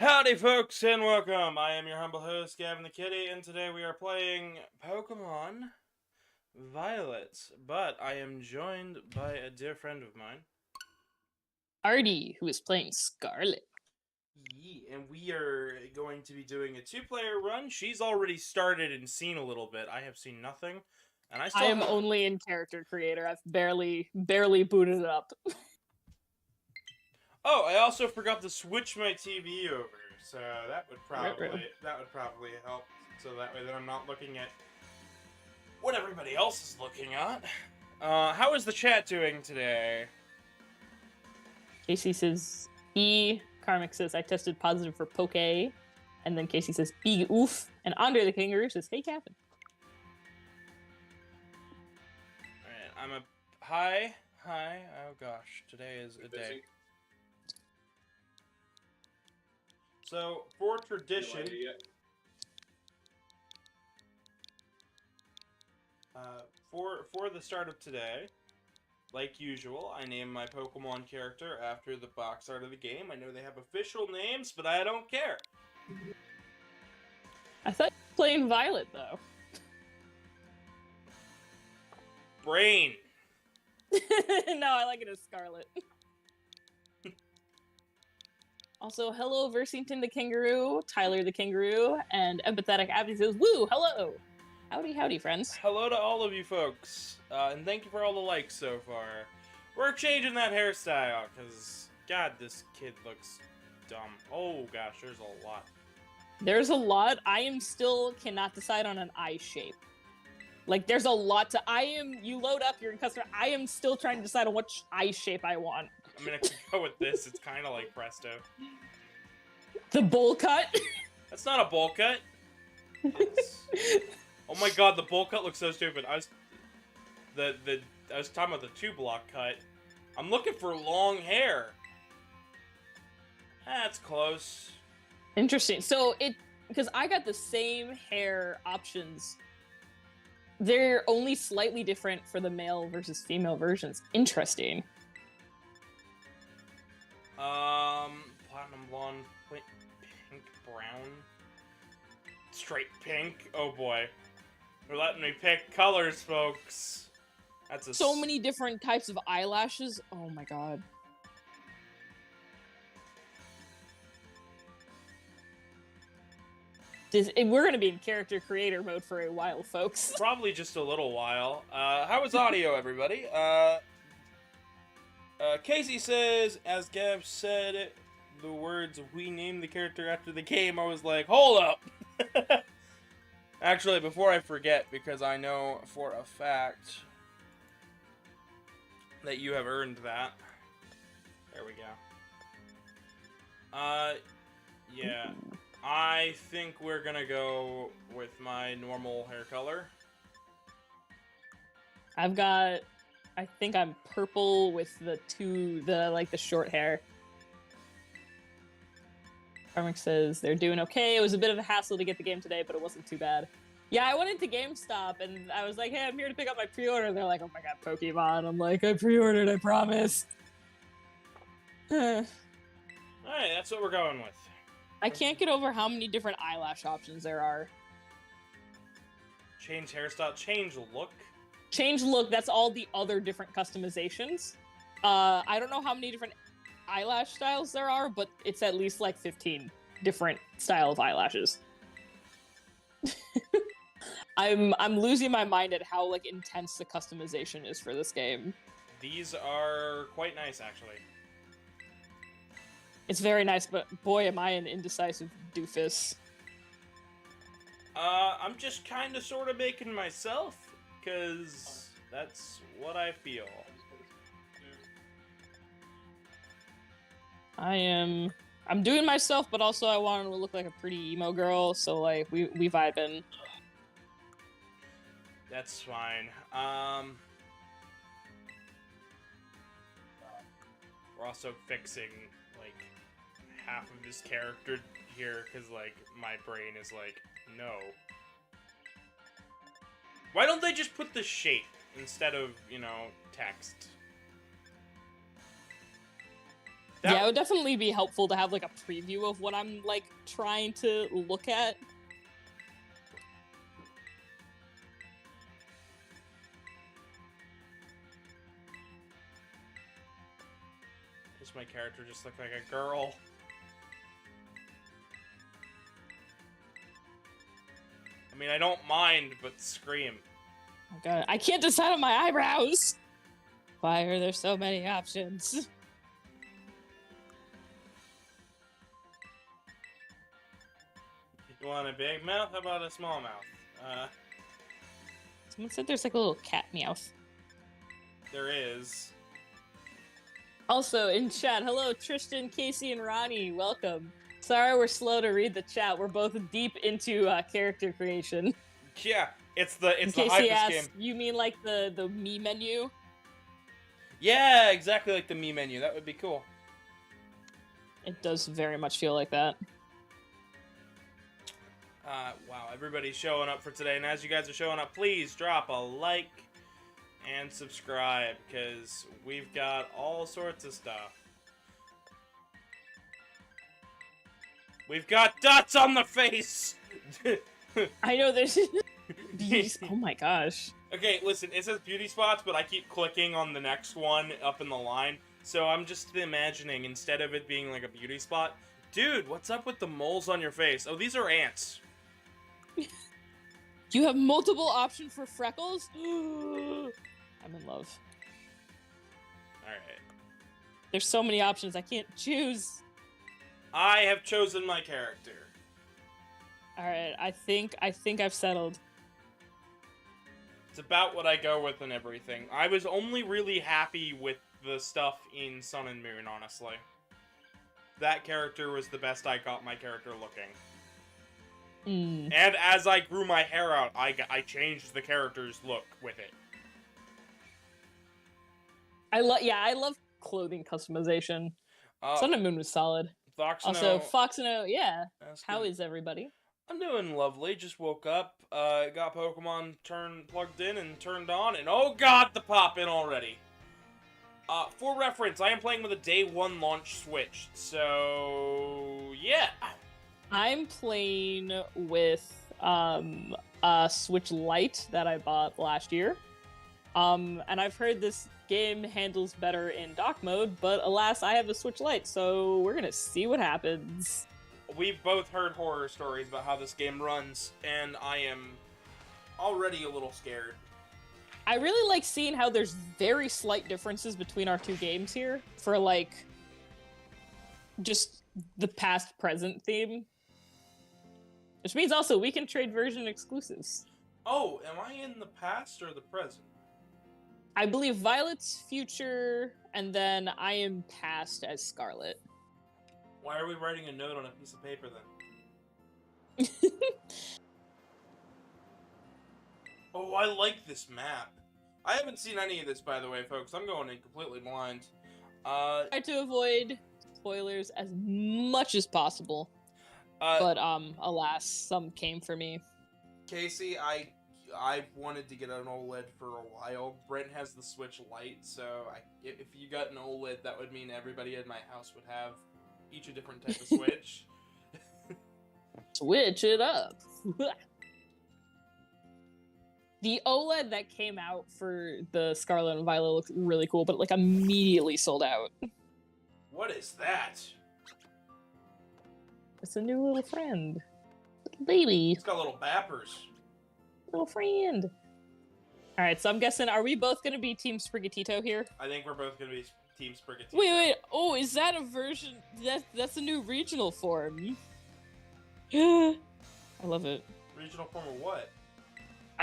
Howdy, folks, and welcome. I am your humble host, Gavin the Kitty, and today we are playing Pokemon Violet. But I am joined by a dear friend of mine. Artie, who is playing Scarlet. And we are going to be doing a two-player run. She's already started and seen a little bit. I have seen nothing, and I am only in character creator. I've barely booted it up. Oh, I also forgot to switch my TV over, so that would probably help. So that way, that I'm not looking at what everybody else is looking at. How is the chat doing today? Casey says E. Karmic says I tested positive for Poke, and then Casey says B oof, and Andre the Kangaroo says hey Gavin. Alright, I'm a hi. Oh gosh, today is a day. So for tradition, for the start of today, like usual, I name my Pokemon character after the box art of the game. I know they have official names, but I don't care. I thought you were playing Violet though. Brain. No, I like it as Scarlet. Also, hello, Versington the Kangaroo, Tyler the Kangaroo, and Empathetic Abby says, woo, hello! Howdy, friends. Hello to all of you folks, and thank you for all the likes so far. We're changing that hairstyle, because, God, this kid looks dumb. Oh, gosh, there's a lot. There's a lot. I am still cannot decide on an eye shape. Like, there's a lot to... You load up, you're in customer. I am still trying to decide on which eye shape I want. I'm gonna go with this. It's kind of like Presto. The bowl cut? That's not a bowl cut. It's... Oh my god, the bowl cut looks so stupid. I was talking about the 2-block cut. I'm looking for long hair. That's close. Interesting. So because I got the same hair options. They're only slightly different for the male versus female versions. Interesting. Platinum blonde, pink, brown, straight pink. Oh boy. They're letting me pick colors, folks. That's so many different types of eyelashes. Oh my god. We're going to be in character creator mode for a while, folks. Probably just a little while. How is audio, everybody? Casey says, as Gav said the words, we named the character after the game, I was like, hold up! Actually, before I forget, because I know for a fact that you have earned that. There we go. Yeah. I think we're gonna go with my normal hair color. I think I'm purple with the short hair. Karmic says they're doing okay. It was a bit of a hassle to get the game today, but it wasn't too bad. Yeah, I went into GameStop and I was like, hey, I'm here to pick up my pre-order. They're like, oh my god, Pokemon. I'm like, I pre-ordered, I promise. Alright, that's what we're going with. I can't get over how many different eyelash options there are. Change hairstyle, change look. Change look, that's all the other different customizations. I don't know how many different eyelash styles there are, but it's at least like 15 different style of eyelashes. I'm losing my mind at how like intense the customization is for this game. These are quite nice, actually. It's very nice, but boy, am I an indecisive doofus. I'm just kind of sort of making myself, because that's what I feel. I'm doing myself, but also I want to look like a pretty emo girl, so like we vibing. That's fine. We're also fixing like half of this character here because like my brain is like, no. Why don't they just put the shape instead of, you know, text? Yeah, it would definitely be helpful to have like a preview of what I'm like trying to look at. Does my character just look like a girl? I mean, I don't mind, but scream. Oh god, I can't decide on my eyebrows! Why are there so many options? You want a big mouth? How about a small mouth? Someone said there's like a little cat meowth. There is. Also, in chat, hello Tristan, Casey, and Ronnie, welcome. Sorry we're slow to read the chat, we're both deep into character creation. Yeah, it's the Casey hypest asks, game. you mean like the me menu? Yeah, exactly like the me menu, that would be cool. It does very much feel like that. Wow, everybody's showing up for today, and as you guys are showing up, please drop a like and subscribe, because we've got all sorts of stuff. We've got dots on the face! I know there's beauty. Oh my gosh. Okay, listen, it says beauty spots, but I keep clicking on the next one up in the line, so I'm just imagining, instead of it being like a beauty spot, dude, what's up with the moles on your face? Oh, these are ants. You have multiple options for freckles? I'm in love. Alright. There's so many options, I can't choose. I have chosen my character. Alright, I think I've settled. It's about what I go with and everything. I was only really happy with the stuff in Sun and Moon, honestly. That character was the best I got my character looking. Mm. And as I grew my hair out, I changed the character's look with it. I love clothing customization. Sun and Moon was solid. Also, Foxino, yeah. How is everybody? I'm doing lovely. Just woke up, got Pokemon plugged in and turned on, and oh god, the pop-in already. For reference, I am playing with a day 1 launch Switch, so yeah. I'm playing with a Switch Lite that I bought last year. And I've heard this game handles better in dock mode, but alas, I have a Switch Lite, so we're gonna see what happens. We've both heard horror stories about how this game runs, and I am already a little scared. I really like seeing how there's very slight differences between our two games here for, like, just the past-present theme. Which means also we can trade version exclusives. Oh, am I in the past or the present? I believe Violet's future, and then I am past as Scarlet. Why are we writing a note on a piece of paper, then? Oh, I like this map. I haven't seen any of this, by the way, folks. I'm going in completely blind. Try to avoid spoilers as much as possible. But, alas, some came for me. Casey, I wanted to get an OLED for a while. Brent has the Switch Lite, so if you got an OLED, that would mean everybody in my house would have each a different type of Switch. Switch it up. The OLED that came out for the Scarlet and Violet looks really cool, but like immediately sold out. What is that? It's a new little friend. Little baby. It's got little bappers. Little friend. Alright, so I'm guessing, are we both going to be Team Sprigatito here? I think we're both going to be Team Sprigatito. Wait. Oh, is that a version? That's a new regional form. I love it. Regional form of what?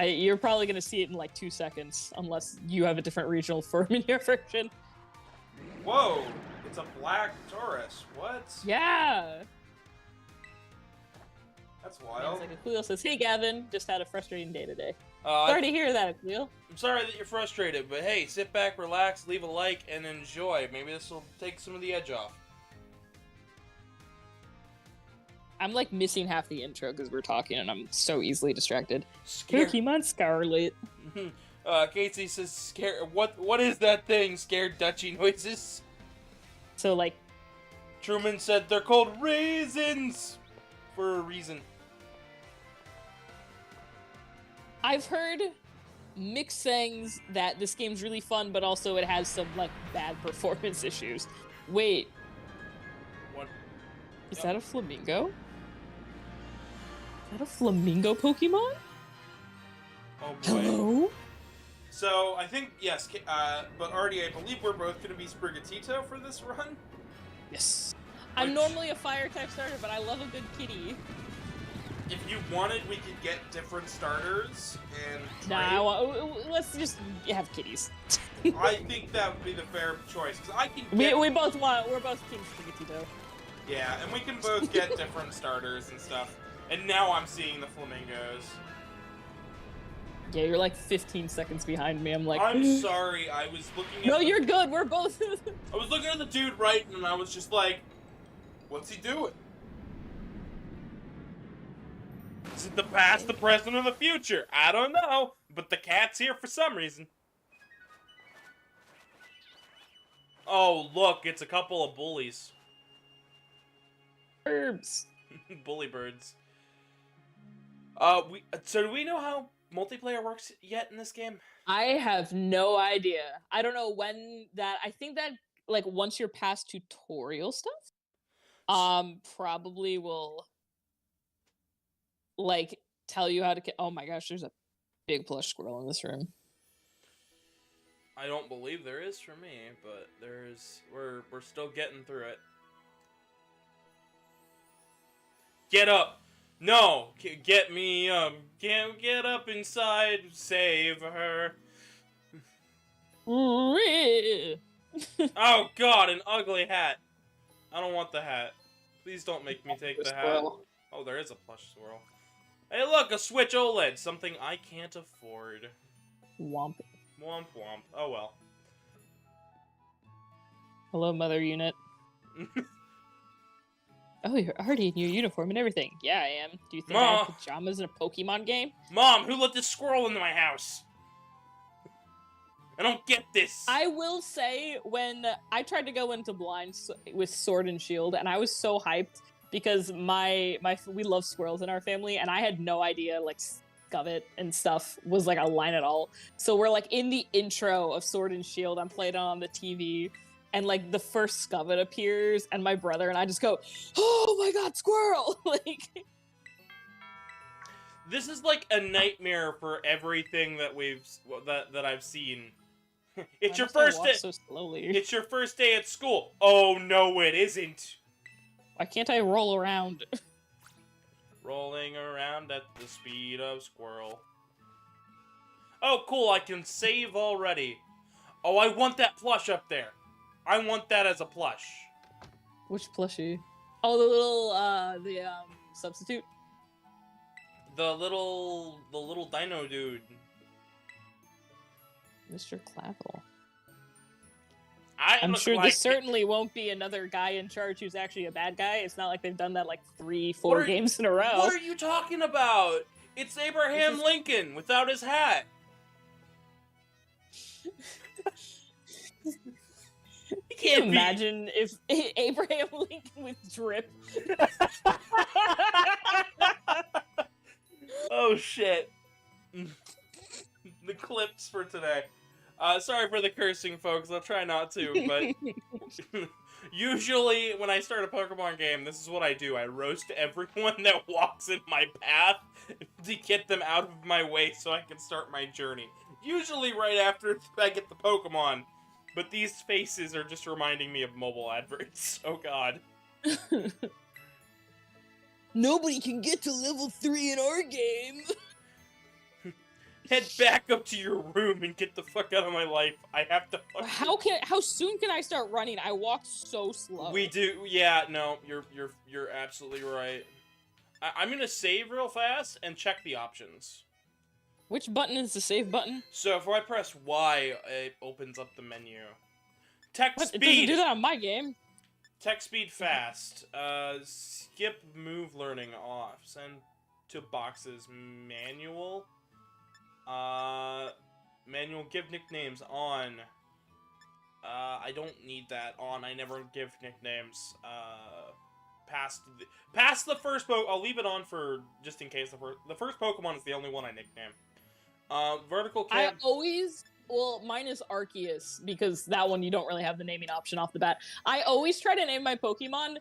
You're probably going to see it in like 2 seconds, unless you have a different regional form in your version. Whoa! It's a black Taurus. What? Yeah! That's wild. Like Aquil says, hey Gavin, just had a frustrating day today. Sorry to hear that, Aquil. I'm sorry that you're frustrated, but hey, sit back, relax, leave a like, and enjoy. Maybe this will take some of the edge off. I'm like missing half the intro because we're talking and I'm so easily distracted. Scared. Pokemon Scarlet. Casey says, "Scared. What is that thing? Scared Dutchy noises." So like Truman said they're called raisins for a reason. I've heard mixed things that this game's really fun, but also it has some like bad performance issues. Wait, What? is that a flamingo? Is that a flamingo Pokemon? Oh boy. Hello? So, I think, yes, but Artie, I believe we're both going to be Sprigatito for this run? Yes. I'm normally a fire type starter, but I love a good kitty. If you wanted, we could get different starters and trade. Nah, let's just have kitties. I think that would be the fair choice, because I can get... we're both King Sprigatito. Yeah, and we can both get different starters and stuff. And now I'm seeing the flamingos. Yeah, you're like 15 seconds behind me. I'm like... I'm sorry, I was looking at... No, you're good, we're both... I was looking at the dude right, and I was just like, what's he doing? Is it the past, the present, or the future? I don't know, but the cat's here for some reason. Oh, look, it's a couple of bullies. Herbs. Bully birds. So do we know how multiplayer works yet in this game? I have no idea. I don't know when that... I think that, like, once you're past tutorial stuff, probably will... like, tell you how to... Oh my gosh, there's a big plush squirrel in this room. I don't believe there is for me, but there's... We're still getting through it. Get up! No! Get me up! Get up inside! Save her! Oh god, an ugly hat! I don't want the hat. Please don't make me take the hat. Oh, there is a plush squirrel. Hey look, a Switch OLED! Something I can't afford. Womp. Womp womp. Oh well. Hello, mother unit. Oh, you're already in your uniform and everything. Yeah, I am. Do you think I have pajamas in a Pokemon game? Mom, who let this squirrel into my house? I don't get this. I will say, when I tried to go into blind with Sword and Shield, and I was so hyped because we love squirrels in our family, and I had no idea, like, Scarlet and stuff was, like, a line at all. So we're, like, in the intro of Sword and Shield, I'm playing on the TV, and, like, the first Scarlet appears, and my brother and I just go, oh my god, squirrel! Like... This is, like, a nightmare for everything that that I've seen. It's your first day. So slowly. It's your first day at school. Oh no, it isn't. Why can't I roll around? Rolling around at the speed of squirrel. Oh, cool! I can save already. Oh, I want that plush up there. I want that as a plush. Which plushie? Oh, the substitute. The little dino dude. Mr. Clavel. I'm sure this certainly won't be another guy in charge who's actually a bad guy. It's not like they've done that like 3-4 games in a row. What are you talking about? It's Abraham Lincoln without his hat. Can you imagine if Abraham Lincoln with drip? Oh shit. The clips for today. Sorry for the cursing, folks. I'll try not to, but usually when I start a Pokemon game, this is what I do. I roast everyone that walks in my path to get them out of my way so I can start my journey. Usually right after I get the Pokemon, but these faces are just reminding me of mobile adverts. Oh god. Nobody can get to level 3 in our game. Head back up to your room and get the fuck out of my life. I have to How soon can I start running? I walk so slow. We do, yeah, no, you're absolutely right. I'm gonna save real fast and check the options. Which button is the save button? So if I press Y, it opens up the menu. Text speed! It doesn't do that on my game. Text speed fast. Skip move learning off. Send to boxes manual. Manual give nicknames on. I don't need that on. I never give nicknames. Past the first I'll leave it on for just in case the first Pokemon is the only one I nickname. Vertical cam. Well, mine is Arceus, because that one you don't really have the naming option off the bat. I always try to name my Pokemon,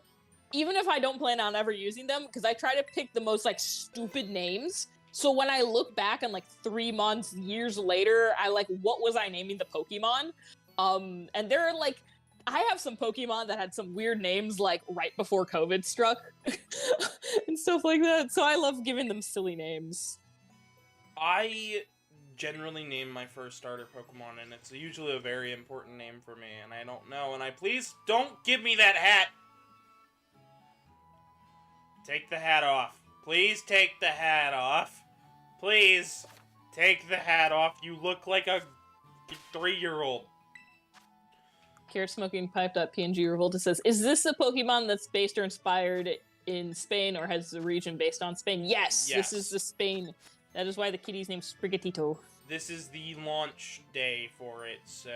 even if I don't plan on ever using them, because I try to pick the most, like, stupid names. So when I look back and, like, 3 months, years later, I, like, what was I naming the Pokemon? And there are, like, I have some Pokemon that had some weird names, like, right before COVID struck, and stuff like that. So I love giving them silly names. I generally name my first starter Pokemon, and it's usually a very important name for me, and I don't know, and please don't give me that hat! Take the hat off. Please take the hat off. Please take the hat off. You look like a 3-year-old. Carrot Smoking Pipe.png Revolta says, is this a Pokemon that's based or inspired in Spain, or has the region based on Spain? Yes. This is the Spain. That is why the kitty's named Sprigatito. This is the launch day for it, so...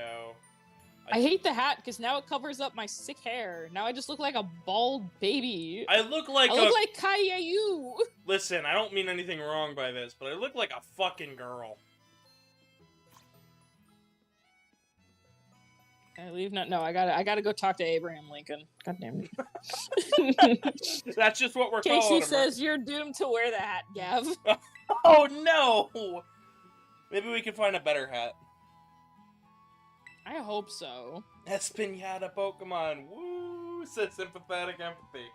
I hate the hat, because now it covers up my sick hair. Now I just look like a bald baby. I look like Caillou! Listen, I don't mean anything wrong by this, but I look like a fucking girl. I leave now. No, I gotta go talk to Abraham Lincoln. God damn it. That's just what we're calling him. Casey says you're doomed to wear the hat, Gav. Oh no! Maybe we can find a better hat. I hope so. Espinata Pokemon. Woo! Said sympathetic empathy.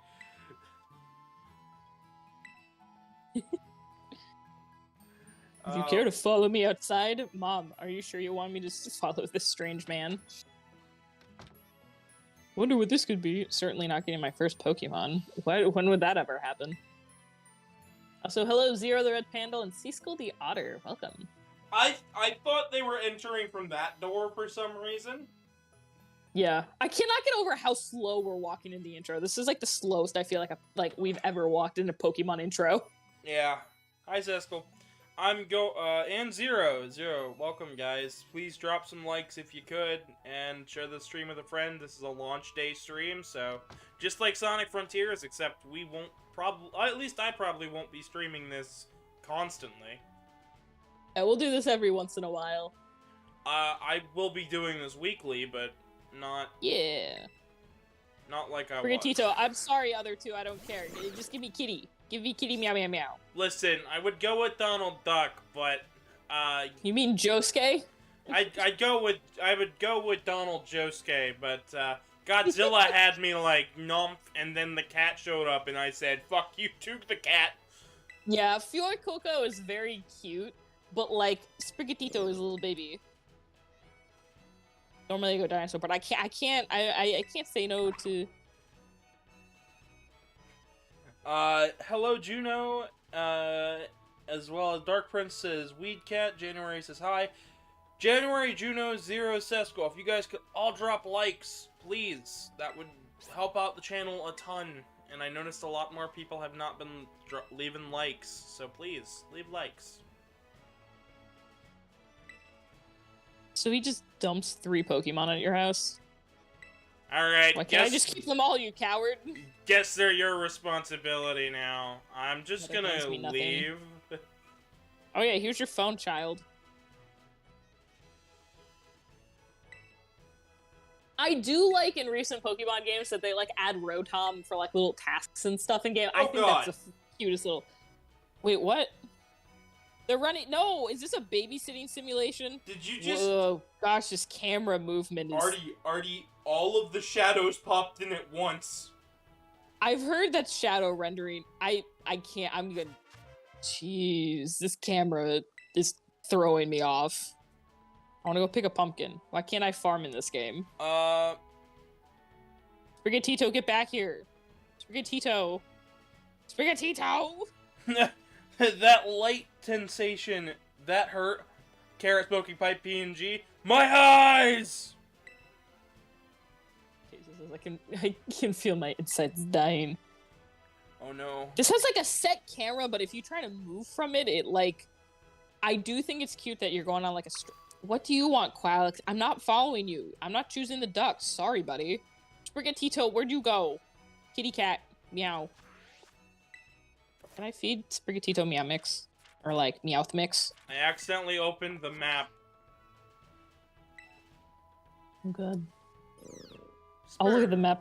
If you care to follow me outside, Mom, are you sure you want me to follow this strange man? Wonder what this could be. Certainly not getting my first Pokemon. When would that ever happen? Also, hello, Zero the Red Panda and Seaskull the Otter. Welcome. I thought they were entering from that door for some reason. Yeah. I cannot get over how slow we're walking in the intro. This is like the slowest I feel like we've ever walked in a Pokemon intro. Yeah. Hi, Seaskull. And Zero, welcome guys. Please drop some likes if you could, and share the stream with a friend. This is a launch day stream, so just like Sonic Frontiers, except we won't at least I probably won't be streaming this constantly. Yeah, we'll do this every once in a while. I will be doing this weekly, but not... Yeah. Not like I was. Tito, I'm sorry, other two, I don't care. Just give me Kitty. Give me Kitty meow meow meow. Listen, I would go with Donald Duck, but you mean Josuke? I would go with Donald Josuke, but Godzilla had me like nump, and then the cat showed up, and I said, "Fuck you too, the cat." Yeah, Fiorcoco is very cute, but like Sprigatito is a little baby. Normally I go dinosaur, but I can't say no to. Hello Juno, as well as Dark Prince says, Weedcat, January says hi. January, Juno, Zero, Sesco, if you guys could all drop likes, please, that would help out the channel a ton, and I noticed a lot more people have not been leaving likes, so please, leave likes. So he just dumps 3 Pokemon at your house? Alright, why can't I just keep them all, you coward? Guess they're your responsibility now. I'm just gonna leave. Oh yeah, here's your phone, child. I do like in recent Pokemon games that they like add Rotom for like little tasks and stuff in game. I think that's the cutest little... Wait, what? They're running... No! Is this a babysitting simulation? Did you just... Oh, gosh, this camera movement is... Artie, all of the shadows popped in at once. I've heard that shadow rendering. I can't... I'm gonna... Jeez, this camera is throwing me off. I wanna go pick a pumpkin. Why can't I farm in this game? Sprigatito, get back here! Sprigatito! Sprigatito! That light sensation, that hurt. Carrot Smoking Pipe PNG. My eyes! Jesus, I can feel my insides dying. Oh no. This has like a set camera, but if you try to move from it, it like... I do think it's cute that you're going on like a What do you want, Qualix? I'm not following you. I'm not choosing the ducks. Sorry, buddy. Sprigatito, where'd you go? Kitty cat. Meow. Can I feed Sprigatito Meow Mix? Or, like, Meowth Mix? I accidentally opened the map. I'm good. I'll look at the map.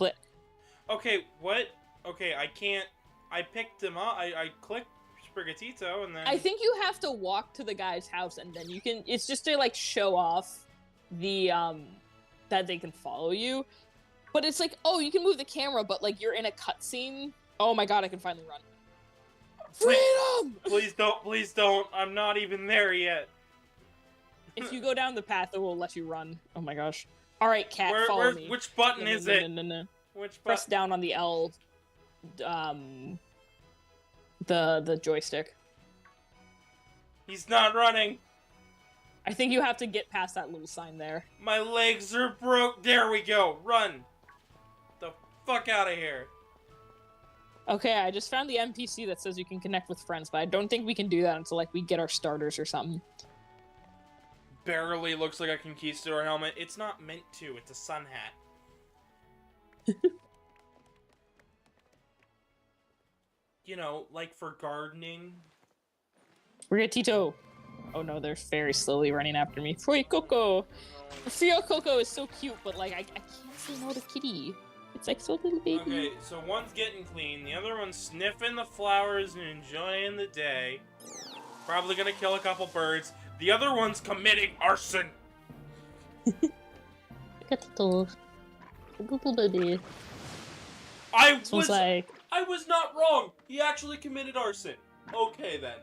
Okay, what? Okay, I can't... I picked him up. I clicked Sprigatito, and then... I think you have to walk to the guy's house, and then you can... It's just to, like, show off the, that they can follow you. But it's like, oh, you can move the camera, but, like, you're in a cutscene. Oh my god, I can finally run. Freedom! Please don't, please don't. I'm not even there yet. If you go down the path, it will let you run. Oh my gosh. Alright, cat, follow me. Which button is it? Which Press down on the L, the joystick. He's not running. I think you have to get past that little sign there. My legs are broke. There we go. Run. The fuck out of here. Okay, I just found the NPC that says you can connect with friends, but I don't think we can do that until, like, we get our starters or something. Barely looks like a conquistador helmet. It's not meant to. It's a sun hat. You know, like for gardening. Sprigatito. Oh no, they're very slowly running after me. Furry Coco. Furry Coco is so cute, but, like, I can't say no to kitty. It's like so little baby. Okay, so one's getting clean, the other one's sniffing the flowers and enjoying the day. Probably gonna kill a couple birds. The other one's committing arson. Little baby. I was not wrong. He actually committed arson. Okay then.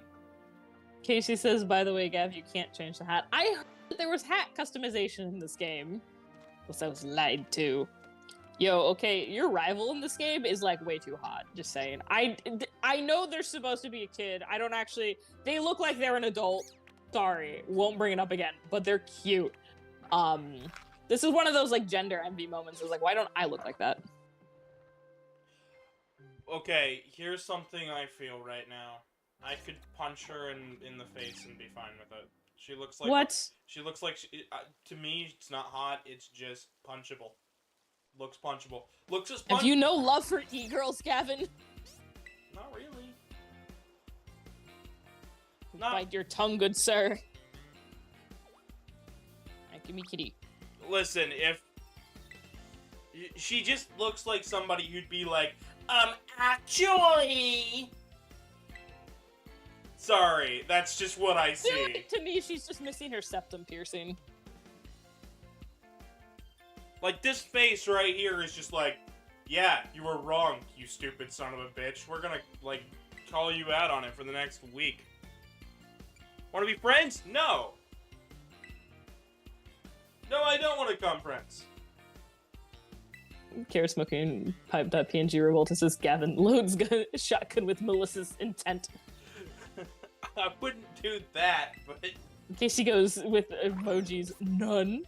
Casey says, by the way, Gav, you can't change the hat. I heard that there was hat customization in this game. I was lied to. Yo, okay, your rival in this game is, like, way too hot. Just saying. I know they're supposed to be a kid. I don't actually... They look like they're an adult. Sorry, won't bring it up again. But they're cute. This is one of those, like, gender envy moments. It's like, why don't I look like that? Okay, here's something I feel right now. I could punch her in the face and be fine with it. She looks like... What? She looks like... to me, it's not hot. It's just punchable. Looks punchable. Looks as punchable. Have you no love for e-girls, Gavin? Not really. Bite your tongue, good sir. Right, give me kitty. Listen, if... She just looks like somebody who'd be like, actually... Sorry, that's just what I see. To me, she's just missing her septum piercing. Like, this face right here is just like, yeah, you were wrong, you stupid son of a bitch. We're gonna, like, call you out on it for the next week. Wanna be friends? No! No, I don't want to become friends. Care smoking pipe.png revolt says Gavin loads gun shotgun with Melissa's intent. I wouldn't do that, but... In case he goes with emojis, none.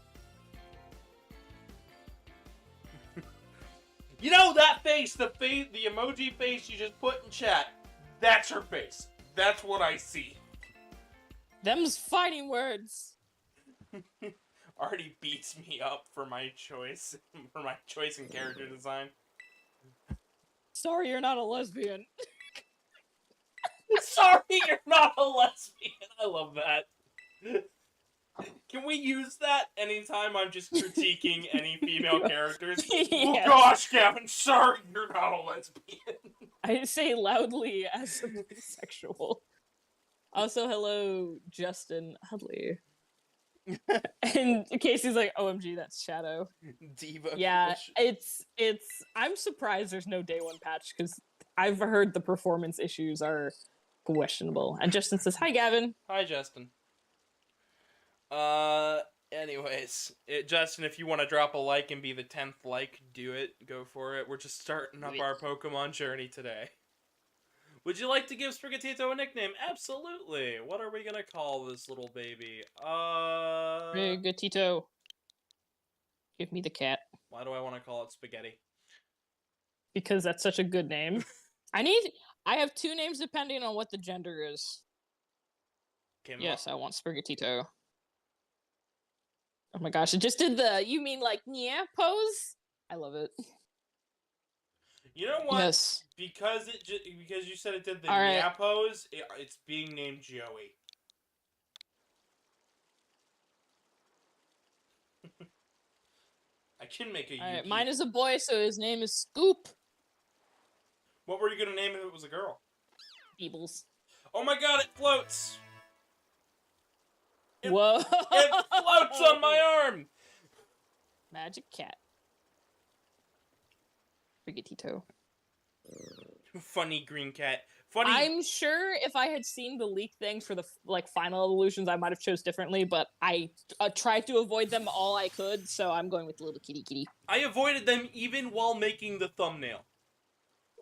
You know that face, the emoji face you just put in chat, that's her face. That's what I see. Them's fighting words. Already beats me up for my choice in character design. Sorry, you're not a lesbian. Sorry, you're not a lesbian. I love that. Can we use that anytime I'm just critiquing any female characters? Yes. Oh gosh, Gavin, sorry, you're not a lesbian. I say loudly as a bisexual. Also, hello, Justin Hudley. And Casey's like, OMG, that's Shadow. Diva. Yeah, it's I'm surprised there's no day one patch, because I've heard the performance issues are questionable. And Justin says, hi, Gavin. Hi, Justin. Anyways, Justin, if you want to drop a like and be the 10th like, do it. Go for it. We're just starting up our Pokemon journey today. Would you like to give Sprigatito a nickname? Absolutely. What are we gonna call this little baby? Sprigatito. Give me the cat. Why do I want to call it Spaghetti? Because that's such a good name. I have two names depending on what the gender is. Okay, yes, I want Sprigatito. Oh my gosh, it just did the, you mean like, yeah, pose? I love it. You know what? Yes. Because you said it did the All right. yeah pose, it's being named Joey. I can make a All right, Yuki. mine is a boy, so his name is Scoop. What were you gonna name if it was a girl? Peebles. Oh my god, it floats! Whoa! It floats on my arm! Magic cat. Brigatito. Funny green cat. Funny. I'm sure if I had seen the leak things for the final evolutions, I might have chose differently, but I tried to avoid them all I could, so I'm going with the little kitty. I avoided them even while making the thumbnail.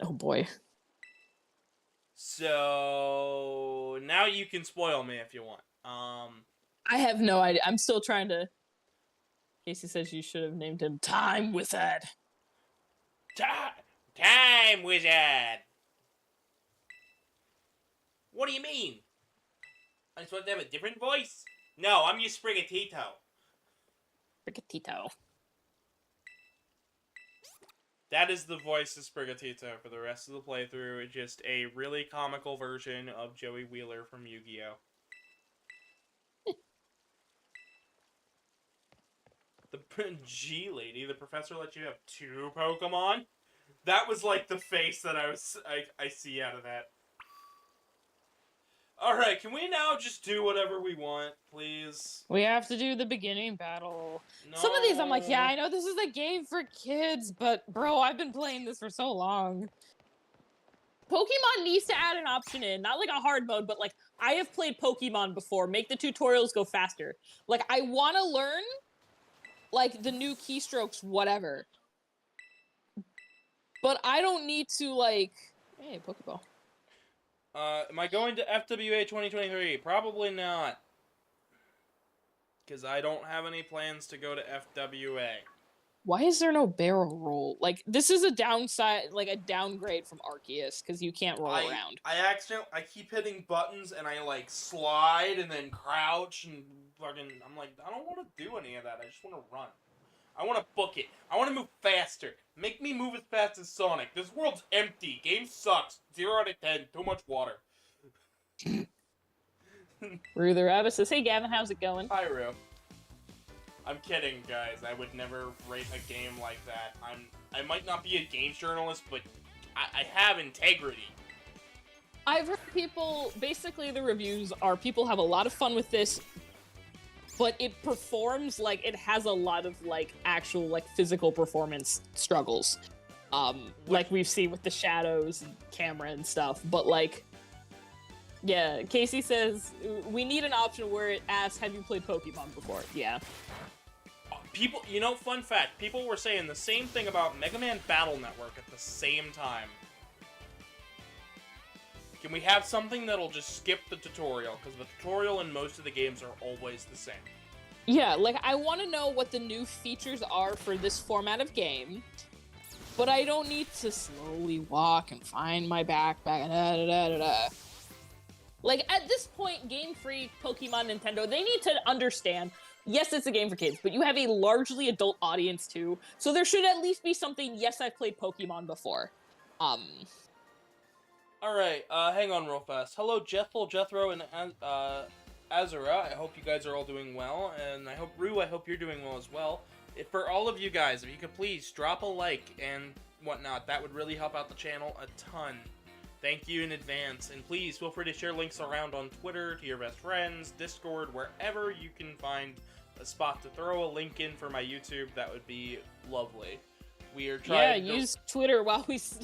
Oh boy. So now you can spoil me if you want. I have no idea. I'm still trying to. Casey says you should have named him Time Wizard. Time Wizard. What do you mean? I'm supposed to have a different voice? No, I'm your Sprigatito. Brigatito. That is the voice of Sprigatito for the rest of the playthrough. It's just a really comical version of Joey Wheeler from Yu-Gi-Oh! The G lady, the professor let you have 2 Pokemon? That was like the face that I see out of that. Alright, can we now just do whatever we want, please? We have to do the beginning battle. No. Some of these I'm like, yeah, I know this is a game for kids, but bro, I've been playing this for so long. Pokemon needs to add an option in, not like a hard mode, but like, I have played Pokemon before. Make the tutorials go faster. Like, I want to learn, like, the new keystrokes, whatever. But I don't need to, like... Hey, Pokeball. Am I going to FWA 2023? Probably not. Because I don't have any plans to go to FWA. Why is there no barrel roll? Like, this is a downside, like a downgrade from Arceus, because you can't roll around. I keep hitting buttons and I like slide and then crouch and fucking, I'm like, I don't want to do any of that. I just want to run. I want to book it. I want to move faster. Make me move as fast as Sonic. This world's empty. Game sucks. 0 out of 10. Too much water. Rue the Rabbit says, hey Gavin, how's it going? Hi, Rue. I'm kidding, guys. I would never rate a game like that. I might not be a games journalist, but I have integrity. I've heard people, basically the reviews are people have a lot of fun with this, but it performs like it has a lot of like actual like physical performance struggles. Like we've seen with the shadows and camera and stuff, but like, yeah, Casey says, we need an option where it asks, have you played Pokemon before? Yeah. People, you know, fun fact, people were saying the same thing about Mega Man Battle Network at the same time. Can we have something that'll just skip the tutorial? Because the tutorial in most of the games are always the same. Yeah, like, I want to know what the new features are for this format of game, but I don't need to slowly walk and find my backpack and da-da-da-da-da. Like, at this point, Game Freak, Pokemon, Nintendo, they need to understand, yes, it's a game for kids, but you have a largely adult audience, too, so there should at least be something, yes, I've played Pokemon before. Alright, hang on real fast. Hello, Jethro, and Azura. I hope you guys are all doing well, and I hope, Rue, I hope you're doing well as well. For all of you guys, if you could please drop a like and whatnot, that would really help out the channel a ton. Thank you in advance, and please feel free to share links around on Twitter to your best friends, Discord, wherever you can find a spot to throw a link in for my YouTube. That would be lovely. We are trying to use Twitter while it's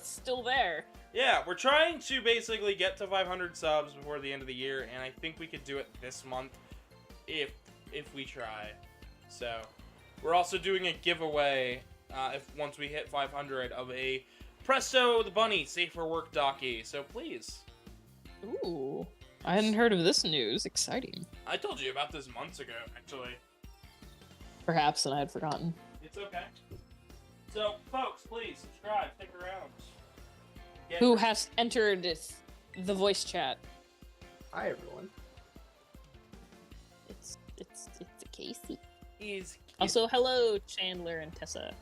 still there. Yeah, we're trying to basically get to 500 subs before the end of the year, and I think we could do it this month if we try. So, we're also doing a giveaway once we hit 500 of a Presto the Bunny Safe for Work Docky. So please. Ooh, I hadn't heard of this news. Exciting. I told you about this months ago, actually. Perhaps, and I had forgotten. It's okay. So, folks, please subscribe. Stick around. Who has entered the voice chat? Hi, everyone. It's a Casey. He's Also, hello, Chandler and Tessa.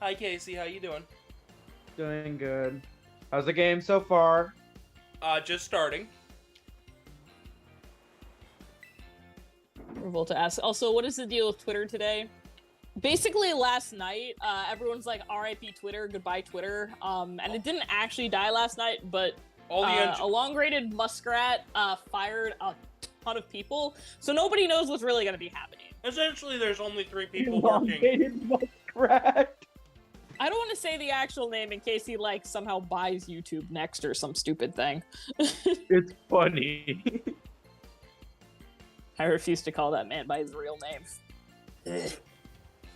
Hi, Casey. How you doing? Doing good. How's the game so far? Just starting. Revolta asks, also, what is the deal with Twitter today? Basically, last night, everyone's like, RIP Twitter, goodbye Twitter. And it didn't actually die last night, but a long-rated muskrat fired a ton of people, so nobody knows what's really going to be happening. Essentially, there's only 3 people working. Elongated muskrat. I don't want to say the actual name in case he, like, somehow buys YouTube next or some stupid thing. It's funny. I refuse to call that man by his real name.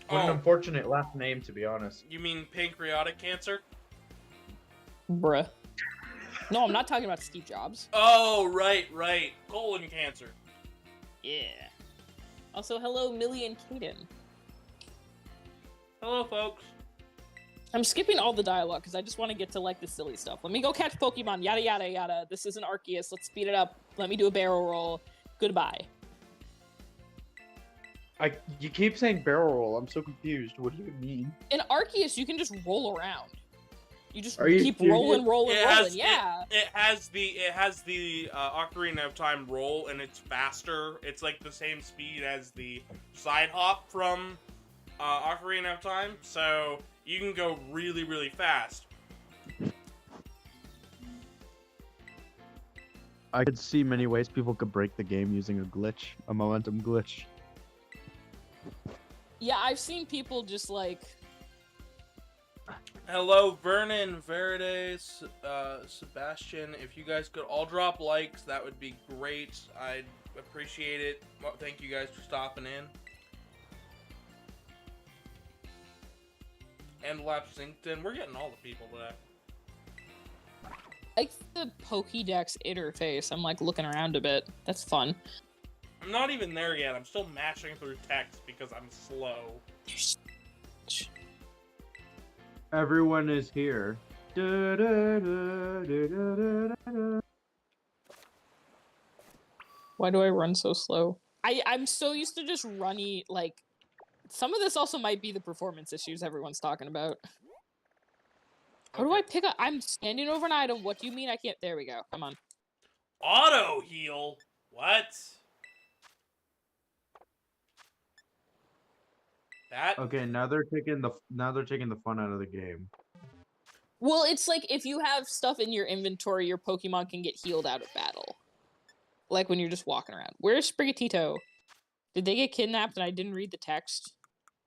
What an unfortunate last name, to be honest. You mean pancreatic cancer? Bruh. No, I'm not talking about Steve Jobs. Oh, right. Colon cancer. Yeah. Also, hello, Millie and Kaden. Hello, folks. I'm skipping all the dialogue because I just want to get to, like, the silly stuff. Let me go catch Pokemon, yada yada yada. This is an Arceus, let's speed it up. Let me do a barrel roll. Goodbye. You keep saying barrel roll. I'm so confused. What do you mean? In Arceus, you can just roll around. You just Are you keep serious? rolling. Yeah. It has the Ocarina of Time roll, and it's faster. It's like the same speed as the side hop from Ocarina of Time, so you can go really, really fast. I could see many ways people could break the game using a glitch, a momentum glitch. Yeah, I've seen people just, like... Hello, Vernon, Verdes, Sebastian. If you guys could all drop likes, that would be great. I'd appreciate it. Well, thank you guys for stopping in. And Lapsington. We're getting all the people today. Like the Pokédex interface. I'm, like, looking around a bit. That's fun. I'm not even there yet. I'm still mashing through text because I'm slow. Everyone is here. Why do I run so slow? I'm so used to just running, like... Some of this also might be the performance issues everyone's talking about. How do I pick up? I'm standing over an item. What do you mean I can't? There we go. Come on. Auto heal? What? That? Okay, now they're taking the fun out of the game. Well, it's like if you have stuff in your inventory, your Pokemon can get healed out of battle. Like when you're just walking around. Where's Sprigatito? Did they get kidnapped and I didn't read the text?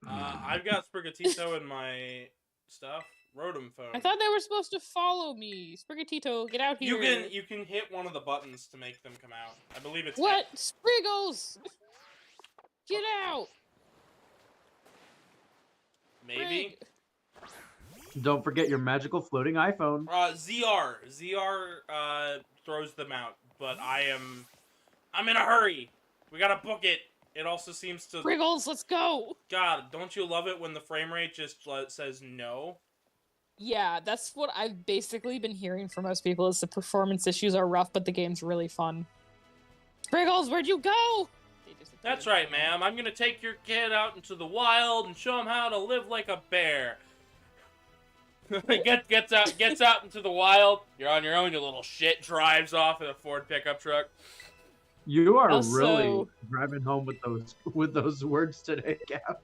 I've got Sprigatito in my stuff. Rotom phone. I thought they were supposed to follow me. Sprigatito, get out here. You can hit one of the buttons to make them come out. I believe it's what? Spriggles! Get out! Maybe. Don't forget your magical floating iPhone. ZR throws them out, but I'm in a hurry. We gotta book it. It also seems to... Spriggles, let's go! God, don't you love it when the frame rate just says no? Yeah, that's what I've basically been hearing from most people, is the performance issues are rough, but the game's really fun. Spriggles, where'd you go? That's right, ma'am. I'm gonna take your kid out into the wild and show him how to live like a bear. gets out into the wild. You're on your own, you little shit. Drives off in a Ford pickup truck. You are really driving home with those words today, Gav.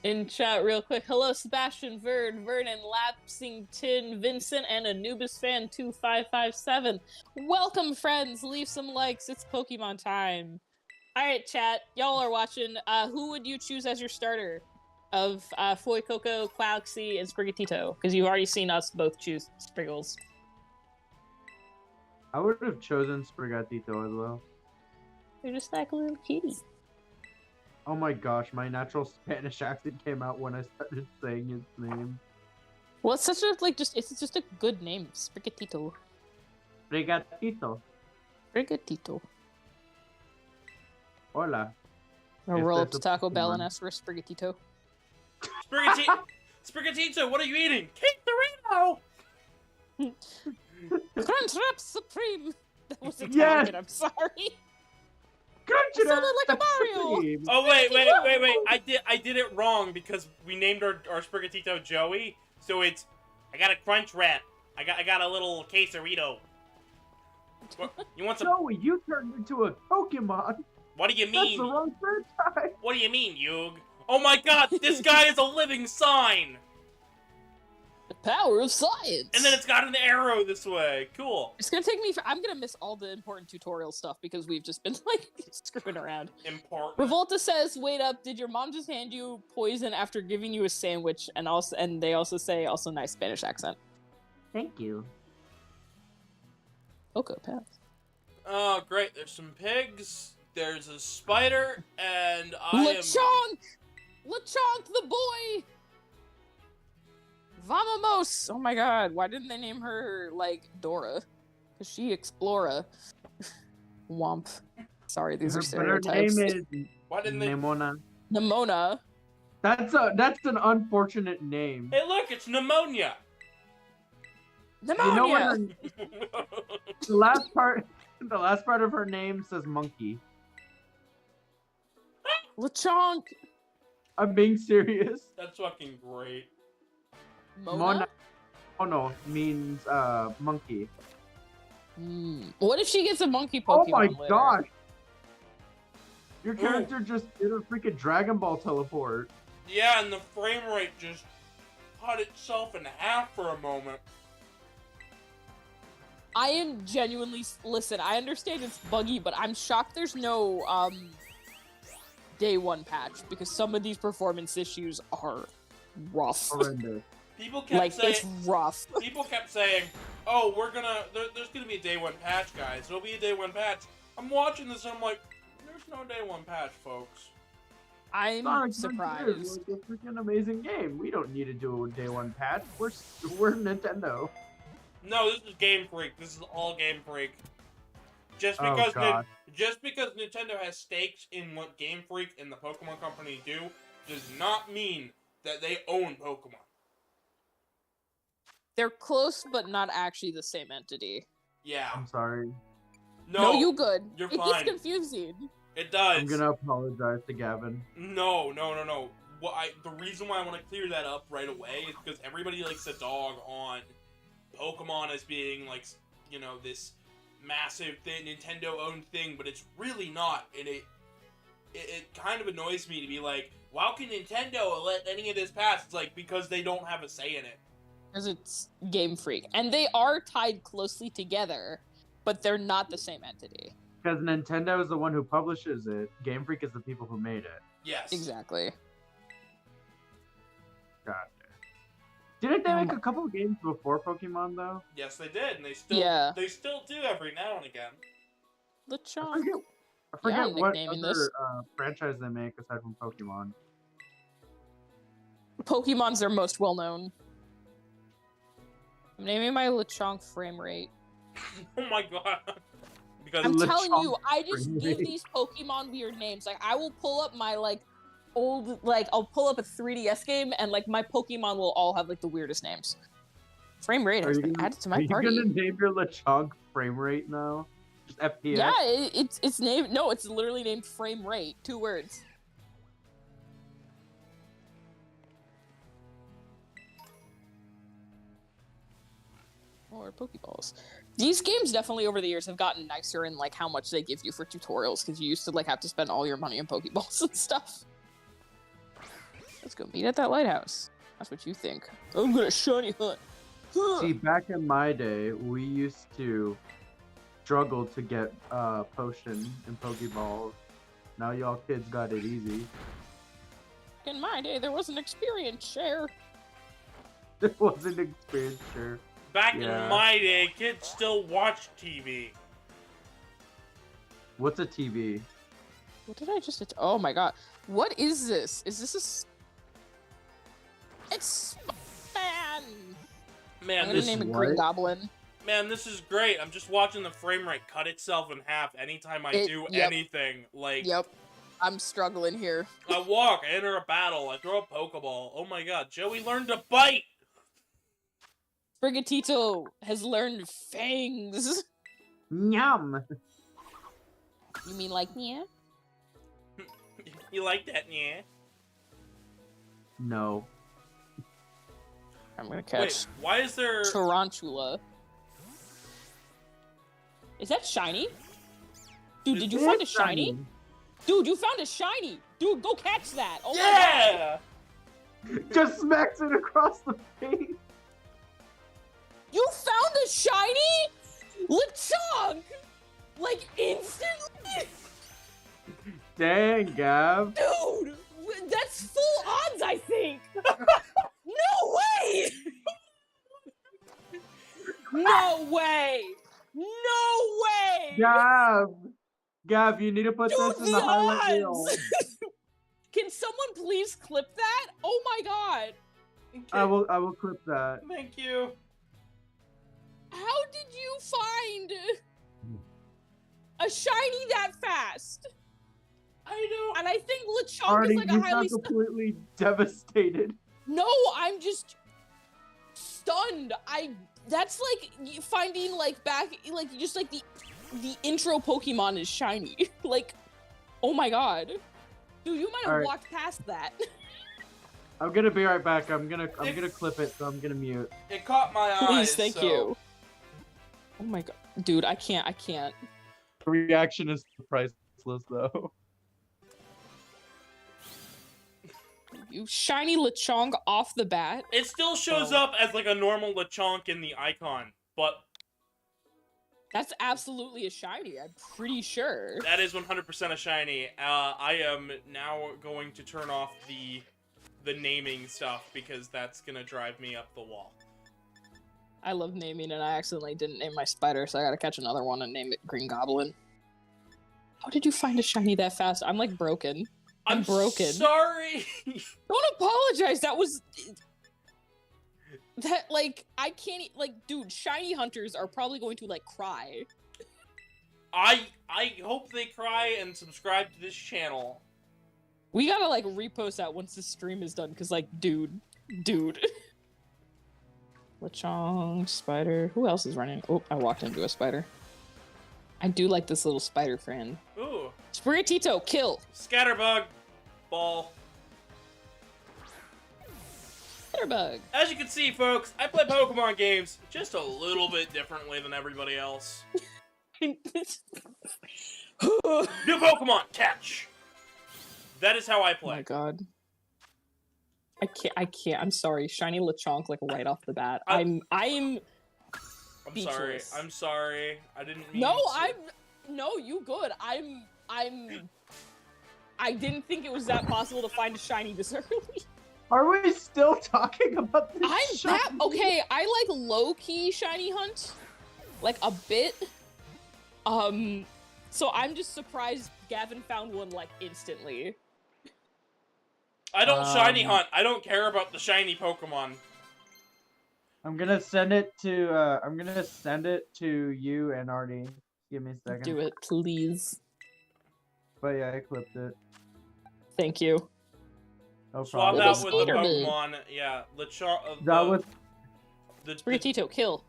In chat, real quick. Hello, Sebastian, Vernon, Lapsington, Vincent, and Anubis fan 2557. Welcome, friends. Leave some likes. It's Pokemon time. All right, chat. Y'all are watching. Who would you choose as your starter of Fuecoco, Quaxly, and Sprigatito? Because you've already seen us both choose Spriggles. I would have chosen Sprigatito as well. You're just like a little kitty. Oh my gosh, my natural Spanish accent came out when I started saying his name. Well, it's such a, like, it's just a good name. Sprigatito. Sprigatito. Sprigatito. Hola. I'll roll up to Taco Bell and ask for a Sprigatito. Sprigatito, what are you eating? Cake Dorito! Crunchwrap Supreme! That was Italian, Yes! I'm sorry. Crunch sounded like a Mario. Oh wait! I did it wrong because we named our Sprigatito Joey. So it's I got a crunch wrap. I got a little quesarito. You want some? Joey, you turned into a Pokemon. What do you That's mean? the wrong franchise. What do you mean, Yug? Oh my God! This guy is a living sign. The power of science. And then it's got an arrow this way. Cool. It's gonna take me. I'm gonna miss all the important tutorial stuff because we've just been like screwing around. Important. Revolta says, "Wait up! Did your mom just hand you poison after giving you a sandwich?" And they also say, "Also nice Spanish accent." Thank you. Okay, pass. Oh, great. There's some pigs. There's a spider, and I am... LeChonk the boy! Vamamos! Oh my god, why didn't they name her, like, Dora? Because she Explora. Womp. Sorry, these are stereotypes. Her name is Why didn't they... Nimona. That's an unfortunate name. Hey, look, it's pneumonia. Pneumonia! You know what? The last part of her name says monkey. LeChonk! I'm being serious. That's fucking great. Mona? Mono means monkey. What if she gets a monkey Pokemon Oh my later? gosh! Your character just did a freaking Dragon Ball teleport. Yeah, and the frame rate just cut itself in half for a moment. I am genuinely... Listen, I understand it's buggy, but I'm shocked there's no, day one patch, because some of these performance issues are rough. Horrendous. People kept saying... it's rough. People kept saying, oh, there's gonna be a day one patch, guys. There'll be a day one patch. I'm watching this and I'm like, there's no day one patch, folks. I'm Sonic surprised. is like a freaking amazing game. We don't need to do a day one patch. We're Nintendo. No, this is Game Freak. This is all Game Freak. Just Oh, because God. just because Nintendo has stakes in what Game Freak and the Pokemon Company do does not mean that they own Pokemon. They're close, but not actually the same entity. Yeah. I'm sorry. No, you good. You're It fine. gets confusing. It does. I'm gonna apologize to Gavin. No. The reason why I want to clear that up right away is because everybody likes to dog on Pokemon as being like, you know, this massive thing, Nintendo-owned thing, but it's really not. And it kind of annoys me to be like, how can Nintendo let any of this pass? It's like, because they don't have a say in it. Because it's Game Freak. And they are tied closely together, but they're not the same entity. Because Nintendo is the one who publishes it. Game Freak is the people who made it. Yes. Exactly. Gotcha. Didn't they make a couple of games before Pokemon though? Yes, they did, and they still do every now and again. LeChonk. I forget I'm what nicknaming other this. franchise they make aside from Pokemon. Pokemon's their most well-known. I'm naming my LeChonk frame rate. Oh my god. Because I'm LeChonk telling you, I just frame give rate. these Pokemon weird names. Like, I will pull up my, like, I'll pull up a 3DS game, and, like, my Pokemon will all have, like, the weirdest names. Frame rate has been added to my party. Are you gonna name your LeChonk frame rate now? Just FPS? Yeah, it's named... No, it's literally named frame rate. 2 words. More Pokeballs. These games definitely over the years have gotten nicer in like how much they give you for tutorials, because you used to like have to spend all your money on Pokeballs and stuff. Let's go meet at that lighthouse. That's what you think. I'm gonna shiny hunt. See, back in my day, we used to struggle to get potion and Pokeballs. Now y'all kids got it easy. In my day, there was an experience share. It wasn't experience, sure. back Yeah. in my day, kids still watch TV. What's a TV? What did I just... Oh my god. What is this? Is this a... It's... Man! Man, I'm gonna this name it what? Green Goblin. Man, this is great. I'm just watching the frame rate cut itself in half anytime I do Yep. anything. Like, Yep. I'm struggling here. I walk, I enter a battle, I throw a Pokeball. Oh my god, Joey learned to bite! Sprigatito has learned fangs. Yum! You mean like, yeah? You like that, yeah? No. I'm gonna catch Wait, why is there... tarantula. Is that shiny? Dude, did you It find a is shiny? Dude, you found a shiny! Dude, go catch that! Oh Yeah! my god! Just smacks it across the face. You found a shiny? Lechonk! Like, instantly? Dang, Gav. Dude! That's full odds, I think! No way! No way! No way! Gav, you need to put Dude, this in the highlight reel. odds! Can someone please clip that? Oh my god! I will clip that. Thank you. How did you find a shiny that fast? I don't... And I think Lechonk Artie, is like a you highly... sound completely devastated. No, I'm just stunned. That's like finding like back, like just like the intro Pokemon is shiny. Like, oh my god. Dude, you might have Alright. walked past that. I'm gonna be right back. I'm gonna clip it, so I'm gonna mute. It caught my eyes, Please, thank so- you. Oh my god. Dude, I can't. The reaction is priceless, though. You shiny Lechonk off the bat. It still shows up as like a normal Lechonk in the icon, but That's absolutely a shiny, I'm pretty sure. that is 100% a shiny. I am now going to turn off the naming stuff because that's gonna drive me up the wall. I love naming, and I accidentally didn't name my spider, so I gotta catch another one and name it Green Goblin. How did you find a shiny that fast? I'm like broken. I'm broken. Sorry. Don't apologize. That was that like I can't like, dude. Shiny hunters are probably going to like cry. I hope they cry and subscribe to this channel. We gotta like repost that once this stream is done, cause like, dude. Lechonk, spider. Who else is running? Oh, I walked into a spider. I do like this little spider friend. Ooh. Spiritito, kill. Scatterbug. Ball. Scatterbug. As you can see, folks, I play Pokemon games just a little bit differently than everybody else. New Pokemon, catch! That is how I Oh play. my god. I can't. I'm sorry. Shiny Lechonk, like right off the bat. I'm I'm speechless. sorry. I didn't mean No, to. no, you good. I didn't think it was that possible to find a shiny this early. Are we still talking about this? I'm that okay. I like low key shiny hunt, like a bit. So I'm just surprised Gavin found one like instantly. I don't shiny hunt. I don't care about the shiny Pokemon. I'm gonna send it to you and Artie. Give me a second. Do it, please. But yeah, I clipped it. Thank you. No Swap problem. out with the Spider-Man. Pokemon. Yeah, Lechonk. That was the Spiritito, kill.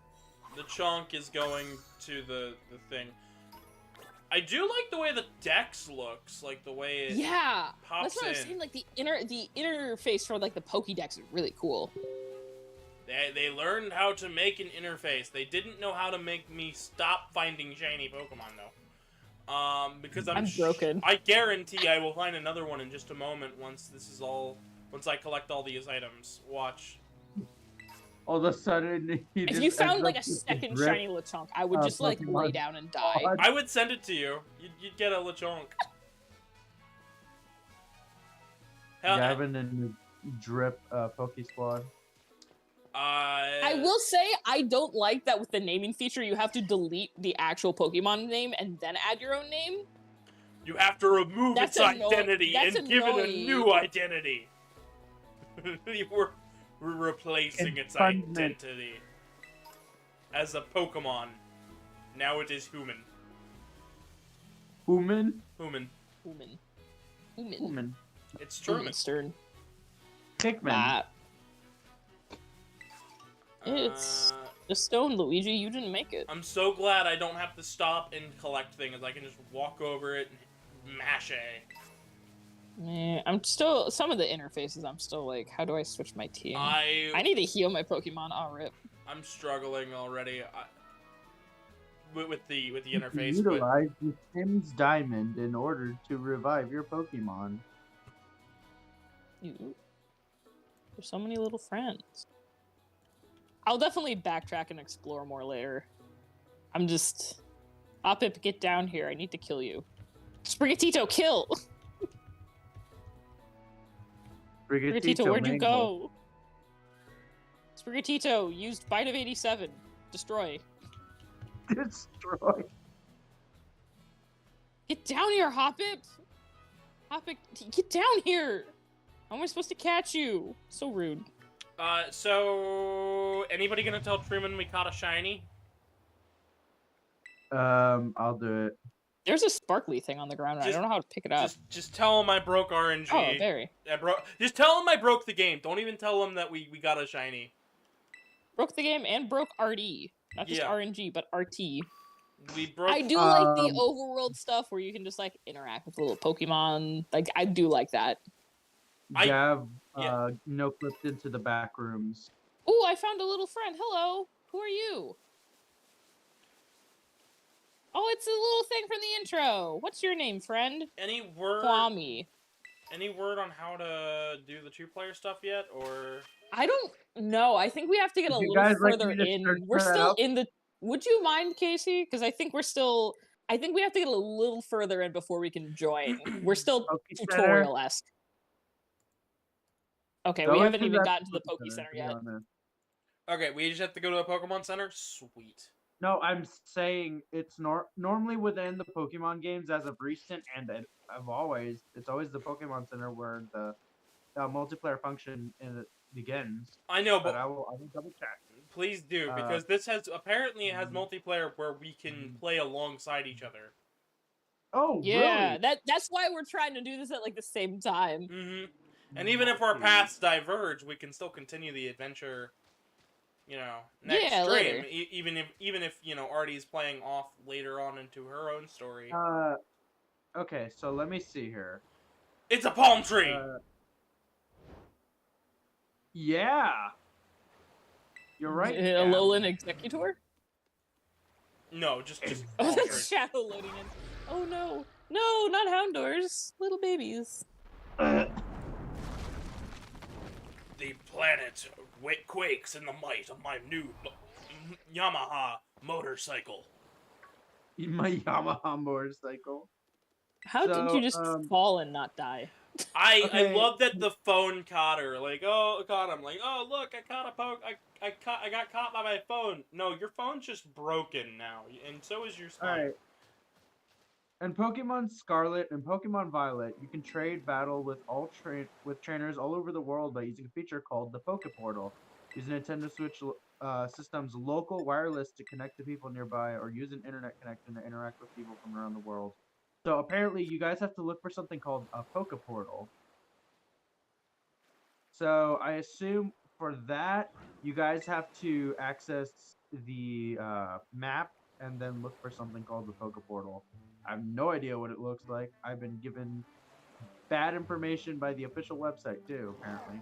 Chonk is going to the thing. I do like the way the Dex looks, like the way it Yeah, pops that's what I was in. saying. Like the interface for like the Pokédex is really cool. They learned how to make an interface. They didn't know how to make me stop finding shiny Pokemon though. Because I'm broken. I guarantee I will find another one in just a moment once I collect all these items. Watch. all of a sudden he If just you found ends like a up with second drip. shiny Lechonk, I would just like Pokemon. lay down and die. God. I would send it to you. You'd get a Lechonk. Gavin and the drip Poke Squad. I will say I don't like that with the naming feature. You have to delete the actual Pokemon name and then add your own name. You have to remove That's its annoying. identity That's and give it a annoying. new identity. We're replacing its Infringement. identity as a Pokemon. Now it is human. Human? Human. Human. It's German. Stern. Pikmin. Ah. It's the stone, Luigi. You didn't make it. I'm so glad I don't have to stop and collect things. I can just walk over it and mash A. I'm still some of the interfaces. I'm still like, how do I switch my team? I need to heal my Pokemon. Oh, rip. I'm struggling already with the You can interface. utilize the Sims Diamond in order to revive your Pokemon. Ooh. There's so many little friends. I'll definitely backtrack and explore more later. I'm just... Hoppip, get down here. I need to kill you. Sprigatito, kill! Sprigatito, where'd you go? Sprigatito, used Bite of 87. Destroy. Destroy. Get down here, Hoppip! Hoppip, get down here! How am I supposed to catch you? So rude. So... Anybody gonna tell Truman we caught a shiny? I'll do it. There's a sparkly thing on the ground, and I don't know how to pick it up. Just tell him I broke RNG. Oh, very. Just tell him I broke the game. Don't even tell him that we got a shiny. Broke the game and broke RD. Not just RNG, but RT. We broke... I do like the overworld stuff where you can just, like, interact with little Pokemon. Like, I do like that. Gav, no-clipped into the back rooms. Ooh, I found a little friend. Hello. Who are you? Oh, it's a little thing from the intro. What's your name, friend? Any word? Kwame. Any word on how to do the two-player stuff yet, or? I don't know. I think we have to get a little further in. We're still in the. Would you mind, Casey? Because I think we're still. I think we have to get a little further in before we can join. We're still tutorial-esque. Okay, we haven't even gotten to the Poke Center yet. Okay, we just have to go to the Pokemon Center? Sweet. No, I'm saying it's normally within the Pokemon games as of recent and of always. It's always the Pokemon Center where the multiplayer function begins. I know, but I will double check. Please do, because this apparently has multiplayer where we can play alongside each other. Oh, yeah, really? that's why we're trying to do this at like the same time. Mm-hmm. And even if our paths diverge, we can still continue the adventure. You know, next stream, even if you know Artie's playing off later on into her own story. Okay, so let me see here. It's a palm tree. Yeah, you're right. A Alolan Executor? No, just oh, that's Shadow loading in. Oh no, no, not Houndours, little babies. The planet quakes in the might of my new Yamaha motorcycle. My Yamaha motorcycle. How did you just fall and not die? I love that the phone caught her. Like, caught him. Like, oh look, I caught a poke. I got caught by my phone. No, your phone's just broken now, and so is your spine. Alright. In Pokemon Scarlet and Pokemon Violet, you can trade battle with trainers all over the world by using a feature called the Poke Portal. Use a Nintendo Switch system's local wireless to connect to people nearby, or use an internet connection to interact with people from around the world. So apparently, you guys have to look for something called a Poke Portal. So I assume for that, you guys have to access the map and then look for something called the Poke Portal. I have no idea what it looks like. I've been given bad information by the official website too, apparently.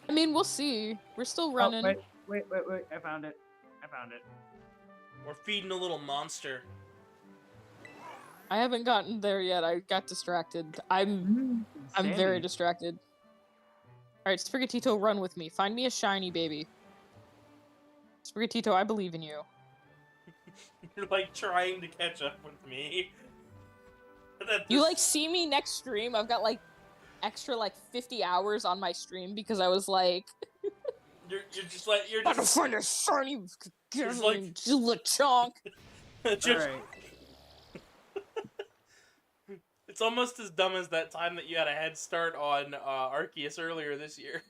I mean, we'll see. We're still running. Oh, wait. I found it. We're feeding a little monster. I haven't gotten there yet. I got distracted. I'm very distracted. Alright, Sprigatito, run with me. Find me a shiny baby. Sprigatito, I believe in you. You're like trying to catch up with me. You like see me next stream? I've got like extra like 50 hours on my stream because I was like you're just like about to find a shiny just like chonk. Alright. It's almost as dumb as that time that you had a head start on Arceus earlier this year.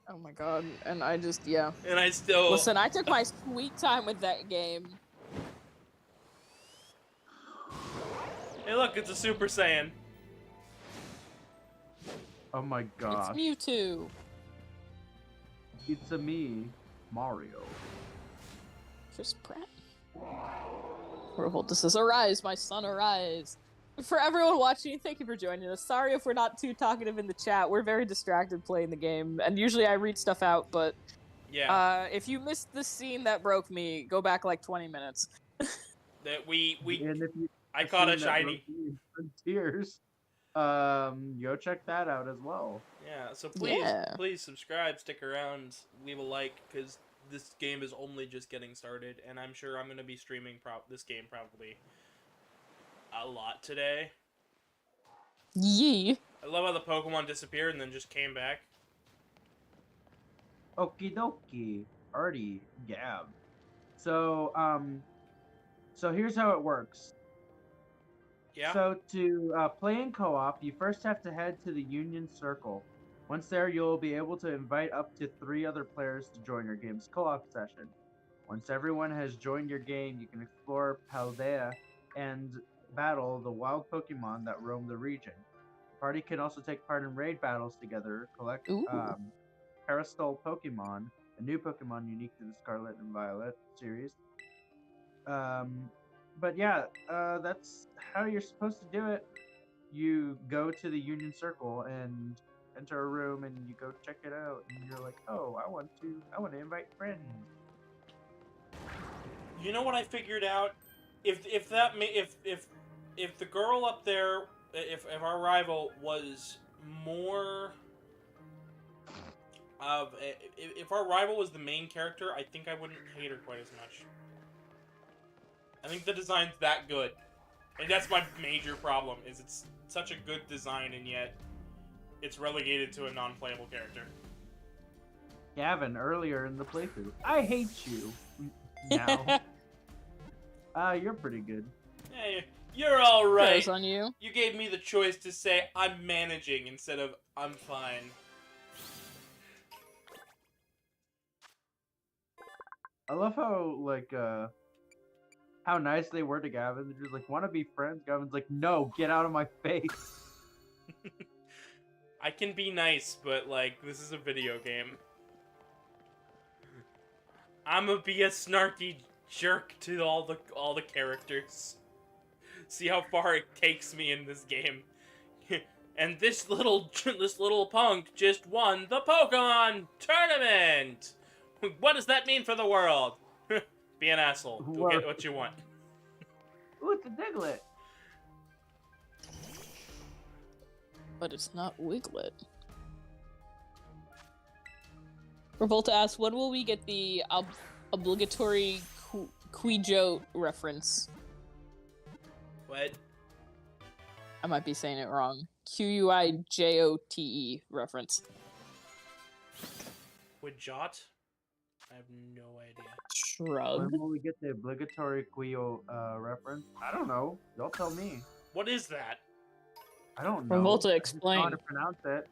Oh my god, and I just And I still listen, I took my sweet time with that game. Hey look, it's a Super Saiyan. Oh my god. It's Mewtwo. It's a me, Mario. Chris Pratt. Revolt, this is arise, my son, arise. For everyone watching, thank you for joining us. Sorry if we're not too talkative in the chat. We're very distracted playing the game, and usually I read stuff out, but Yeah. if you missed the scene that broke me, go back like 20 minutes. That we And if you I caught a seen that shiny. Frontiers, go check that out as well. Yeah, so please, Yeah. please subscribe, stick around, leave a like, because this game is only just getting started, and I'm sure I'm going to be streaming this game probably a lot today. Yee. I love how the Pokemon disappeared and then just came back. Okie dokie. Already, Gab. So, so here's how it works. Yeah? So to play in co-op, you first have to head to the Union Circle. Once there, you'll be able to invite up to 3 other players to join your game's co-op session. Once everyone has joined your game, you can explore Paldea and battle the wild Pokemon that roam the region. The party can also take part in raid battles together, collect Ooh. Parastol Pokemon, a new Pokemon unique to the Scarlet and Violet series. But yeah, that's how you're supposed to do it. You go to the Union Circle and enter a room, and you go check it out, and you're like, oh, I want to invite friends. You know what I figured out? If the girl up there, if our rival was more of if our rival was the main character, I think I wouldn't hate her quite as much. I think the design's that good, and that's my major problem. Is it's such a good design, and yet it's relegated to a non-playable character. Gavin, earlier in the playthrough, I hate you. Now, you're pretty good. Hey, you're all right. Goes on you. You gave me the choice to say I'm managing instead of I'm fine. I love how nice they were to Gavin. They're just like, want to be friends? Gavin's like, no, get out of my face. I can be nice, but like this is a video game. I'ma be a snarky jerk to all the characters. See how far it takes me in this game. And this little punk just won the Pokemon tournament. What does that mean for the world? Be an asshole. Go get what you want. Ooh, it's a Diglett. But it's not Wiglet. Revolta asks, when will we get the obligatory Quijote reference? What? I might be saying it wrong. Quijote reference. Quijot? I have no idea. Shrug. When will we get the obligatory Quio reference? I don't know. Y'all tell me. What is that? I don't know. Revolta, I just know how explain. to pronounce it.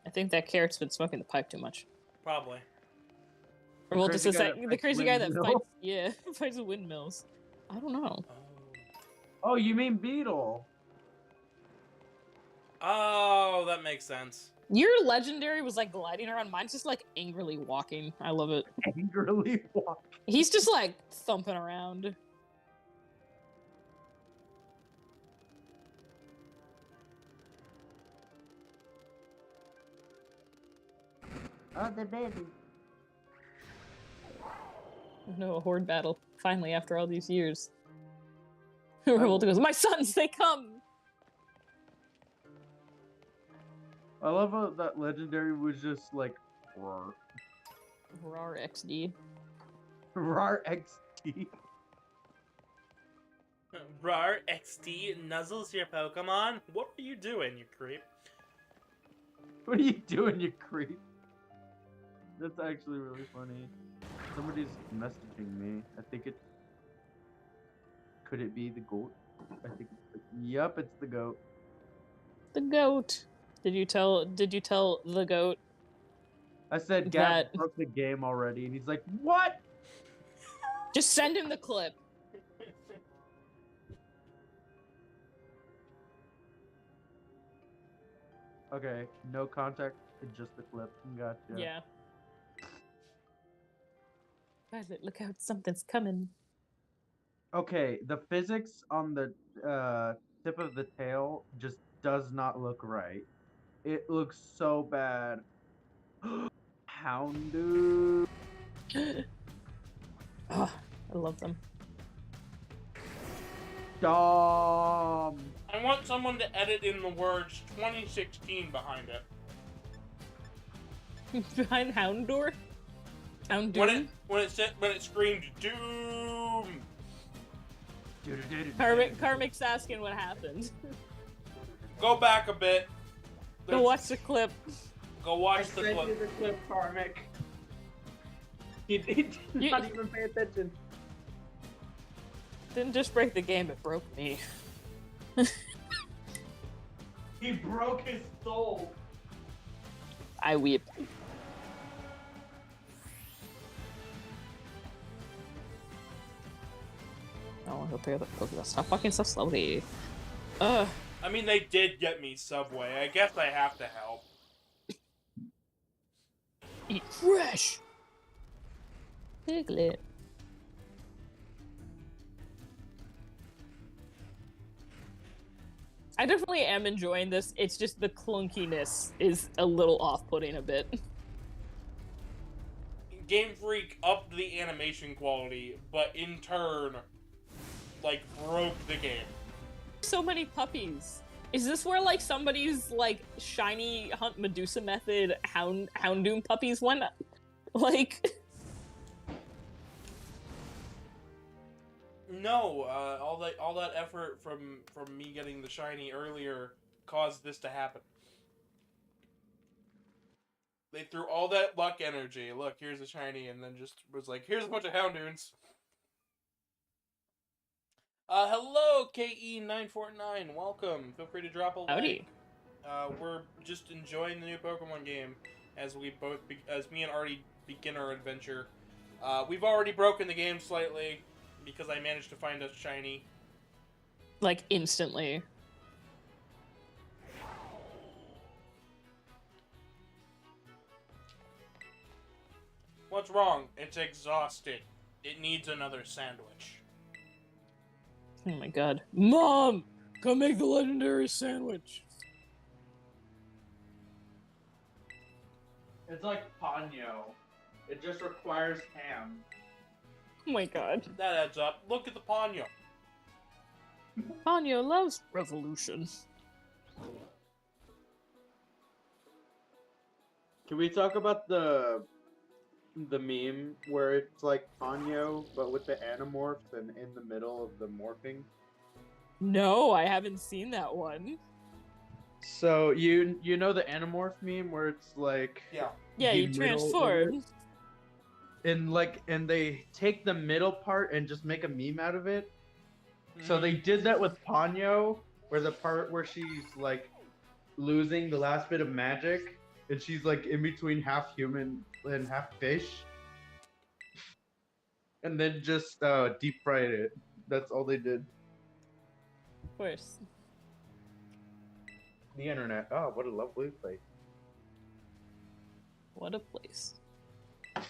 I think that carrot's been smoking the pipe too much. Probably. Revolta crazy says guy that that the fights crazy guy that windmills? fights, yeah, fights with windmills. I don't know. Oh, you mean Beetle? Oh, that makes sense. Your legendary was like gliding around. Mine's just like angrily walking. I love it. Angrily walk. He's just like thumping around. Oh, the baby. No, a horde battle. Finally, after all these years. Revolta goes, my sons, they come! I love how that legendary was just like, roar. Rar XD. Rar XT. Rar XD nuzzles your Pokemon? What are you doing, you creep? What are you doing, you creep? That's actually really funny. Somebody's messaging me. I think it... Could it be the goat? I think it's Yup, it's the goat. The goat. Did you tell the goat? I said, Gab broke the game already, and he's like, what? Just send him the clip. Okay, no contact, just the clip. Gotcha. Yeah. Violet, look out, something's coming. Okay, the physics on the tip of the tail just does not look right. It looks so bad. Houndoom. Oh, I love them. Dom. I want someone to edit in the words 2016 behind it. Behind Houndour? Houndoom? When it screamed doom. Karmic's asking what happened. Go back a bit. Go watch the clip. Go watch the I sent you clip. the clip, Karmic. He did not even pay attention. Didn't just break the game, it broke me. He broke his soul. I weep. Oh, he'll pick up the Pokemon. Stop fucking so slowly. I mean, they did get me Subway. I guess I have to help. Eat fresh! Piglet. I definitely am enjoying this. It's just the clunkiness is a little off-putting a bit. Game Freak upped the animation quality, but in turn, like, broke the game. So many puppies. Is this where, like, somebody's, like, shiny Hunt Medusa method Houndoom puppies went? Like... No, all that effort from me getting the shiny earlier caused this to happen. They threw all that luck energy. Look, here's a shiny, and then just was like, here's a bunch of Houndoons. Hello, KE949. Welcome. Feel free to drop a like. Howdy. We're just enjoying the new Pokemon game as me and Artie begin our adventure. We've already broken the game slightly because I managed to find a shiny. Like, instantly. What's wrong? It's exhausted. It needs another sandwich. Oh my god. Mom! Come make the legendary sandwich! It's like Ponyo. It just requires ham. Oh my god. That adds up. Look at the Ponyo. Ponyo loves revolution. Can we talk about the meme where it's like Ponyo, but with the Animorphs and in the middle of the morphing? No, I haven't seen that one. So you know the Animorph meme where it's like Yeah. Yeah, the you middle transform. and they take the middle part and just make a meme out of it. So they did that with Ponyo, where the part where she's like losing the last bit of magic, and she's like in between half human and half fish, and then just deep fried it. That's all they did. Of course. The internet. Oh, what a lovely place. What a place. And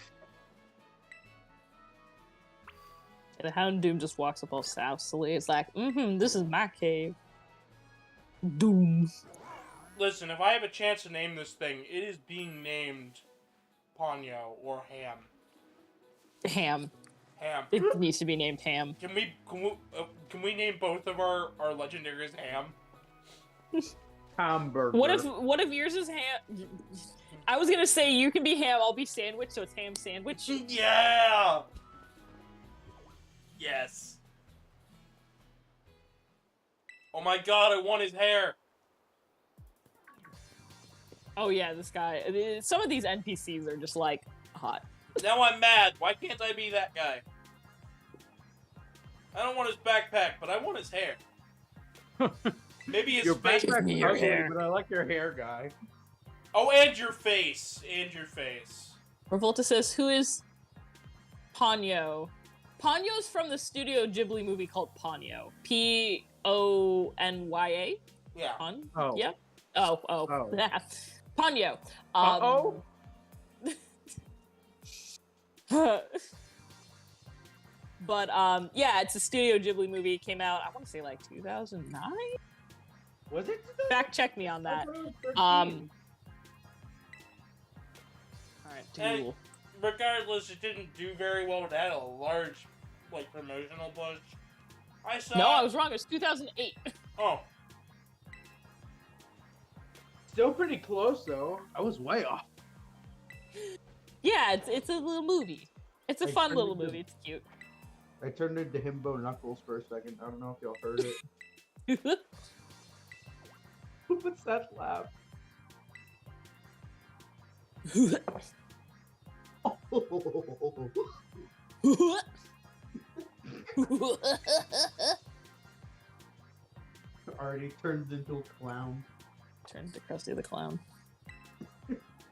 the Houndoom just walks up all southly. It's like, this is my cave. Doom. Listen, if I have a chance to name this thing, it is being named Ponyo or Ham. Ham. Ham. It needs to be named Ham. Can we name both of our legendaries Ham? Hamburger. What if yours is Ham? I was gonna say you can be Ham, I'll be Sandwich, so it's Ham Sandwich. Yeah! Yes. Oh my god, I want his hair! Oh yeah, this guy. Some of these NPCs are just like hot. Now I'm mad. Why can't I be that guy? I don't want his backpack, but I want his hair. Maybe his Your face. backpack's Your ugly, hair. but I like your hair, guy. Oh, and your face. And your face. Revolta says, who is Ponyo? Ponyo's from the Studio Ghibli movie called Ponyo. P-O-N-Y-A? Yeah. Pon? Oh. Yeah. Oh. Oh. Ponyo. But yeah, it's a Studio Ghibli movie. It came out, I want to say like 2009. Was it? Fact check me on I that. thought it was All 13. right, Hey. Duel. Regardless, it didn't do very well. It had a large, like, promotional push. I saw. No, I was wrong. It was 2008. Oh, Still pretty close though. I was way off. Yeah, it's a little movie. It's a I fun turned little into- movie. It's cute. I turned into Himbo Knuckles for a second. I don't know if y'all heard it. What's that laugh? Already turns into a clown. Turns to Krusty the Clown.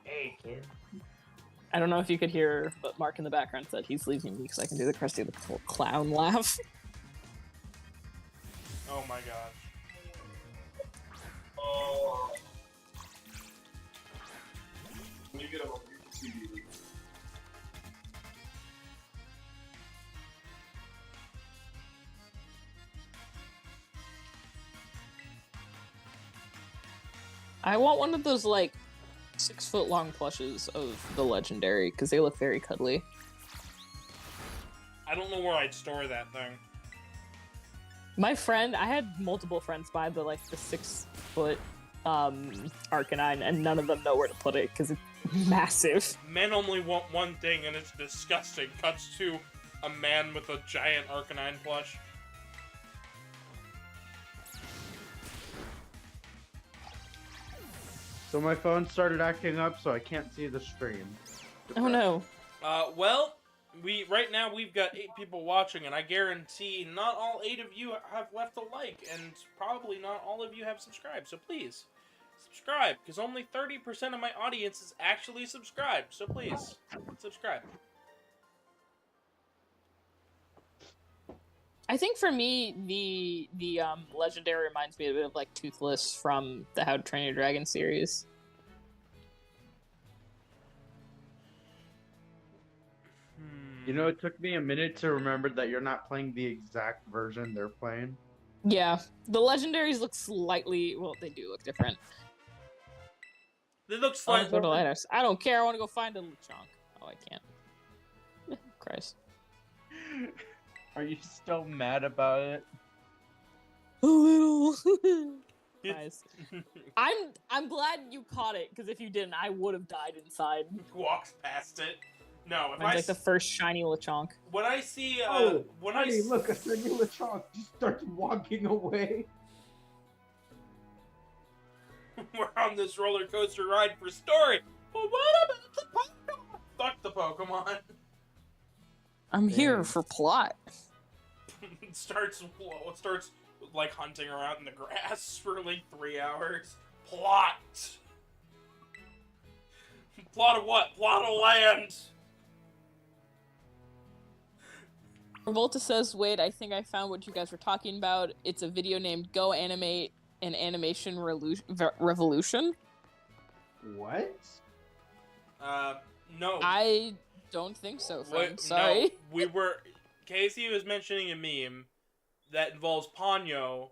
Hey, kid. I don't know if you could hear, but Mark in the background said he's leaving me because I can do the Krusty the Clown laugh. oh my gosh. Let me get a CD. I want one of those like 6-foot long plushes of the Legendary because they look very cuddly. I don't know where I'd store that thing. My friend, I had multiple friends buy the 6-foot Arcanine, and none of them know where to put it because it's massive. Men only want one thing, and it's disgusting. Cuts to a man with a giant Arcanine plush. So my phone started acting up, so I can't see the stream. Oh no. Well, right now we've got 8 people watching, and I guarantee not all 8 of you have left a like, and probably not all of you have subscribed. So please, subscribe, because only 30% of my audience is actually subscribed. So please, subscribe. I think for me, the Legendary reminds me a bit of like Toothless from the How to Train Your Dragon series. You know, it took me a minute to remember that you're not playing the exact version they're playing. Yeah, the Legendaries look slightly, well, they do look different. They look Oh, slightly. go to Lighthouse. I don't care. I want to go find a Lechonk. Oh, I can't. Christ. Are you still mad about it? A little. Guys, I'm glad you caught it because if you didn't, I would have died inside. Walks past it. No, if Mine's I like the first shiny Lechonk. when I see when Honey, look, a regular chalk just starts walking away. we're on this roller coaster ride for story. But what about the Pokemon? Fuck the Pokemon. I'm here Dang. for plot. starts like hunting around in the grass for like 3 hours. Plot. Plot of what? Plot of land. Revolta says, wait, I think I found what you guys were talking about. It's a video named Go Animate an Animation Revolution. What? No. I don't think so, friend. Wait, Sorry. No, we were. Casey was mentioning a meme that involves Ponyo,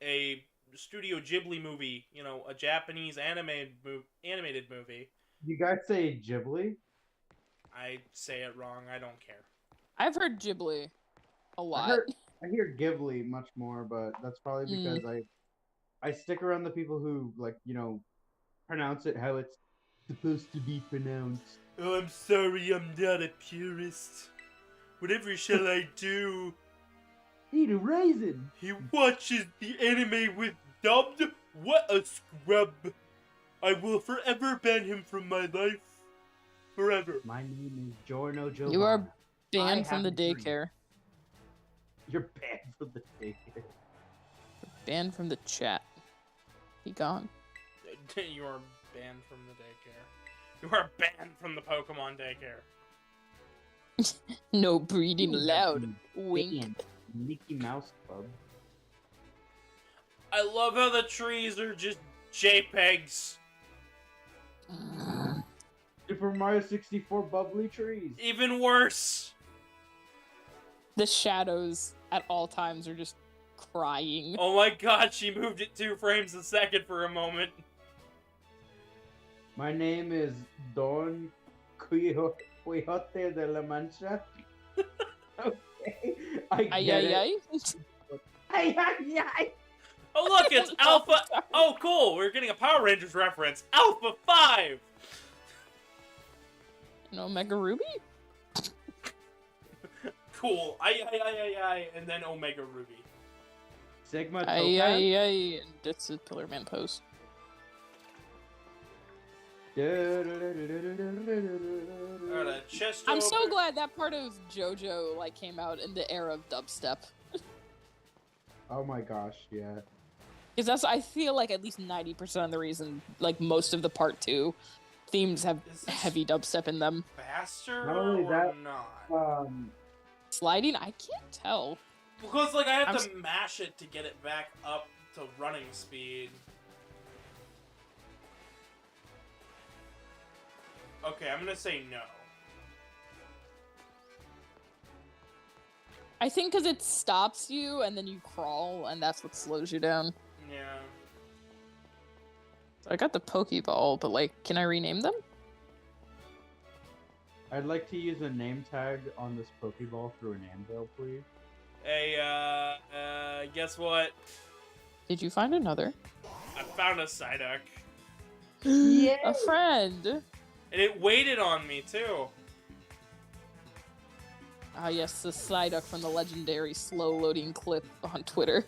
a Studio Ghibli movie. You know, a Japanese animated movie. You guys say Ghibli? I say it wrong. I don't care. I've heard Ghibli a lot. I hear Ghibli much more, but that's probably because I stick around the people who pronounce it how it's supposed to be pronounced. Oh, I'm sorry. I'm not a purist. Whatever shall I do? Eat a raisin. He watches the anime with dubbed. What a scrub! I will forever ban him from my life. Forever. My name is Giorno Giovanna. You are banned I from the have a dream. daycare. You're banned from the daycare. Banned from the chat. Be gone. You are banned from the daycare. You are banned from the Pokemon daycare. No breeding allowed. Wink. Mickey Mouse Club. I love how the trees are just JPEGs. Super Mario 64 bubbly trees. Even worse. The shadows at all times are just crying. Oh my god, she moved it 2 frames a second for a moment. My name is Don Quixote de la Mancha. Okay, I get it. Ay. Ay, ay, ay. Oh look, it's Alpha. Oh cool, we're getting a Power Rangers reference. Alpha 5. An Omega Ruby? Cool. Ay, and then Omega Ruby. Sigma Ay, Topaz. and it's a Pillar Man pose. Alright, a chest I'm so opener. glad that part of JoJo like came out in the era of dubstep. Oh my gosh, yeah. Because that's, I feel like at least 90% of the reason, like most of the part 2 themes have Is this heavy dubstep in them. faster Not only or that, not? Sliding? I can't tell. Because like I have I'm to mash it to get it back up to running speed. Okay, I'm gonna say no. I think because it stops you and then you crawl and that's what slows you down. Yeah. So I got the Pokeball, but like, can I rename them? I'd like to use a name tag on this Pokeball through an anvil, please. Hey, guess what? Did you find another? I found a Psyduck. Yay! A friend! And it waited on me, too. Ah yes, the Psyduck from the legendary slow-loading clip on Twitter.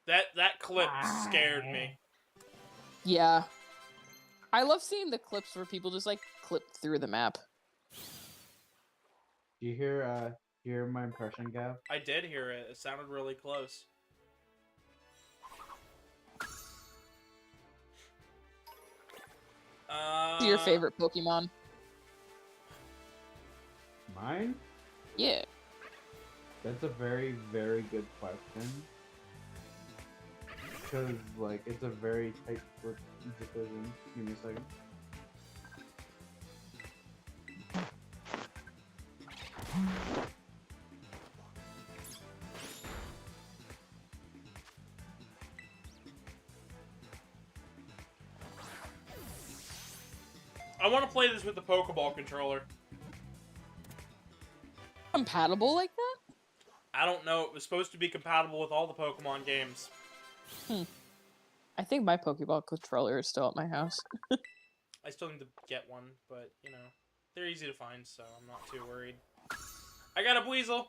That clip scared me. Yeah. I love seeing the clips where people just like clip through the map. Do you hear my impression, Gav? I did hear it. It sounded really close. What's your favorite Pokemon? Mine? Yeah. That's a very, very good question. Because, like, it's a very tight decision. Give me a second. I want to play this with the Pokeball controller. Compatible like that? I don't know. It was supposed to be compatible with all the Pokemon games. I think my Pokeball controller is still at my house. I still need to get one, but, you know, they're easy to find, so I'm not too worried. I got a Weasel!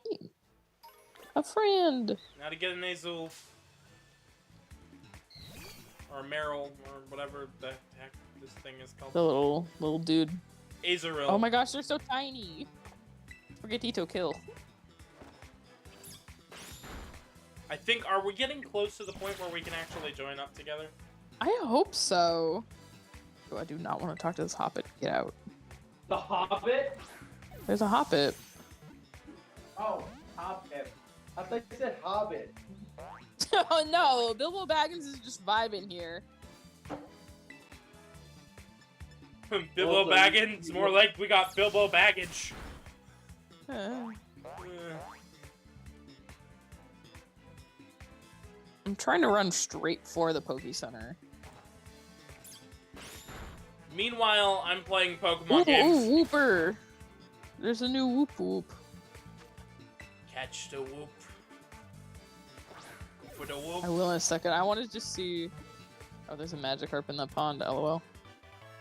A friend! Now to get an Azul. Or a Meryl, or whatever the heck this thing is called. The little dude. Azurill. Oh my gosh, they're so tiny! Forgetito kill. I think, are we getting close to the point where we can actually join up together? I hope so. Oh, I do not want to talk to this Hoppit. Get out. The Hobbit? There's a Hoppit. Oh, Hobbit. I thought you said Hobbit. Oh no, Bilbo Baggins is just vibing here. Bilbo Also, Baggins? More like we got Bilbo baggage. I'm trying to run straight for the Poke Center. Meanwhile, I'm playing Pokemon Ooh, games. ooh, Whooper! There's a new Whoop Whoop. Catch the whoop. Go for the whoop. I will in a second. I want to just see... Oh, there's a Magikarp in the pond, lol.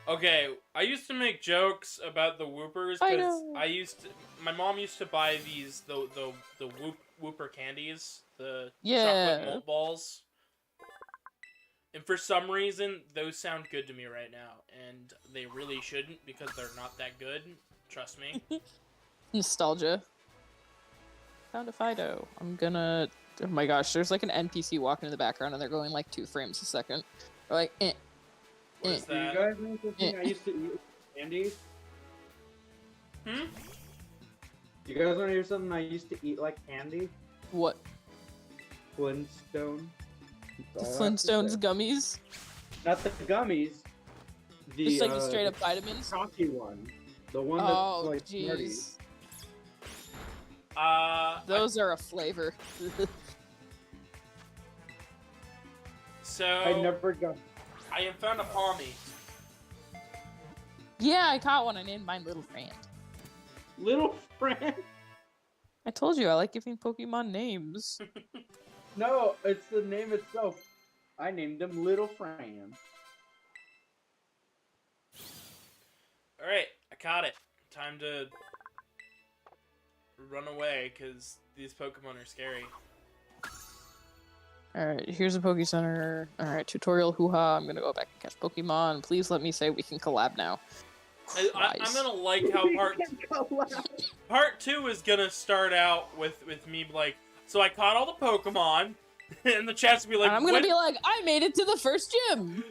Okay, I used to make jokes about the Whoopers I because know. my mom used to buy these the Whooper candies, the Yeah. chocolate malt balls. And for some reason, those sound good to me right now, and they really shouldn't because they're not that good. Trust me. Nostalgia. Found a Fido. I'm gonna... Oh my gosh, there's like an NPC walking in the background and they're going like 2 frames a second. They're like, eh. What is Do you that? guys know something I used to eat with candy? Hmm? You guys want to hear something I used to eat like candy? What? Flintstone. The That's all I have to Flintstones say. gummies? Not the gummies. The, Just like the straight up vitamins? chalky one. The one that's Oh, like Smarty. jeez. Those. Those are a flavor. So I never got. I have found a Palmy. Yeah, I caught one. I named mine Little Friend. Little friend. I told you I like giving Pokemon names. No, it's the name itself. I named him Little Friend. All right, I caught it. Time to run away because these Pokemon are scary. Alright, here's a Poke Center. Alright, tutorial hoo-ha. I'm gonna go back and catch Pokemon. Please let me say we can collab now. I'm gonna like how part 2 is gonna start out with me like, so I caught all the Pokemon, and the chat's gonna be like, And I'm gonna be like, I made it to the first gym!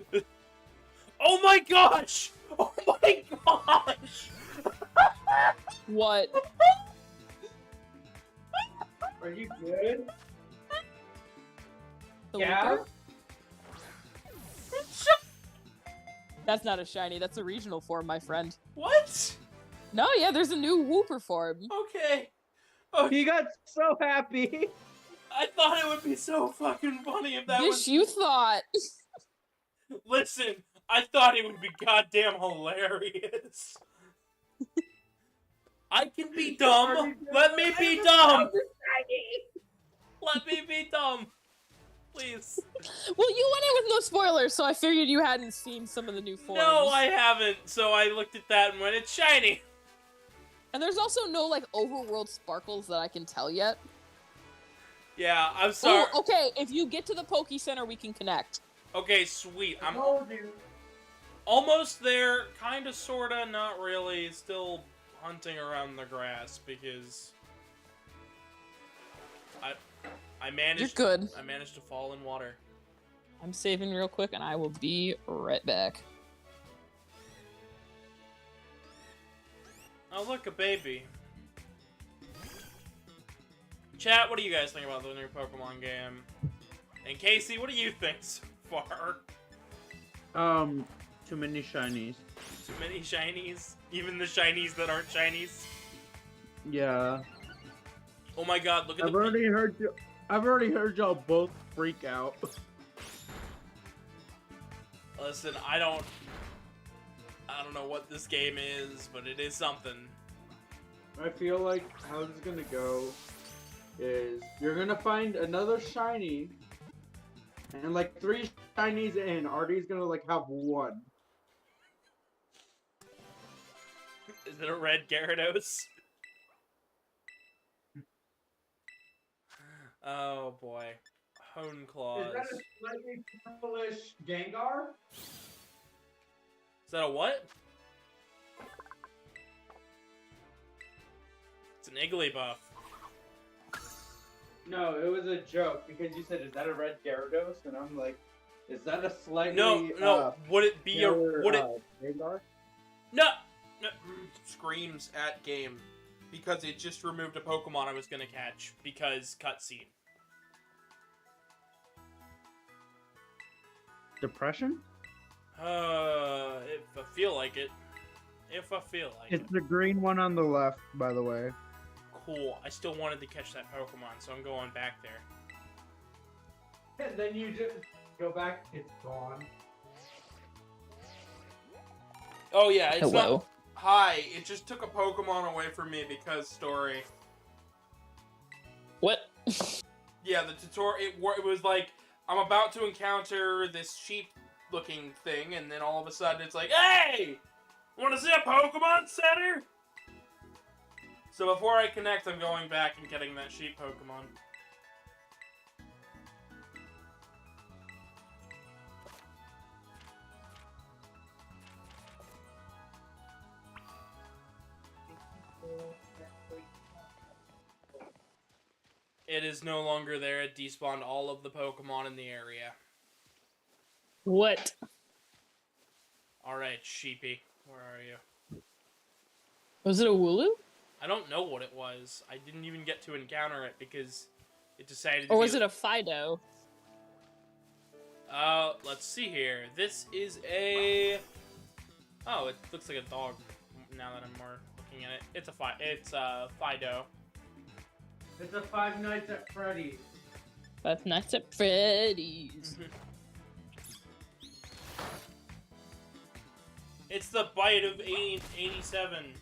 oh my gosh! Oh my gosh! What? Are you good? The Yeah? Wooper? That's not a shiny, that's a regional form, my friend. What? No, yeah, there's a new Wooper form. Okay. He got so happy. I thought it would be so fucking funny if that Yes, was. you thought. Listen, I thought it would be goddamn hilarious. I can be dumb. Let me be dumb. Let me be dumb. Please. Well, you went in with no spoilers, so I figured you hadn't seen some of the new forms. No, I haven't. So I looked at that and went, it's shiny. And there's also no, like, overworld sparkles that I can tell yet. Yeah, I'm sorry. Oh, okay, if you get to the Poke Center, we can connect. Okay, sweet. I'm told you. almost there. Kinda, sorta, not really. Still hunting around the grass because I managed. You're good. I managed to fall in water. I'm saving real quick, and I will be right back. Oh, look, a baby. Chat, what do you guys think about the new Pokemon game? And Casey, what do you think so far? Too many shinies. Too many shinies? Even the shinies that aren't shinies? Yeah. Oh my god, look at I've already heard y'all both freak out. Listen, I don't know what this game is, but it is something. I feel like how this is gonna go is you're gonna find another shiny, and like 3 shinies in, Artie's gonna like have 1. Is it a red Gyarados? Oh boy. Hone Claws. Is that a slightly purplish Gengar? Is that a what? It's an Igglybuff. No, it was a joke because you said, "Is that a red Gyarados?" And I'm like, "Is that a slightly No. Would it be Gengar?" No. Screams at game because it just removed a Pokemon I was gonna catch because cutscene. Depression? If I feel like it. If I feel like it. It's the green one on the left, by the way. Cool. I still wanted to catch that Pokemon, so I'm going back there. And then you just go back, it's gone. Oh yeah, it's Hello. not. Hi, it just took a Pokemon away from me because story. What? Yeah, the tutorial. It was like I'm about to encounter this sheep-looking thing, and then all of a sudden it's like, "Hey, want to see a Pokemon Center?" So before I connect, I'm going back and getting that sheep Pokemon. It is no longer there. It despawned all of the Pokemon in the area. What? Alright, Sheepy. Where are you? Was it a Wooloo? I don't know what it was. I didn't even get to encounter it because it decided to Or be... was it a Fido? Let's see here. This is a... Oh, it looks like a dog. now that I'm more looking at it. It's Fido. It's a Five Nights at Freddy's. Five Nights at Freddy's. It's the bite of 87.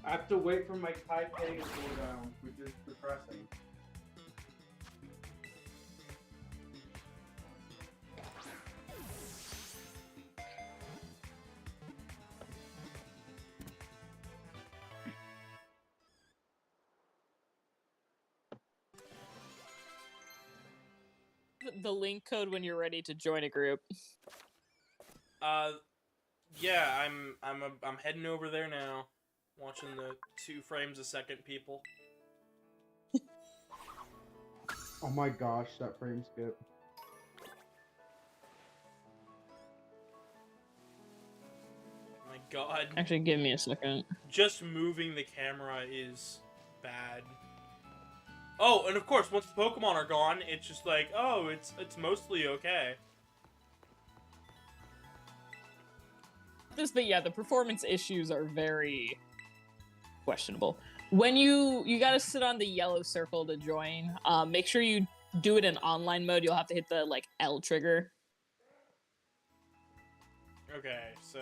I have to wait for my Taipei to cool down, which is depressing. The link code when you're ready to join a group. Yeah, I'm heading over there now. Watching the 2 frames a second people. Oh my gosh, that frame skip. My god. Actually, give me a second. Just moving the camera is bad. Oh, and of course, once the Pokemon are gone, it's just like, oh, it's mostly okay. But yeah, the performance issues are very questionable. When you gotta sit on the yellow circle to join, make sure you do it in online mode. You'll have to hit the like L trigger. Okay, so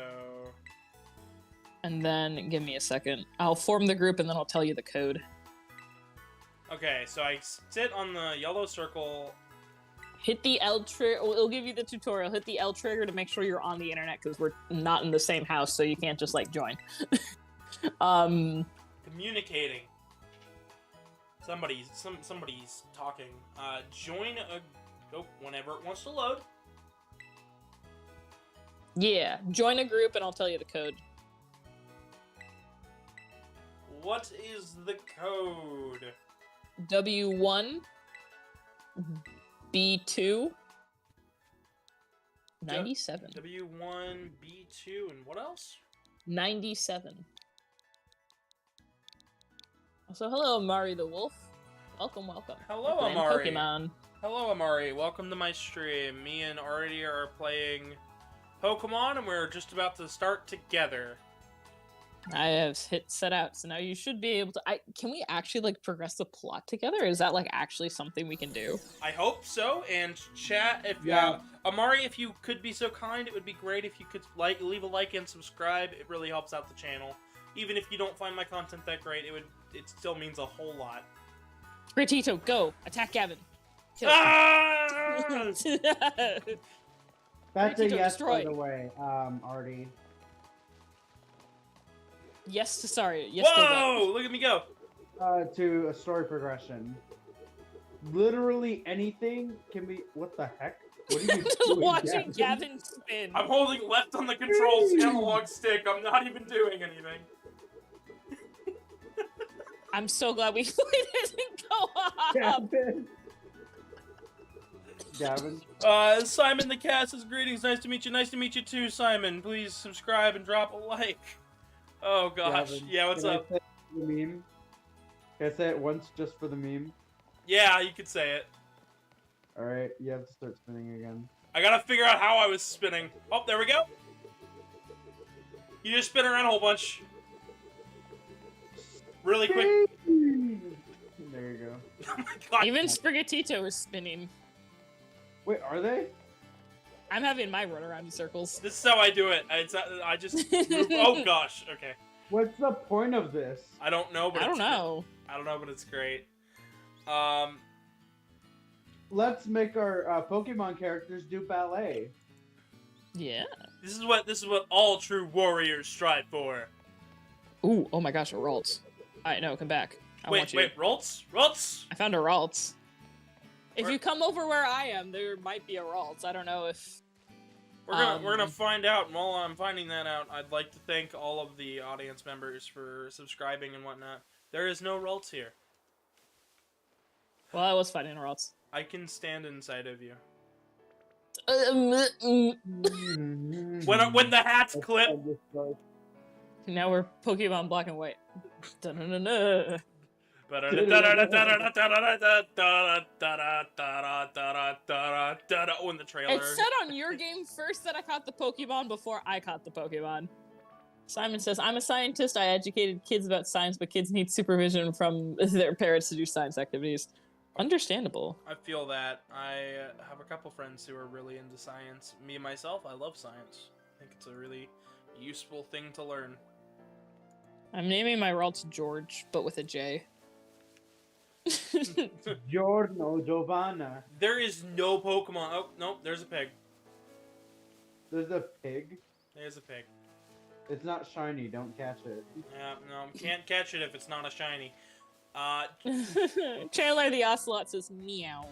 And then give me a second. I'll form the group and then I'll tell you the code. okay, so I sit on the yellow circle. Hit the L trigger. It'll give you the tutorial. Hit the L trigger to make sure you're on the internet because we're not in the same house, so you can't just like join. Communicating. Somebody's talking. Join a whenever it wants to load. Yeah, join a group and I'll tell you the code. What is the code? W1 B2 97 W1 B2 and what else? 97. Also, hello, Amari the Wolf. Welcome. Hello, We're playing Amari. Pokemon. Hello, Amari. Welcome to my stream. Me and Artie are playing Pokemon, and we're just about to start together. I have hit set out, so now you should be able to. Can we actually like progress the plot together? Is that like actually something we can do? I hope so. And chat, if Amari, if you could be so kind, it would be great if you could leave a like and subscribe. It really helps out the channel. Even if you don't find my content that great, it still means a whole lot. Gratito, go attack Gavin. Kill Ah! That's a Gratito yes, destroyed. by the way, Artie. Yes to sorry. Yes to what? Whoa! Look at me go. To a story progression. Literally anything can be. What the heck? What are you doing, Watching Gavin spin. I'm holding left on the controls analog stick. I'm not even doing anything. I'm so glad we didn't go up. Gavin. Simon the Cat says greetings. Nice to meet you. Nice to meet you too, Simon. Please subscribe and drop a like. Oh gosh. Gavin, Yeah, what's can up? I say it for the meme? Can I say it once just for the meme? Yeah, you could say it. Alright, you have to start spinning again. I gotta figure out how I was spinning. Oh, there we go. You just spin around a whole bunch. Really quick. There you go. Oh my god. Even Sprigatito is spinning. Wait, are they? I'm having my run around in circles. This is how I do it. I just move. Oh gosh. Okay. What's the point of this? I don't know, but I don't know. I don't know, but it's great. Let's make our Pokemon characters do ballet. Yeah. This is what all true warriors strive for. Ooh, oh my gosh, a Ralts. Alright, no, come back. I want you. Wait, Ralts? I found a Ralts. If you come over where I am, there might be a Ralts. I don't know if... We're gonna find out, and while I'm finding that out, I'd like to thank all of the audience members for subscribing and whatnot. There is no Ralts here. Well, I was finding a Ralts. I can stand inside of you. When the hats clip. Now we're Pokemon Black and White. Da-na-na-na. in the trailer. It said on your game first that I caught the Pokemon before I caught the Pokemon. Simon says, I'm a scientist. I educated kids about science, but kids need supervision from their parents to do science activities. Understandable. I feel that. I have a couple friends who are really into science. Me, myself, I love science. I think it's a really useful thing to learn. I'm naming my Ralts George, but with a J. Giorno, Giovanna. There is no Pokemon. Oh, no, there's a pig. There's a pig. There's a pig. It's not shiny. Don't catch it. Yeah, no, can't catch it if it's not a shiny. Chandler the Ocelot says meow.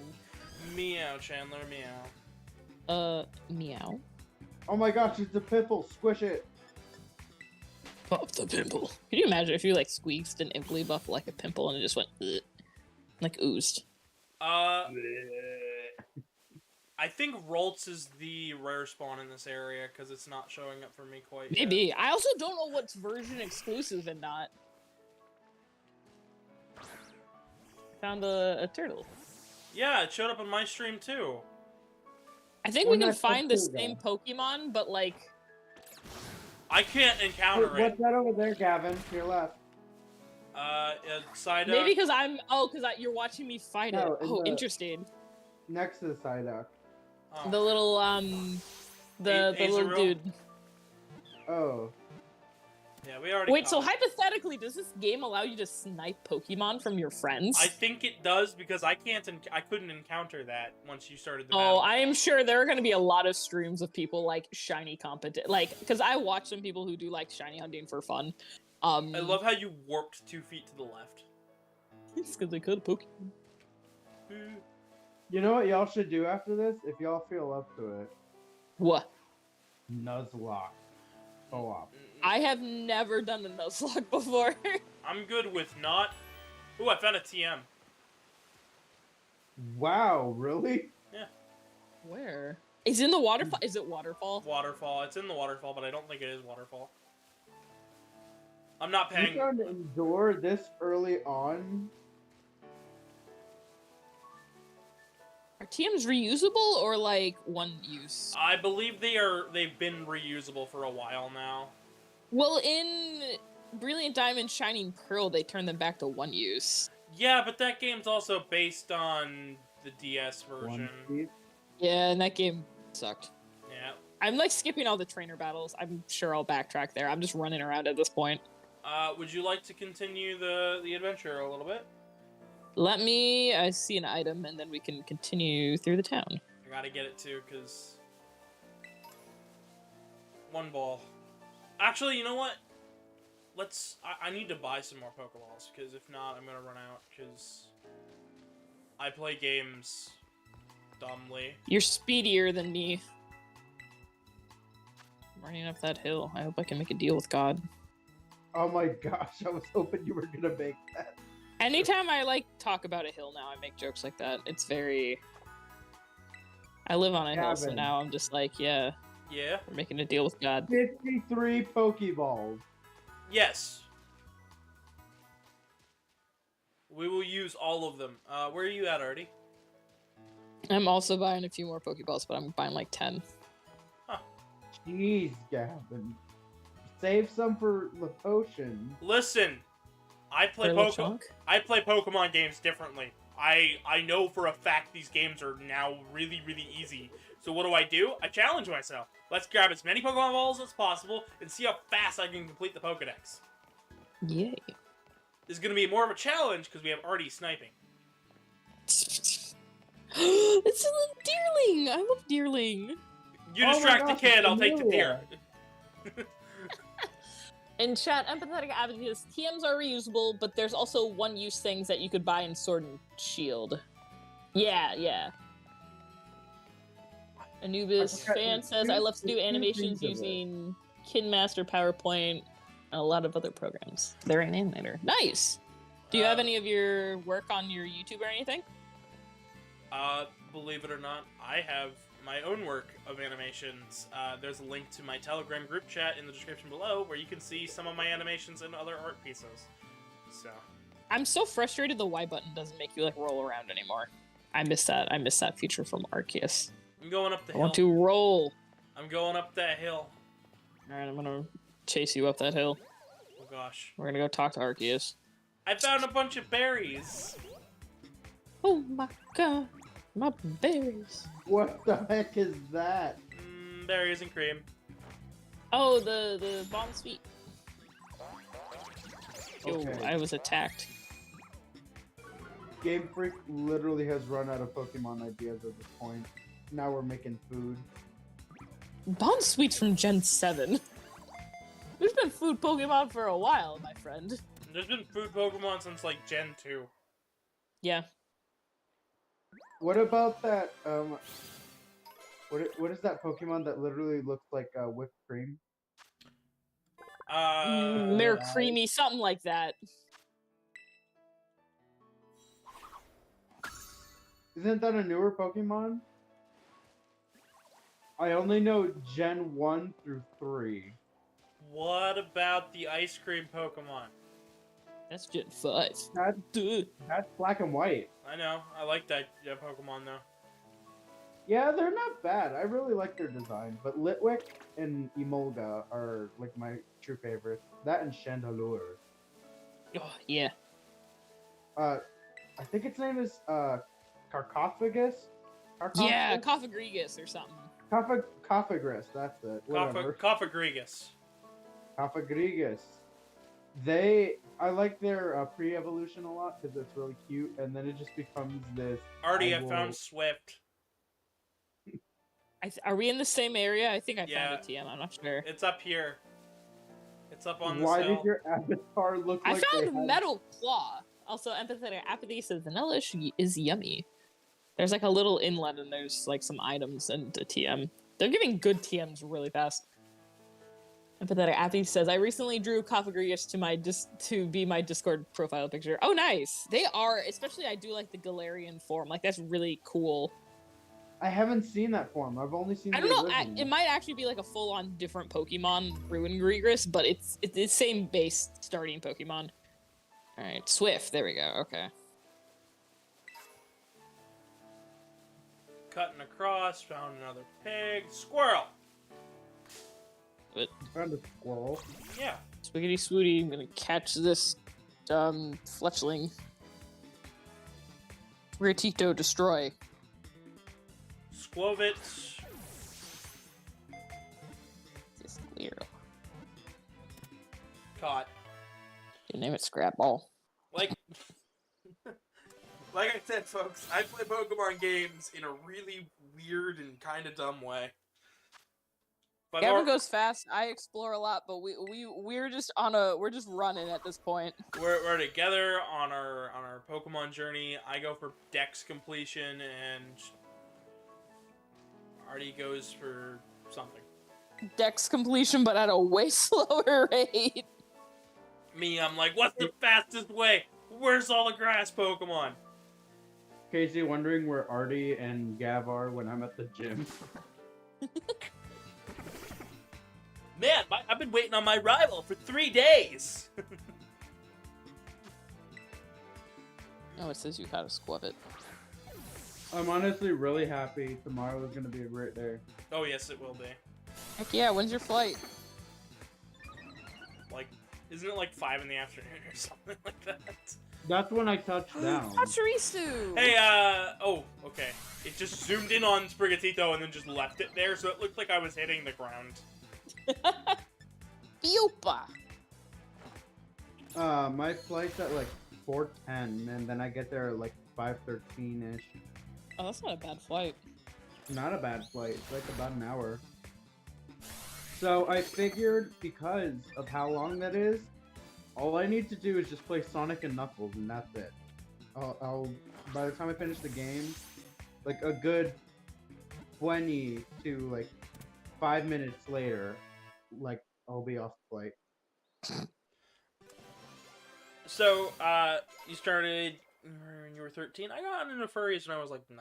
Meow, Chandler, meow. Meow. Oh my gosh, it's a pimple. Squish it. Pop the pimple. Could you imagine if you like squeezed an Igglybuff like a pimple and it just went ugh, like oozed? I think Ralts is the rare spawn in this area because it's not showing up for me quite yet. Maybe. I also don't know what's version exclusive and not. Found a turtle. Yeah, it showed up on my stream too. I think we can find the same Pokemon, but like... I can't encounter it. What's that over there, Gavin? To your left. Psyduck. Maybe because I'm... Oh, because you're watching me fight No, it. Oh, interesting. Next to the Psyduck. Oh. The little, the little dude. Oh. Yeah, we already. Wait, so hypothetically, does this game allow you to snipe Pokemon from your friends? I think it does because I couldn't encounter that once you started the Oh, battle. I am sure there are going to be a lot of streams of people like shiny competent, like because I watch some people who do like shiny hunting for fun. I love how you warped 2 feet to the left. It's because they could Pokemon. You know what y'all should do after this? If y'all feel up to it. What? Nuzlocke. Co-op. I have never done a Nuzlocke before. I'm good with not. Ooh, I found a TM. Wow, really? Yeah. Where? Is it in the waterfall? Is it waterfall? Waterfall. It's in the waterfall, but I don't think it is waterfall. I'm not paying. You found Endure this early on? Are TMs reusable or like one use? I believe they've been reusable for a while now. Well, in Brilliant Diamond, Shining Pearl, they turn them back to one use. Yeah, but that game's also based on the DS version. Yeah, and that game sucked. Yeah. I'm like skipping all the trainer battles. I'm sure I'll backtrack there. I'm just running around at this point. Would you like to continue the adventure a little bit? Let me see an item, and then we can continue through the town. I gotta get it too, because... One ball. Actually, you know what? I need to buy some more Pokeballs, because if not, I'm gonna run out, because... I play games... dumbly. You're speedier than me. I'm running up that hill. I hope I can make a deal with God. Oh my gosh, I was hoping you were gonna make that. Anytime I, like, talk about a hill now, I make jokes like that. It's very... I live on a hill, so Gavin. now I'm just like, yeah, Yeah? we're making a deal with God. 53 Pokeballs. Yes. We will use all of them. Where are you at, Artie? I'm also buying a few more Pokeballs, but I'm buying like 10. Jeez, Gavin. Save some for the potion. Listen, I play Pokemon games differently. I know for a fact these games are now really, really easy. So what do? I challenge myself. Let's grab as many Pokemon balls as possible and see how fast I can complete the Pokedex. Yay. This is going to be more of a challenge because we have Artie sniping. It's a little deerling! I love deerling! You Oh my distract the gosh, kid, it's I'll take the deer. Amelia. In chat, Empathetic Advocates, TMs are reusable, but there's also one-use things that you could buy in Sword and Shield. Yeah. Anubis fan says, I love to do animations using KinMaster, PowerPoint, and a lot of other programs. They're an animator. Nice! Do you have any of your work on your YouTube or anything? Believe it or not, I have my own work of animations. There's a link to my Telegram group chat in the description below where you can see some of my animations and other art pieces. So, I'm so frustrated the Y button doesn't make you like roll around anymore. I miss that. I miss that feature from Arceus. I'm going up the I hill. want to roll. I'm going up that hill. Alright, I'm gonna chase you up that hill. Oh gosh. We're gonna go talk to Arceus. I found a bunch of berries. Oh my god. My berries. What the heck is that? Berries and cream. Oh, the bomb sweet. Okay. Oh, I was attacked. Game Freak literally has run out of Pokemon ideas at this point. Now we're making food. Bomb sweet's from Gen 7. There's been food Pokemon for a while, my friend. There's been food Pokemon since like Gen 2. Yeah. What about that? What is that Pokemon that literally looks like whipped cream? They're creamy, something like that. Isn't that a newer Pokemon? I only know Gen 1 through 3. What about the ice cream Pokemon? That's Gen 5. That's black and white. I know. I like that Pokemon though. Yeah, they're not bad. I really like their design. But Litwick and Emolga are like my true favorites. That and Chandelure. Oh, yeah. I think its name is Carcophagus? Yeah, Cophagrigus or something. Cophagris, that's it. Whatever. Cophagrigus. Cophagrigus. I like their pre-evolution a lot because it's really cute, and then it just becomes this. I found Swift. Are we in the same area? I think I Yeah. found a TM. I'm not sure. It's up here. It's up on this Why hill. did your avatar look like I they found had- Metal Claw. Also, Empathetic Apathy says vanilla is yummy. There's like a little inlet and there's like some items and a TM. They're giving good TMs really fast. Empathetic Apathy says, I recently drew Cophagrigus to be my Discord profile picture. Oh, nice. They are, especially I do like the Galarian form. Like, that's really cool. I haven't seen that form. I've only seen. I don't know. It might actually be like a full-on different Pokemon, Ruin Grigris, but it's the same base starting Pokemon. All right, Swift. There we go. Okay. Cutting across, found another pig. Squirrel! But Found a squirrel. Yeah. Spaghetti Swooty, I'm gonna catch this fletchling. Ratito, destroy. Squovit. This weird. Caught. You name it Scrapball. Like, like I said, folks, I play Pokemon games in a really weird and kind of dumb way. But Gavin goes fast. I explore a lot, but we're just running at this point. we're together on our Pokemon journey. I go for Dex completion, and Artie goes for something. Dex completion, but at a way slower rate. Me, I'm like, what's the fastest way? Where's all the grass Pokemon? Casey wondering where Artie and Gav are when I'm at the gym. Man, I've been waiting on my rival for 3 days. Oh, it says you got a Squavit. I'm honestly really happy. Tomorrow is gonna be a great day. Oh yes, it will be. Heck yeah, when's your flight? Like, isn't it like 5 in the afternoon or something like that? That's when I touch down. Pachirisu! Hey, oh, okay. It just zoomed in on Sprigatito and then just left it there, so it looked like I was hitting the ground. Fiopa! My flight's at like 4:10, and then I get there at like 5:13ish. Oh, that's not a bad flight. Not a bad flight. It's like about an hour. So I figured because of how long that is, all I need to do is just play Sonic and Knuckles, and that's it. I'll by the time I finish the game, like a good 20 to like 5 minutes later, like I'll be off the flight. So, you started when you were 13. I got into furries when I was like 9.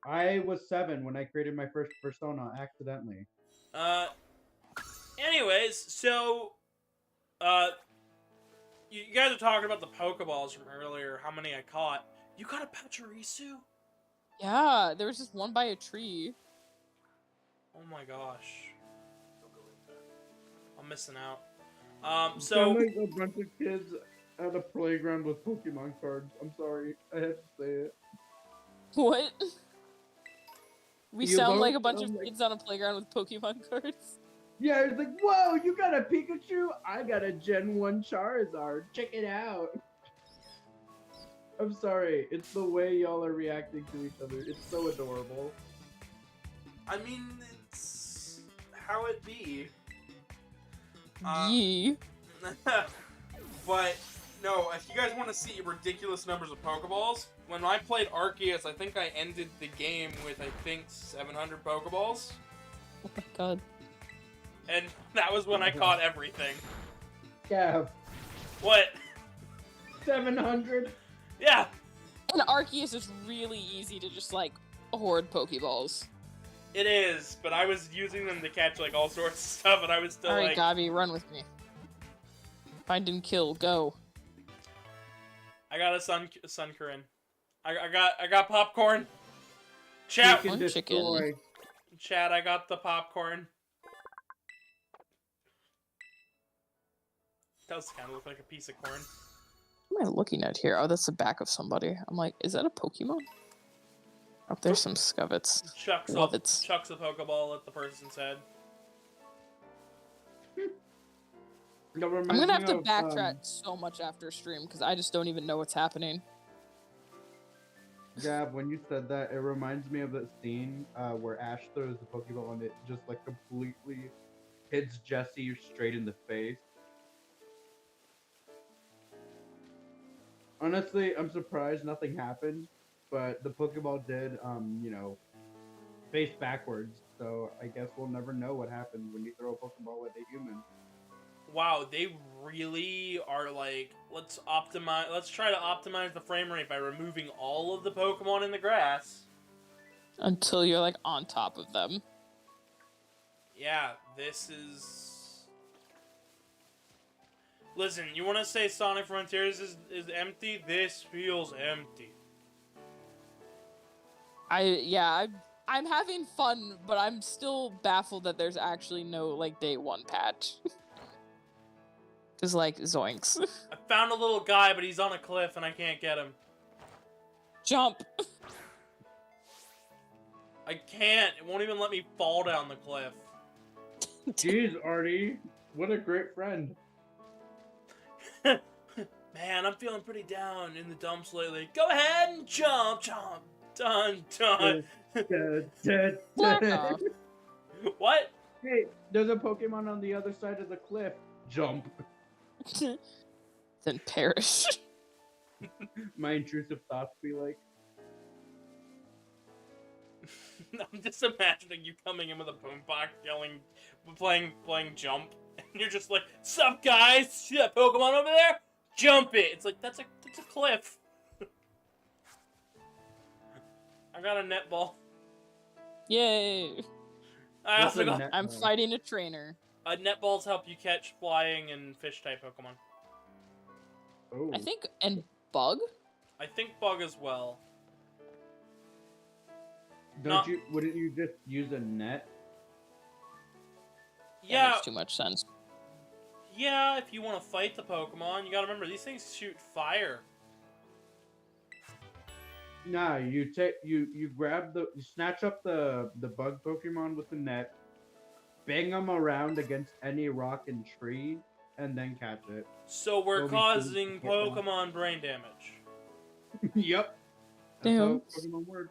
I was 7 when I created my first persona accidentally. Anyways, so, you guys are talking about the Pokeballs from earlier, how many I caught. You got a Pachirisu? Yeah, there was just one by a tree. Oh my gosh. I'm missing out. You So sound like a bunch of kids at a playground with Pokemon cards. I'm sorry, I have to say it. What? We You sound both like a bunch of sound like- kids on a playground with Pokemon cards. Yeah, it's like, whoa, you got a Pikachu? I got a Gen 1 Charizard. Check it out. I'm sorry, it's the way y'all are reacting to each other. It's so adorable. I mean, it's how it be. Yee. But no, if you guys want to see ridiculous numbers of Pokeballs, when I played Arceus, I think I ended the game with 700 Pokeballs, Oh my god. and that was when I caught everything. Gav, What? 700? Yeah. And Arceus is really easy to just like hoard Pokeballs. It is, but I was using them to catch like all sorts of stuff, and I was still Alright, like, Gabi, run with me. Find and kill, go. I got a Sunkurin. I got popcorn. Chat, Seek and One chicken. destroy. chat. I got the popcorn. Does kind of look like a piece of corn. What am I looking at here? Oh, that's the back of somebody. I'm like, is that a Pokemon? Oh, there's some Scovets. Chucks Love a it. chucks a Pokeball at the person's head. That I'm reminds gonna have me to of, backtrack so much after stream because I just don't even know what's happening. Gav, when you said that, it reminds me of that scene where Ash throws the Pokeball and it just like completely hits Jesse straight in the face. Honestly, I'm surprised nothing happened, but the Pokeball did, face backwards. So I guess we'll never know what happens when you throw a Pokeball at a human. Wow, they really are like, let's try to optimize the frame rate by removing all of the Pokemon in the grass. Until you're like on top of them. Yeah, this is... Listen, you want to say Sonic Frontiers is empty? This feels empty. I'm having fun, but I'm still baffled that there's actually no like day one patch. Cause like zoinks. I found a little guy, but he's on a cliff and I can't get him. Jump. I can't. It won't even let me fall down the cliff. Jeez, Artie, what a great friend. Man, I'm feeling pretty down in the dumps lately. Go ahead and jump, jump. Dun, dun. Fuck off. What? Hey, there's a Pokemon on the other side of the cliff. Jump. Then perish. My intrusive thoughts be like, I'm just imagining you coming in with a boombox yelling, playing jump, and you're just like, "Sup, guys? See that Pokemon over there? Jump it!" It's like, that's a cliff. I got a netball. Yay. I What's also a got... net- I'm fighting a trainer. netballs help you catch flying and fish-type Pokemon. oh. I think, and bug? I think bug as well. Wouldn't you just use a net? That Yeah, makes too much sense. yeah, if you want to fight the Pokemon, you gotta remember, these things shoot fire. Nah, you grab you snatch up the bug Pokemon with the net, bang them around against any rock and tree, and then catch it. So we're Will be causing food for Pokemon brain damage. Yep. That's how Pokemon work.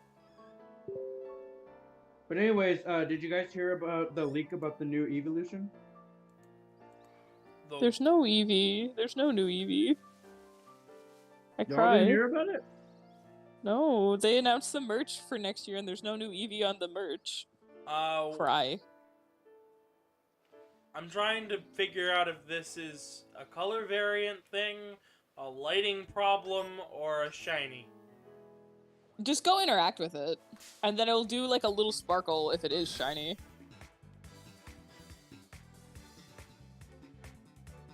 But anyways, did you guys hear about the leak about the new evolution? There's no Eevee. There's no new Eevee. I Y'all didn't cried. hear about it? No, they announced the merch for next year and there's no new Eevee on the merch. Cry. I'm trying to figure out if this is a color variant thing, a lighting problem, or a shiny. Just go interact with it. And then it'll do like a little sparkle if it is shiny.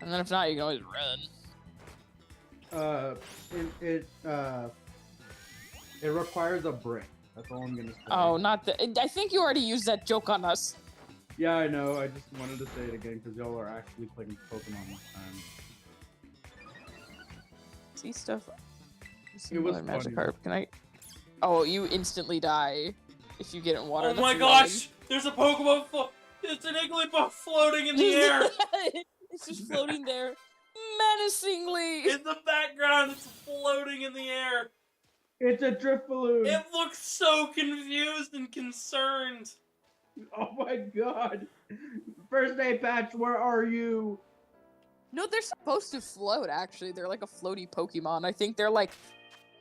And then if not, you can always run. It requires a brick. That's all I'm gonna say. Oh, not the. I think you already used that joke on us. Yeah, I know. I just wanted to say it again because y'all are actually playing Pokemon this time. See stuff. It was Magic funny. Can I? Oh, you instantly die if you get in water. Oh my gosh! There's a Pokemon it's an Igglybuff floating in the air! It's just floating there menacingly. In the background, it's floating in the air! It's a Drifloon! It looks so confused and concerned! Oh my god! First day patch, where are you? No, they're supposed to float, actually. They're like a floaty Pokemon. I think their, like,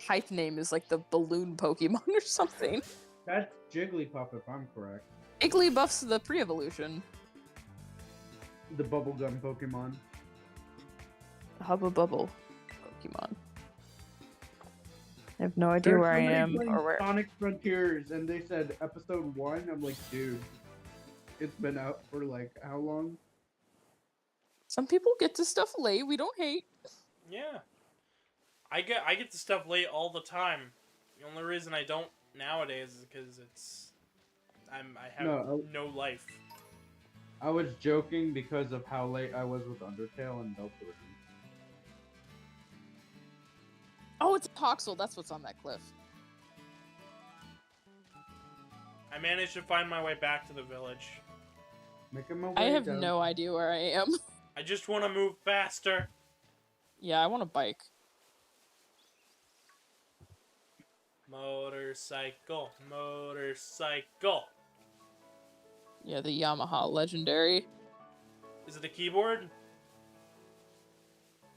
hype name is, like, the balloon Pokemon or something. That's Jigglypuff, if I'm correct. Igglybuff's the pre-evolution. The bubblegum Pokemon. Hubba Bubble Pokemon. I have no idea where I am or where. Sonic Frontiers, and they said episode 1. I'm like, dude, it's been out for, like, how long? Some people get to stuff late. We don't hate. Yeah. I get the stuff late all the time. The only reason I don't nowadays is because I have no life. I was joking because of how late I was with Undertale and Delta. Oh, it's Toxel. That's what's on that cliff. I managed to find my way back to the village. I have no idea where I am. I just want to move faster. Yeah, I want a bike. Motorcycle, motorcycle. Yeah, the Yamaha Legendary. Is it a keyboard?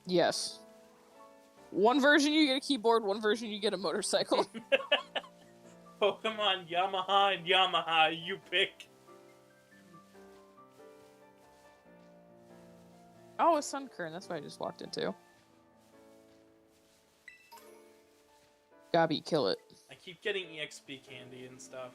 Yes. One version you get a keyboard, one version you get a motorcycle. Pokemon Yamaha and Yamaha, you pick. Oh, a Sunkern. That's what I just walked into. Gabi, kill it. I keep getting EXP candy and stuff.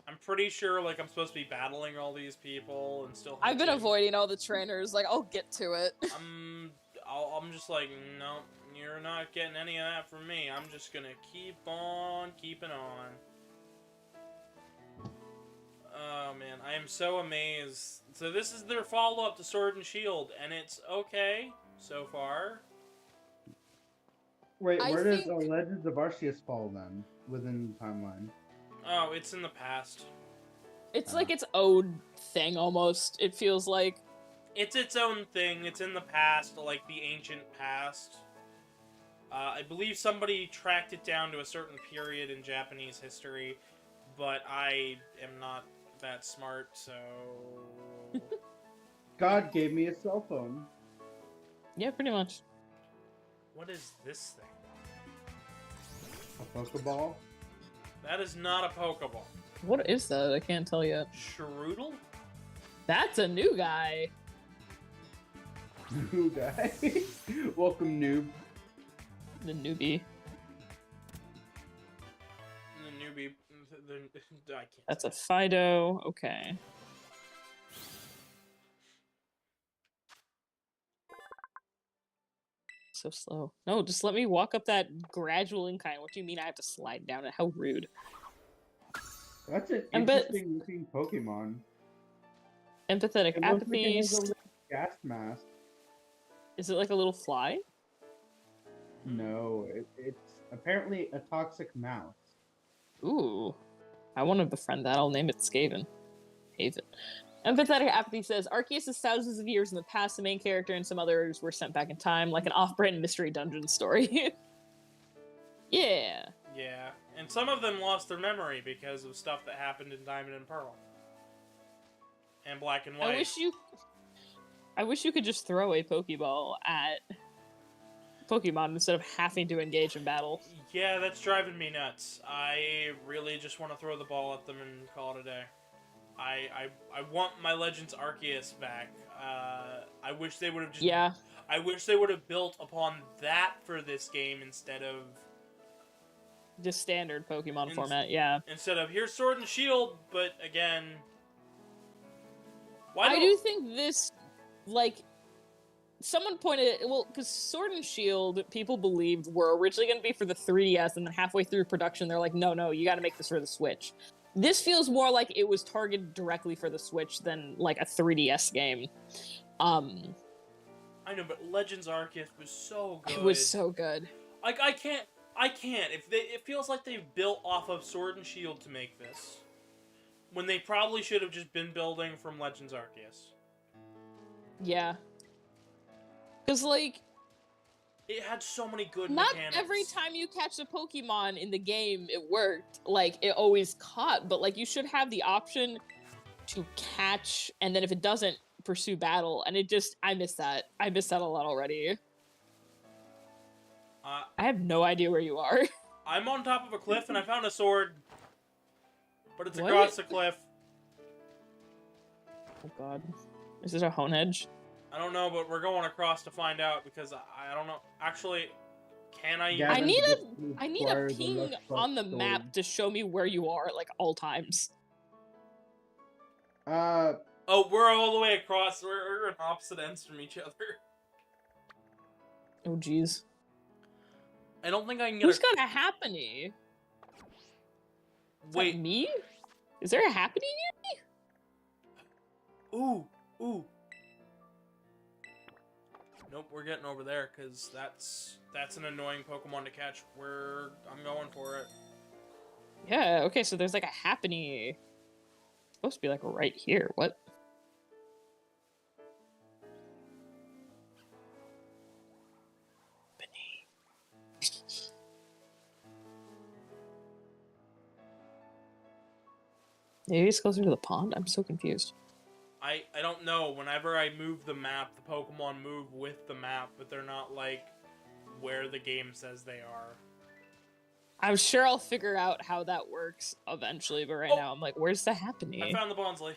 I'm pretty sure, like, I'm supposed to be battling all these people and still. I've been avoiding all the trainers. Like, I'll get to it. I'm just like, no, you're not getting any of that from me. I'm just gonna keep on keeping on. Oh man, I am so amazed. So this is their follow-up to Sword and Shield, and it's okay so far. Wait, where does Legends of Arceus fall then within the timeline? Oh, it's in the past. It's like its own thing almost. It feels like. It's its own thing. It's in the past, like the ancient past. I believe somebody tracked it down to a certain period in Japanese history, but I am not that smart, so... God gave me a cell phone. Yeah, pretty much. What is this thing? A Pokeball? That is not a Pokeball. What is that? I can't tell yet. Shroodle? That's a new guy. New guy? Welcome, noob. The newbie. The newbie. I can't. That's a Fido. Okay. So slow. No, just let me walk up that gradual incline. What do you mean I have to slide down it? How rude. That's an interesting looking Pokemon. Empathetic Apathy. Gas mask. Is it like a little fly? No, it's apparently a toxic mouse. Ooh. I want to befriend that. I'll name it Skaven. Haven. Empathetic Apathy says, Arceus is thousands of years in the past. The main character and some others were sent back in time, like an off-brand mystery dungeon story. Yeah. Yeah. And some of them lost their memory because of stuff that happened in Diamond and Pearl. And Black and White. I wish you could just throw a Pokeball at Pokemon instead of having to engage in battle. Yeah, that's driving me nuts. I really just want to throw the ball at them and call it a day. I want my Legends Arceus back. I wish they would have just... Yeah. I wish they would have built upon that for this game instead of... Just standard Pokemon format, yeah. Instead of, here's Sword and Shield, but again... I do think this, like... someone pointed, well, because Sword and Shield, people believed were originally going to be for the 3DS, and then halfway through production, they're like, no, you got to make this for the Switch. This feels more like it was targeted directly for the Switch than like a 3DS game. I know, but Legends Arceus was so good. It was so good. Like, I can't. It feels like they've built off of Sword and Shield to make this, when they probably should have just been building from Legends Arceus. Yeah. Because, like, it had so many good not mechanics. every time you catch a Pokemon in the game, it worked. Like, it always caught, but, like, you should have the option to catch, and then if it doesn't, pursue battle. And it just, I miss that. I miss that a lot already. I have no idea where you are. I'm on top of a cliff, and I found a sword. But it's What? across the cliff. Oh, God. Is this a hone edge? I don't know, but we're going across to find out, because I don't know. Actually, can I... Gavin I need just a requires ping left on the sword. map to show me where you are, like, all times. Oh, we're all the way across. We're on opposite ends from each other. Oh, jeez. I don't think I can get Who's got a Happiny? Is Wait. that me? Is there a Happiny near me? Ooh. Nope, we're getting over there, because that's an annoying Pokemon to catch. I'm going for it. Yeah, okay, so there's like a Happiny. It's supposed to be like right here. What? Maybe it's closer to the pond? I'm so confused. I don't know. Whenever I move the map, the Pokemon move with the map, but they're not, like, where the game says they are. I'm sure I'll figure out how that works eventually, but right now I'm like, where's the Happiny? I found the Bonsly.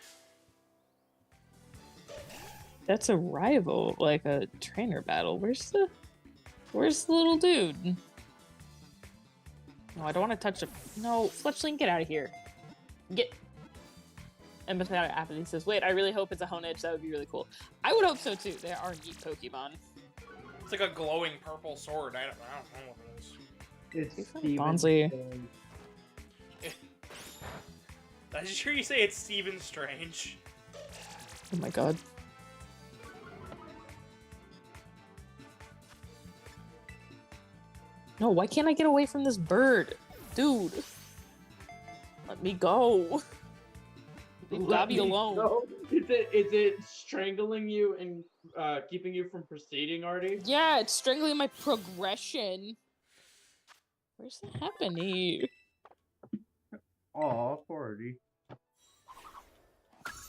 That's a rival, like a trainer battle. Where's the little dude? No, I don't want to touch him. No, Fletchling, get out of here. Get. And after he says, wait, I really hope it's a Honedge. That would be really cool. I would hope so too. They are neat Pokemon. It's like a glowing purple sword. I don't know what it is. It's Steven Bonsly. Did you hear you say it's Stephen Strange? Oh my god. No, why can't I get away from this bird? Dude. Let me go. Leave Dobby alone. Go. Is it strangling you and keeping you from proceeding, Artie? Yeah, it's strangling my progression. Where's that happening? Aw, poor Artie.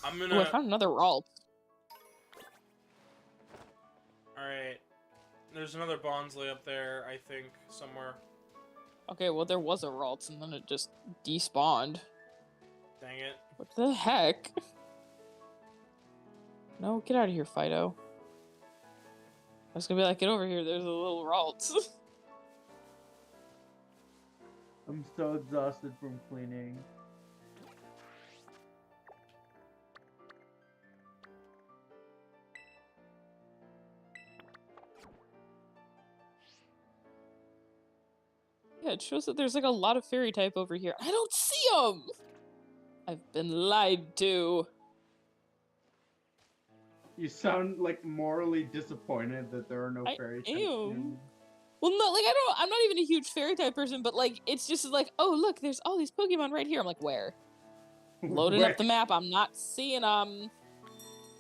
I'm Oh, I gonna... found another Ralt. Alright. There's another Bonsly up there, I think, somewhere. Okay, well there was a Ralt and then it just despawned. Dang it. What the heck? No, get out of here, Fido. I was gonna be like, get over here, there's a little Ralt. I'm so exhausted from cleaning. Yeah, it shows that there's like a lot of fairy type over here. I don't see them! I've been lied to. You sound like morally disappointed that there are no I fairy types. am. Well, no, like I'm not even a huge fairy type person, but like it's just like, oh look, there's all these Pokemon right here. I'm like, where? Loading up the map, I'm not seeing them.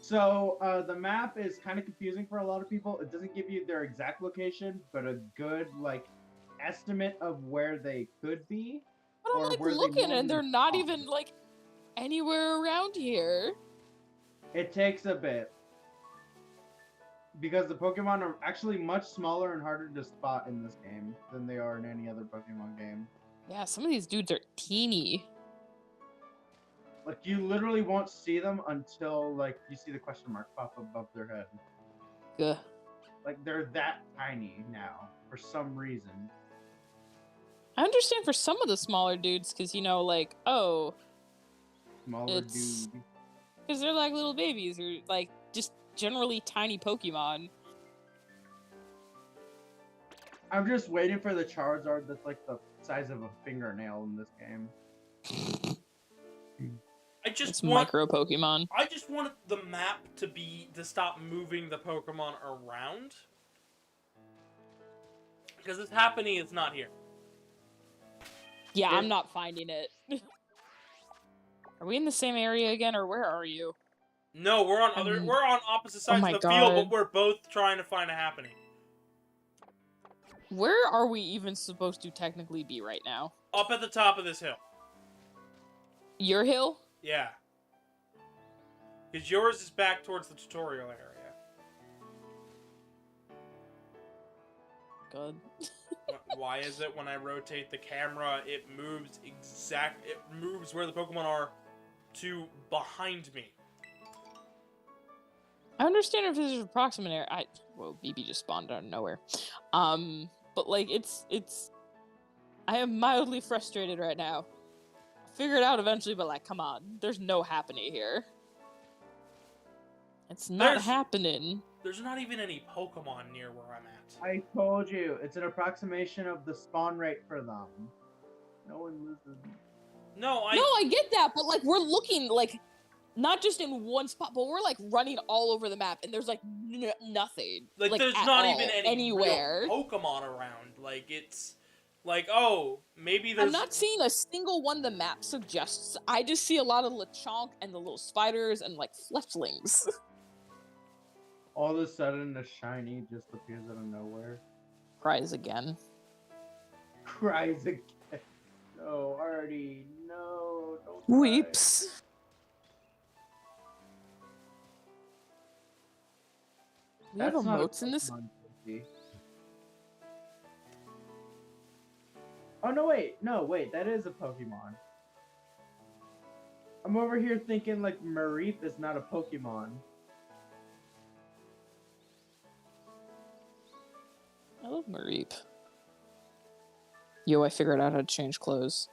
So the map is kind of confusing for a lot of people. It doesn't give you their exact location, but a good like estimate of where they could be. But I'm or like where they looking, and they're normally not spawn. even like anywhere around here. It takes a bit. Because the Pokemon are actually much smaller and harder to spot in this game than they are in any other Pokemon game. Yeah, some of these dudes are teeny. Like, you literally won't see them until, like, you see the question mark pop above their head. Ugh. Like, they're that tiny now, for some reason. I understand for some of the smaller dudes, because, you know, like, oh, Smaller It's- dude. because they're like little babies, or like just generally tiny Pokemon. I'm just waiting for the Charizard that's like the size of a fingernail in this game. It's micro Pokemon. I just want the map to stop moving the Pokemon around. Because it's happening, it's not here. Yeah, I'm not finding it. Are we in the same area again, or where are you? No, we're on opposite sides of the field, but we're both trying to find a happening. Where are we even supposed to technically be right now? Up at the top of this hill. Your hill? Yeah. Because yours is back towards the tutorial area. Good. Why is it when I rotate the camera, it moves where the Pokemon are to behind me? I understand if this is approximate area. Well, BB just spawned out of nowhere. But like it's I am mildly frustrated right now. I'll figure it out eventually, but like, come on. There's no happening here. It's not happening. There's not even any Pokemon near where I'm at. I told you, it's an approximation of the spawn rate for them. No one listens. No, I get that, but like we're looking like not just in one spot, but we're like running all over the map, and there's like nothing. Like there's not even anywhere real Pokemon around. Like it's like, oh, maybe there's. I'm not seeing a single one the map suggests. I just see a lot of Lechonk and the little spiders and like fletchlings. All of a sudden, the shiny just appears out of nowhere. Cries again. Cries again. No, Artie, no, don't Weeps. We have emotes in this. Oh no! Wait, that is a Pokemon. I'm over here thinking like Mareep is not a Pokemon. I love Mareep. Yo, I figured out how to change clothes.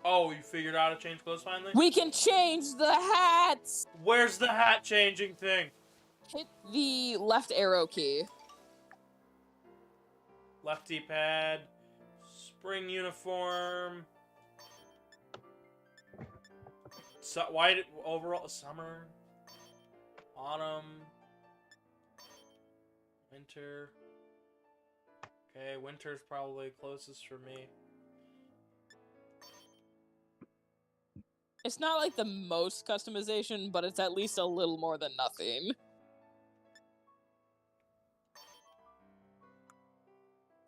Oh, you figured out how to change clothes finally? We can change the hats! Where's the hat changing thing? Hit the left arrow key. Lefty pad. Spring uniform. So, overall summer? Autumn? Winter? Okay, winter's probably closest for me. It's not like the most customization, but it's at least a little more than nothing.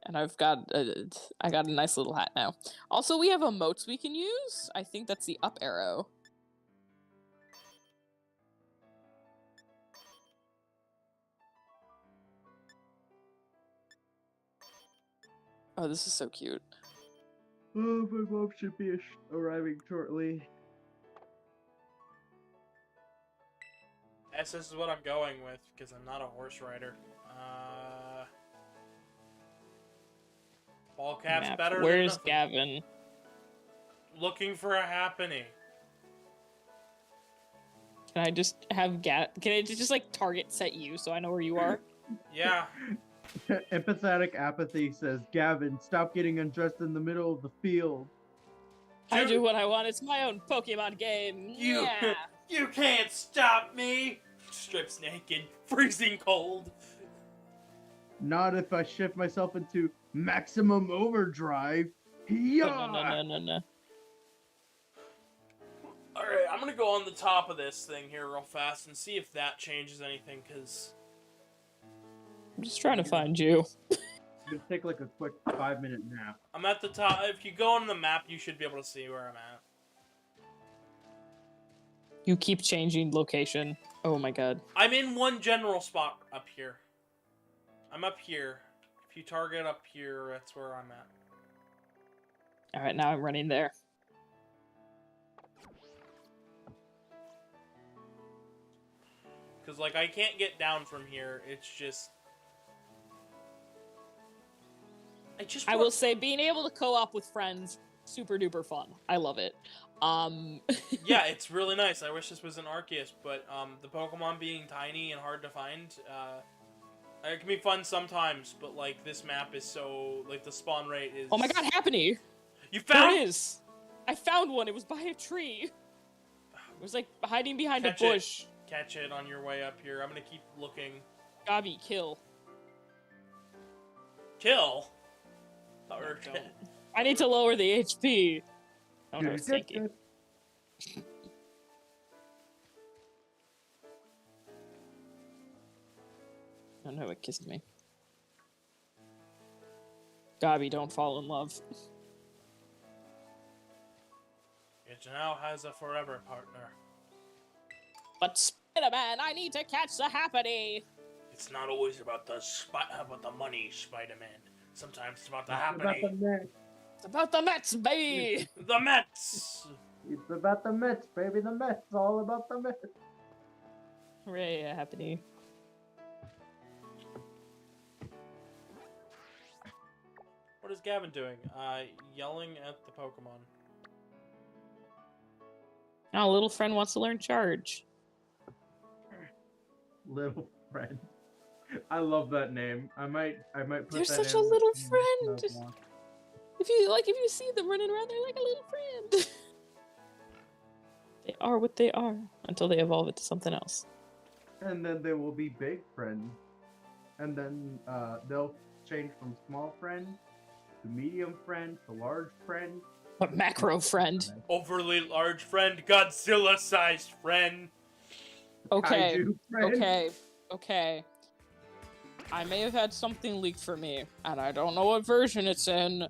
And I got a nice little hat now. Also, we have emotes we can use. I think that's the up arrow. Oh, this is so cute. Oh, my mom should be arriving shortly. This is what I'm going with, because I'm not a horse rider. Ball cap's better Where's than Gavin? Looking for a happening. Can I just have Can I just like target set you so I know where you are? Yeah. Empathetic apathy says, Gavin, stop getting undressed in the middle of the field. I do what I want. It's my own Pokemon game. Yeah. You can't stop me. Strips naked, freezing cold. Not if I shift myself into maximum overdrive. Yeah. No. Alright, I'm gonna go on the top of this thing here real fast and see if that changes anything, because I'm just trying to find you. Just take like a quick 5-minute nap. I'm at the top. If you go on the map, you should be able to see where I'm at. You keep changing location. Oh my god. I'm in one general spot up here. I'm up here. If you target up here, that's where I'm at. Alright, now I'm running there. Because, like, I can't get down from here. It's just... I will say, being able to co-op with friends, super duper fun. I love it. Yeah, it's really nice. I wish this was an Arceus, but the Pokemon being tiny and hard to find It can be fun sometimes, but like this map is so like the spawn rate is. Oh my god, Happiny! You There found it is! I found one, it was by a tree. It was like hiding behind Catch a bush. Catch it on your way up here. I'm gonna keep looking. Gabi, kill. Kill. Don't. I need to lower the HP. Oh no, Good, it's good, stinky. good. Oh no, it kissed me. Gabi, don't fall in love. It now has a forever partner. But Spider-Man, I need to catch the Happiny! It's not always about the money, Spider-Man. Sometimes it's about the It's about the happening. Mets. It's about the Mets, baby! The Mets! It's about the Mets, baby. The Mets. It's all about the Mets. Hooray, a Happiny. What is Gavin doing? Yelling at the Pokemon. Now, little friend wants to learn charge. Little friend. I love that name. I might put They're that such in a little in friend. the one. If you see them running around, they're like a little friend. They are what they are until they evolve into something else. And then they will be big friends. And then they'll change from small friend to medium friend to large friend. But macro friend. Overly large friend, Godzilla-sized friend. Okay. Kaiju friend. Okay. I may have had something leaked for me, and I don't know what version it's in,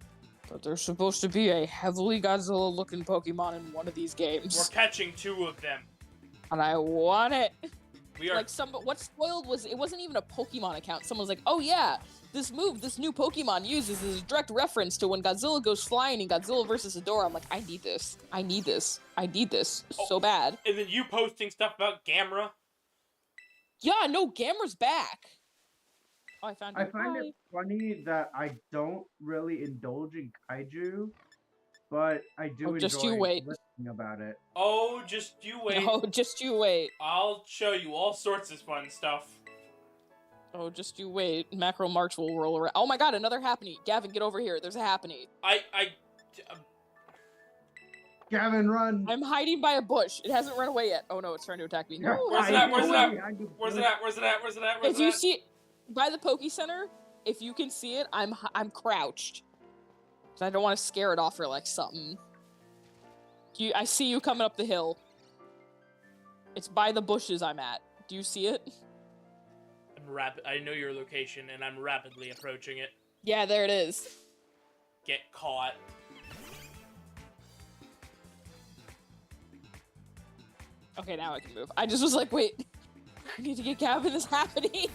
but there's supposed to be a heavily Godzilla-looking Pokemon in one of these games. We're catching 2 of them. And I want it. We are. Like what spoiled was it wasn't even a Pokemon account. Someone was like, "Oh yeah, this move this new Pokemon uses is a direct reference to when Godzilla goes flying in Godzilla vs. Ghidorah." I'm like, I need this so bad. And then you posting stuff about Gamera. Yeah, no, Gamera's back. Oh, I found I it. find it funny that I don't really indulge in kaiju, but I do Oh, enjoy just you wait. listening about it. Oh, just you wait. No, just you wait. I'll show you all sorts of fun stuff. Oh, just you wait. Macro March will roll around. Oh my god, another Happiny. Gavin, get over here. There's a Happiny. Gavin, run! I'm hiding by a bush. It hasn't run away yet. Oh no, it's trying to attack me. No. Where's it at? Where's it at? Where's it at? Where's it at? Where's it at? Where's If it you at? see it by the Poke Center, if you can see it, I'm crouched. 'Cause I don't want to scare it off or like something. I see you coming up the hill. It's by the bushes I'm at. Do you see it? I know your location, and I'm rapidly approaching it. Yeah, there it is. Get caught. Okay, now I can move. I just was like, wait. I need to get Gavin this happening.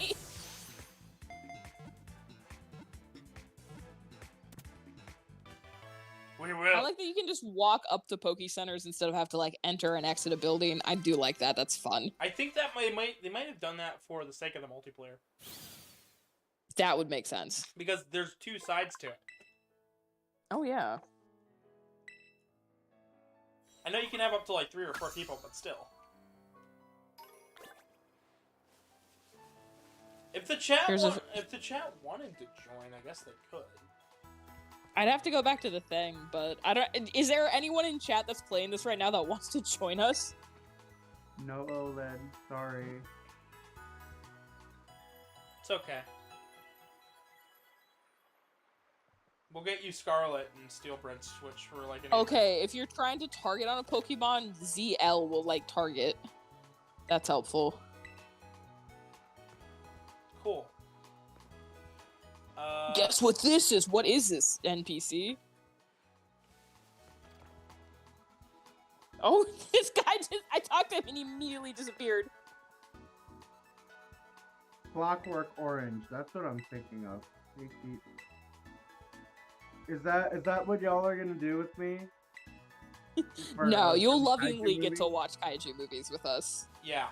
We will. I like that you can just walk up to Poke Centers instead of have to like enter and exit a building. I do like that. That's fun. I think that they might have done that for the sake of the multiplayer. That would make sense. Because there's 2 sides to it. Oh yeah. I know you can have up to like 3 or 4 people, but still. If the chat wanted to join, I guess they could. I'd have to go back to the thing, but I don't. Is there anyone in chat that's playing this right now that wants to join us? No, OLED. Sorry. It's okay. We'll get you Scarlet and Steel Prince, which were like an Okay, if you're trying to target on a Pokemon, ZL will like target. That's helpful. Cool. Guess what this is? What is this, NPC? Oh, this guy I talked to him and he immediately disappeared. Clockwork Orange. That's what I'm thinking of. Is that what y'all are gonna do with me? For, No, you'll some lovingly kaiju get to movie? watch kaiju movies with us. Yeah.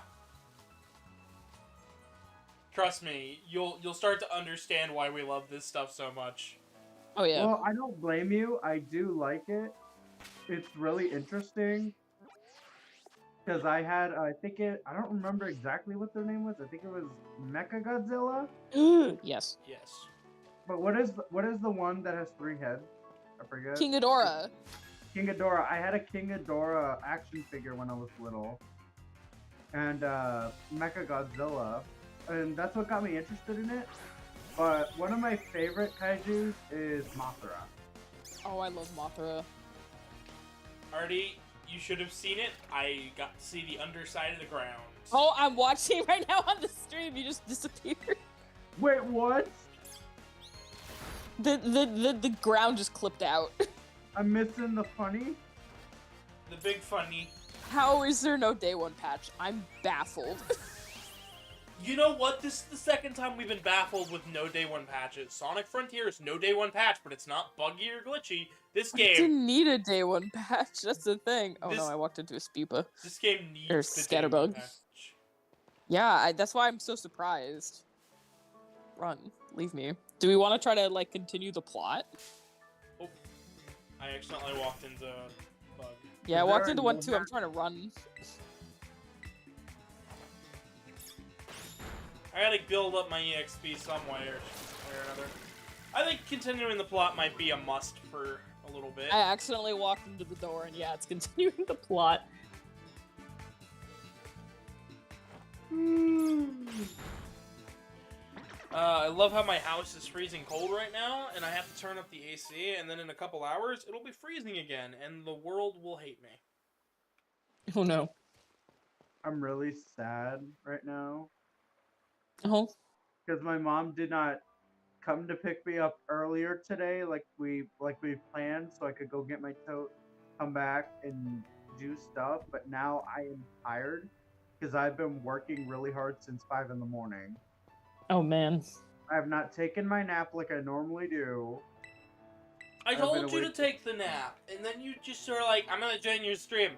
Trust me, you'll start to understand why we love this stuff so much. Oh yeah. Well, I don't blame you. I do like it. It's really interesting. Because I had, I don't remember exactly what their name was. I think it was Mechagodzilla. Yes. Yes. But what is the one that has 3 heads? I forget. King Ghidorah. King Ghidorah. I had a King Ghidorah action figure when I was little, and Mechagodzilla, and that's what got me interested in it. But one of my favorite kaijus is Mothra. Oh, I love Mothra. Artie, you should have seen it. I got to see the underside of the ground. Oh, I'm watching right now on the stream. You just disappeared. Wait, what? The ground just clipped out. I'm missing the funny. The big funny. How is there no day 1 patch? I'm baffled. You know what? This is the second time we've been baffled with no day 1 patches. Sonic Frontiers, no day 1 patch, but it's not buggy or glitchy. This I game... didn't need a day 1 patch. That's the thing. Oh This- no, I walked into a Spupa. This game needs Or the day 1 Scatterbug. patch. Yeah, that's why I'm so surprised. Run. Leave me. Do we want to try to, like, continue the plot? Oh, I accidentally walked into a bug. Yeah, I Is walked there into a one no too. I'm map? trying to run. I gotta build up my EXP some way or another. I think continuing the plot might be a must for a little bit. I accidentally walked into the door, and yeah, it's continuing the plot. I love how my house is freezing cold right now, and I have to turn up the AC, and then in a couple hours, it'll be freezing again, and the world will hate me. Oh no. I'm really sad right now Oh. because my mom did not come to pick me up earlier today, like we planned, so I could go get my tote, come back and do stuff. But now I am tired because I've been working really hard since 5 in the morning. Oh man. I have not taken my nap like I normally do. I I've told been you to awake- take the nap, and then you just sort of like, I'm gonna join your stream.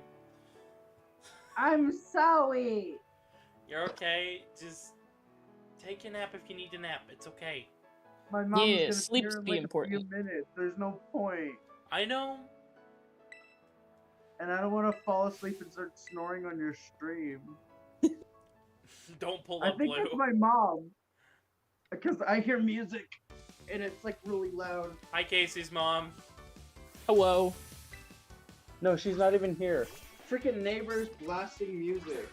I'm sorry. You're okay, just take a nap if you need a nap, it's okay. My mom's Yeah, gonna sleep's be here in be like a important. few minutes. There's no point. I know. And I don't want to fall asleep and start snoring on your stream. Don't pull I up think Blue. that's my mom. Because I hear music and it's like really loud. Hi, Casey's mom. Hello. No, she's not even here. Freaking neighbors blasting music.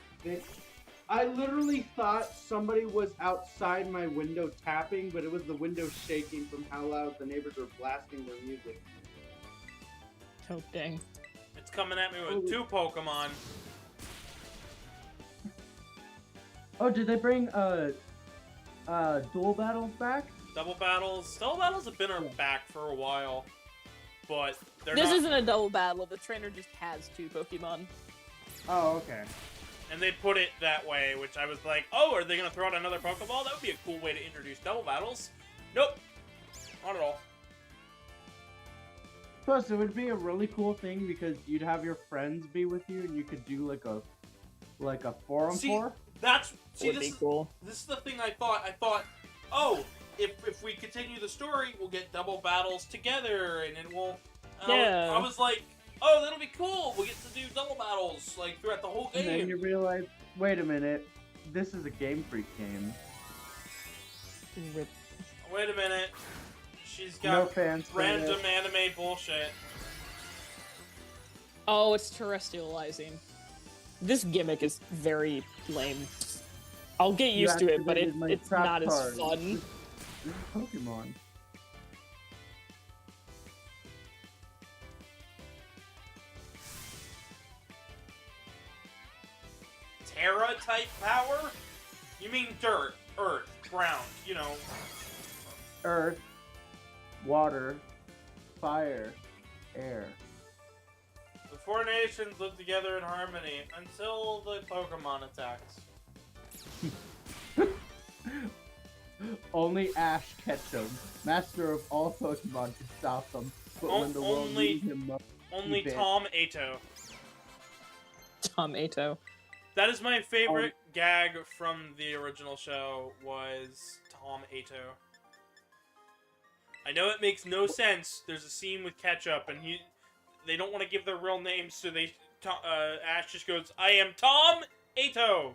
I literally thought somebody was outside my window tapping, but it was the window shaking from how loud the neighbors were blasting their music. Oh dang. It's coming at me with 2 Pokemon. Oh, did they bring dual battles back? Double battles have been back for a while, but they're This not. isn't a double battle. The trainer just has 2 Pokemon. Oh, okay. And they put it that way, which I was like, oh, are they gonna throw out another Pokeball? That would be a cool way to introduce double battles. Nope, not at all. Plus, it would be a really cool thing because you'd have your friends be with you, and you could do like a 4-on-4. Would be cool. This is the thing I thought, oh, if we continue the story, we'll get double battles together, and it will. Yeah. I was like, oh, that'll be cool. We'll get to do double battles like throughout the whole And then game. you realize, wait a minute, this is a Game Freak game. Rip. Wait a minute. She's No got fans. random anime bullshit. Oh, it's terrestrializing. This gimmick is very lame. I'll get used to it, but it's not as fun. This is Pokemon. Terra type power? You mean dirt, earth, ground, you know. Earth, water, fire, air. The 4 nations live together in harmony until the Pokemon attacks. Only Ash Ketchum, master of all Pokemon, can stop them. But when the world Only- needs him most, Only bit. Tom Ato. Tom Ato. That is my favorite gag from the original show was Tom Ato. I know it makes no sense. There's a scene with Ketchup and they don't want to give their real names, so they Ash just goes, "I am Tom Ato."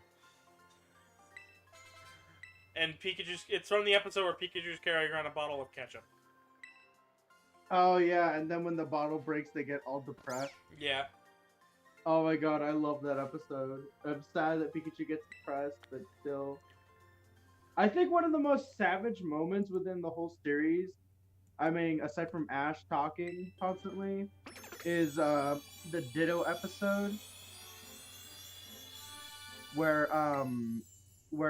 And Pikachu's, it's from the episode where Pikachu's carrying around a bottle of ketchup. Oh yeah, and then when the bottle breaks, they get all depressed. Yeah. Oh my god, I love that episode. I'm sad that Pikachu gets depressed, but still. I think one of the most savage moments within the whole series, I mean, aside from Ash talking constantly, is the Ditto episode where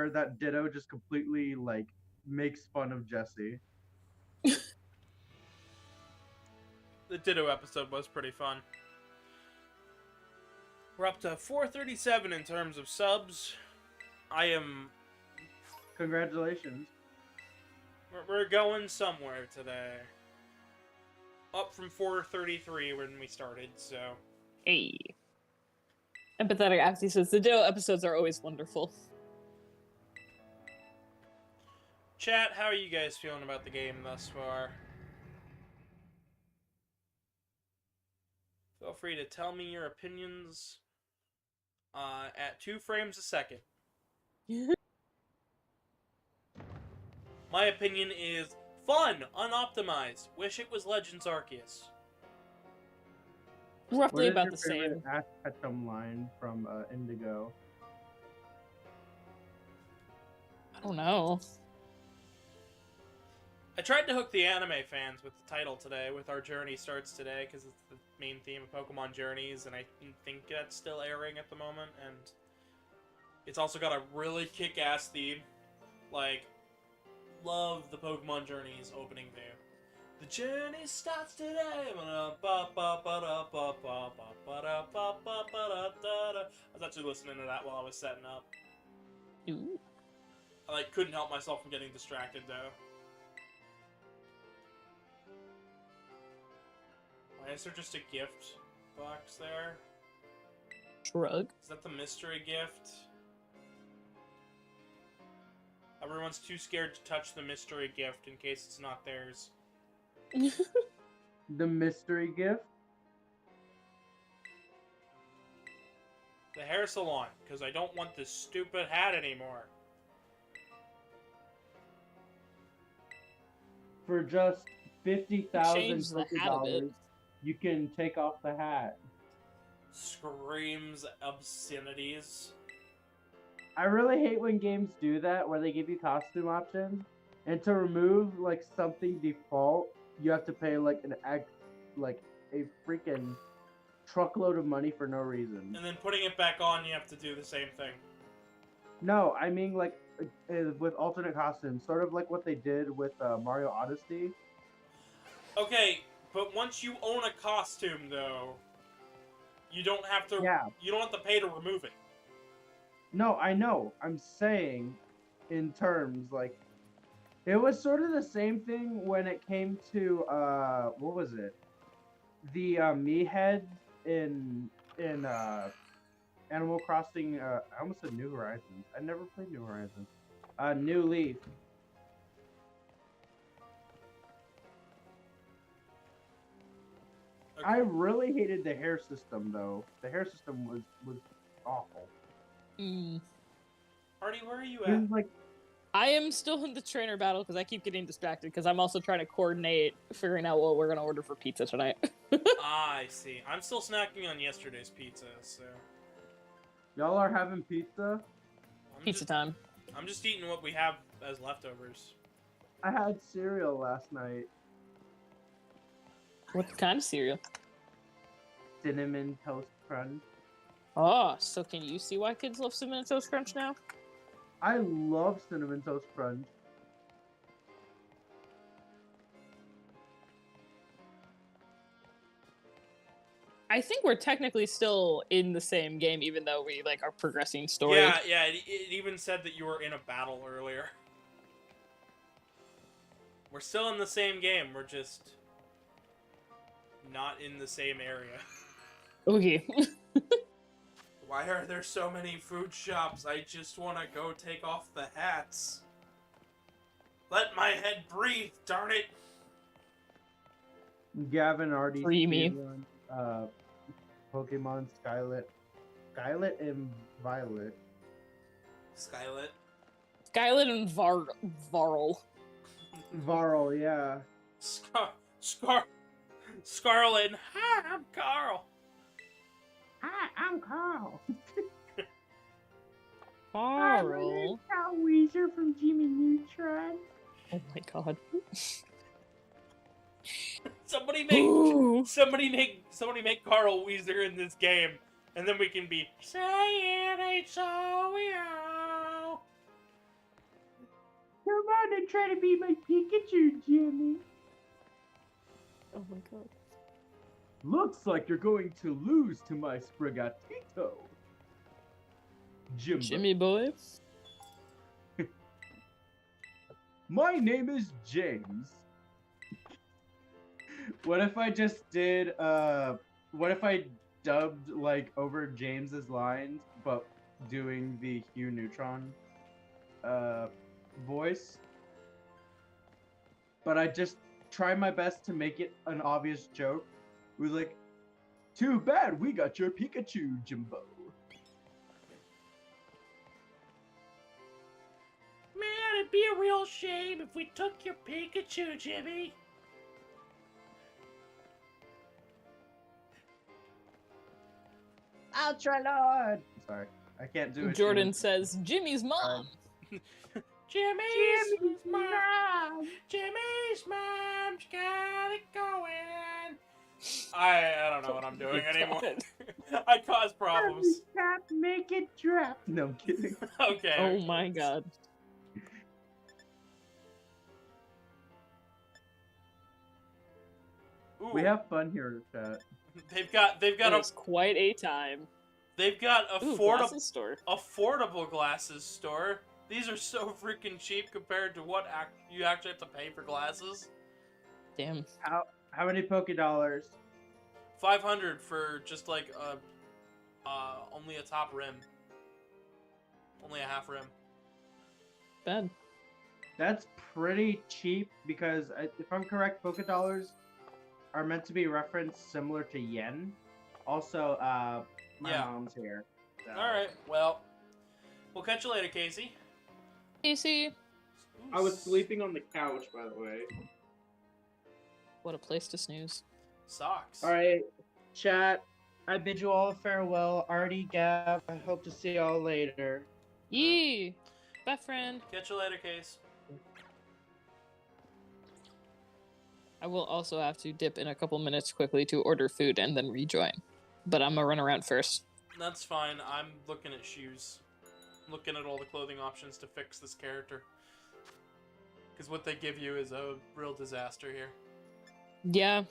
that Ditto just completely like makes fun of Jesse. The Ditto episode was pretty fun. We're up to 437 in terms of subs. Congratulations. We're going somewhere today. Up from 433 when we started, so. Hey. Empathetic Axie says the Ditto episodes are always wonderful. Chat, how are you guys feeling about the game thus far? Feel free to tell me your opinions at 2 frames a second. My opinion is fun, unoptimized. Wish it was Legends Arceus. Roughly about the What is same. your favorite Ash Ketchum line from Indigo? I don't know. I tried to hook the anime fans with the title today, with Our Journey Starts Today, because it's the main theme of Pokemon Journeys, and I think that's still airing at the moment, and it's also got a really kick-ass theme. Like, love the Pokemon Journeys opening theme. The journey starts today. I was actually listening to that while I was setting up. Ooh. I couldn't help myself from getting distracted though. Why is there just a gift box there? Shrug. Is that the mystery gift? Everyone's too scared to touch the mystery gift in case it's not theirs. The mystery gift? The hair salon, because I don't want this stupid hat anymore. For just 50,000 Change the hat a bit. $50, you can take off the hat. Screams obscenities. I really hate when games do that, where they give you costume options, and to remove like something default, you have to pay like a freaking truckload of money for no reason. And then putting it back on, you have to do the same thing. No, I mean like with alternate costumes, sort of like what they did with Mario Odyssey. Okay, but once you own a costume, though, you don't have to. Yeah. You don't have to pay to remove it. No, I know. I'm saying, in terms like, it was sort of the same thing when it came to what was it? The Mii heads in Animal Crossing. I almost said New Horizons. I never played New Horizons. New Leaf. Okay. I really hated the hair system though. The hair system was awful. Hardy, where are you It at? was like, I am still in the trainer battle because I keep getting distracted because I'm also trying to coordinate figuring out what we're going to order for pizza tonight. I see. I'm still snacking on yesterday's pizza, so. y'all are having pizza? Pizza time. I'm just eating what we have as leftovers. I had cereal last night. What kind of cereal? Cinnamon Toast Crunch. Oh, so can you see why kids love Cinnamon Toast Crunch now? I love Cinnamon Toast Crunch. I think we're technically still in the same game, even though we like are progressing story. Yeah. It even said that you were in a battle earlier. We're still in the same game. We're just not in the same area. Okay. Why are there so many food shops? I just want to go take off the hats. Let my head breathe, darn it! Gavin already Free me. speedrun, Pokemon Scarlet and Violet. Scarlet. Scarlet and Varl. Varl, yeah. Scarlet. Hi, I'm Carl. Hi, I'm Carl. Varl. Carl Weezer from Jimmy Neutron. Oh my god. Somebody Ooh. make Carl Weezer in this game, and then we can be say it ain't so we are. Come on and try to be my Pikachu, Jimmy. Oh my god. Looks like you're going to lose to my Sprigatito. Jimmy boy. My name is James. What if I just did, what if I dubbed, like, over James's lines, but doing the Hugh Neutron, voice? But I just try my best to make it an obvious joke. It was like, too bad we got your Pikachu, Jimbo. Man, it'd be a real shame if we took your Pikachu, Jimmy. Ultralord! Sorry, I can't do it. Jordan says, Jimmy's mom. Jimmy's mom. Jimmy's mom's got it going. I don't know what I'm doing anymore. I cause problems. Stop, make it drop. No, I'm kidding. Okay. Oh my god. Ooh, We have fun here, chat. They've got It was quite a time. they've got Ooh, affordable glasses store. affordable glasses store. These are so freaking cheap compared to what you actually have to pay for glasses. Damn. How many Poké Dollars? 500 for just like only a top rim. Only a half rim. Bad. That's pretty cheap because, if I'm correct, Poké Dollars are meant to be referenced similar to yen. Also, my Yeah. mom's here. So. Alright, well, we'll catch you later, Casey. Casey. I was sleeping on the couch, by the way. What a place to snooze. Socks. Alright, chat. I bid you all farewell. Artie, Gav, I hope to see y'all later. Yee. Bye, friend. Catch you later, Case. I will also have to dip in a couple minutes quickly to order food and then rejoin. But I'm gonna run around first. That's fine. I'm looking at shoes. Looking at all the clothing options to fix this character. Because what they give you is a real disaster here. Yeah.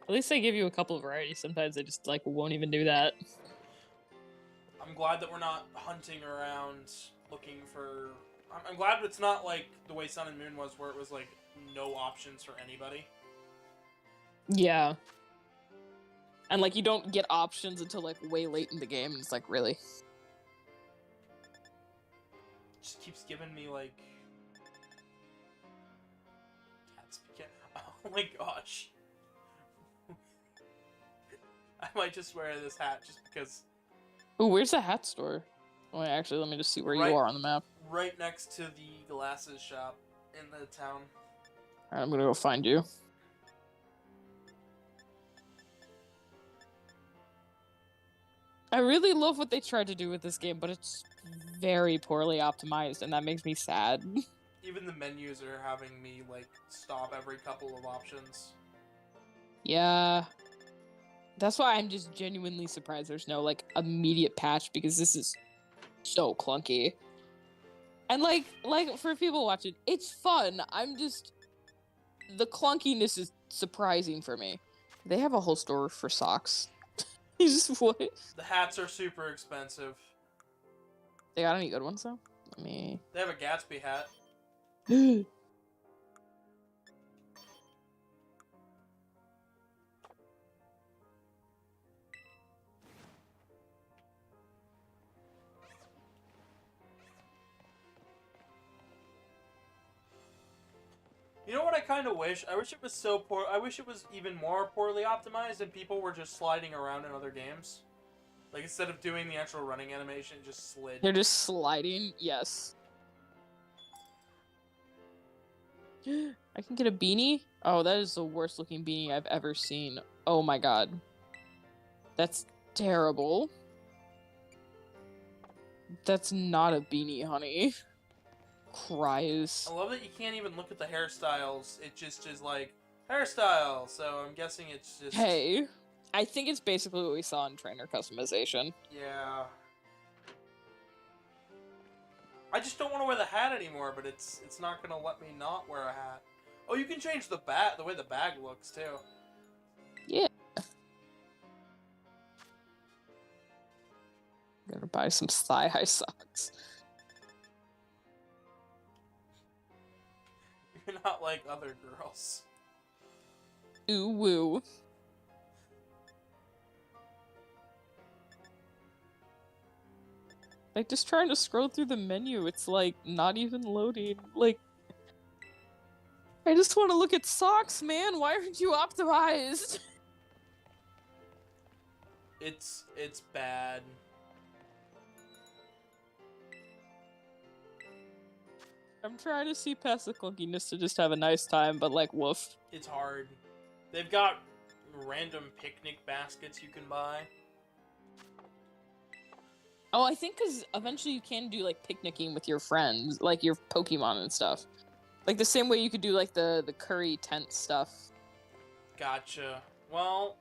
At least they give you a couple of varieties. Sometimes they just, like, won't even do that. I'm glad that we're not hunting around looking for... I'm glad it's not like the way Sun and Moon was, where it was, like, no options for anybody. Yeah. And, like, you don't get options until, like, way late in the game. It's like, really? Just keeps giving me, like... Oh my gosh. I might just wear this hat just because... Ooh, where's the hat store? Wait, actually, let me just see where you are on the map. Right next to the glasses shop in the town. Alright, I'm gonna go find you. I really love what they tried to do with this game, but it's very poorly optimized, and that makes me sad. Even the menus are having me, like, stop every couple of options. Yeah. That's why I'm just genuinely surprised there's no, like, immediate patch, because this is so clunky. And, like, for people watching, it's fun. I'm just... The clunkiness is surprising for me. They have a whole store for socks. What? The hats are super expensive. They got any good ones, though? Let me... They have a Gatsby hat. You know what I kind of wish? I wish it was so poor. I wish it was even more poorly optimized and people were just sliding around in other games. Like, instead of doing the actual running animation, it just slid. They're just sliding? Yes. I can get a beanie? Oh, that is the worst looking beanie I've ever seen. Oh my god. That's terrible. That's not a beanie, honey. Cries. I love that you can't even look at the hairstyles. It just is like, hairstyle, so I'm guessing it's just... Hey. I think it's basically what we saw in trainer customization. Yeah. I just don't want to wear the hat anymore, but it's not gonna let me not wear a hat. Oh, you can change the way the bag looks too. Yeah. Gotta buy some thigh-high socks. You're not like other girls. Ooh woo. Like, just trying to scroll through the menu, it's like not even loading. Like, I just want to look at socks, man. Why aren't you optimized? It's bad. I'm trying to see past the clunkiness to just have a nice time, but like, woof. It's hard. They've got random picnic baskets you can buy. Oh, I think because eventually you can do like picnicking with your friends, like your Pokemon and stuff. Like the same way you could do like the curry tent stuff. Gotcha. Well,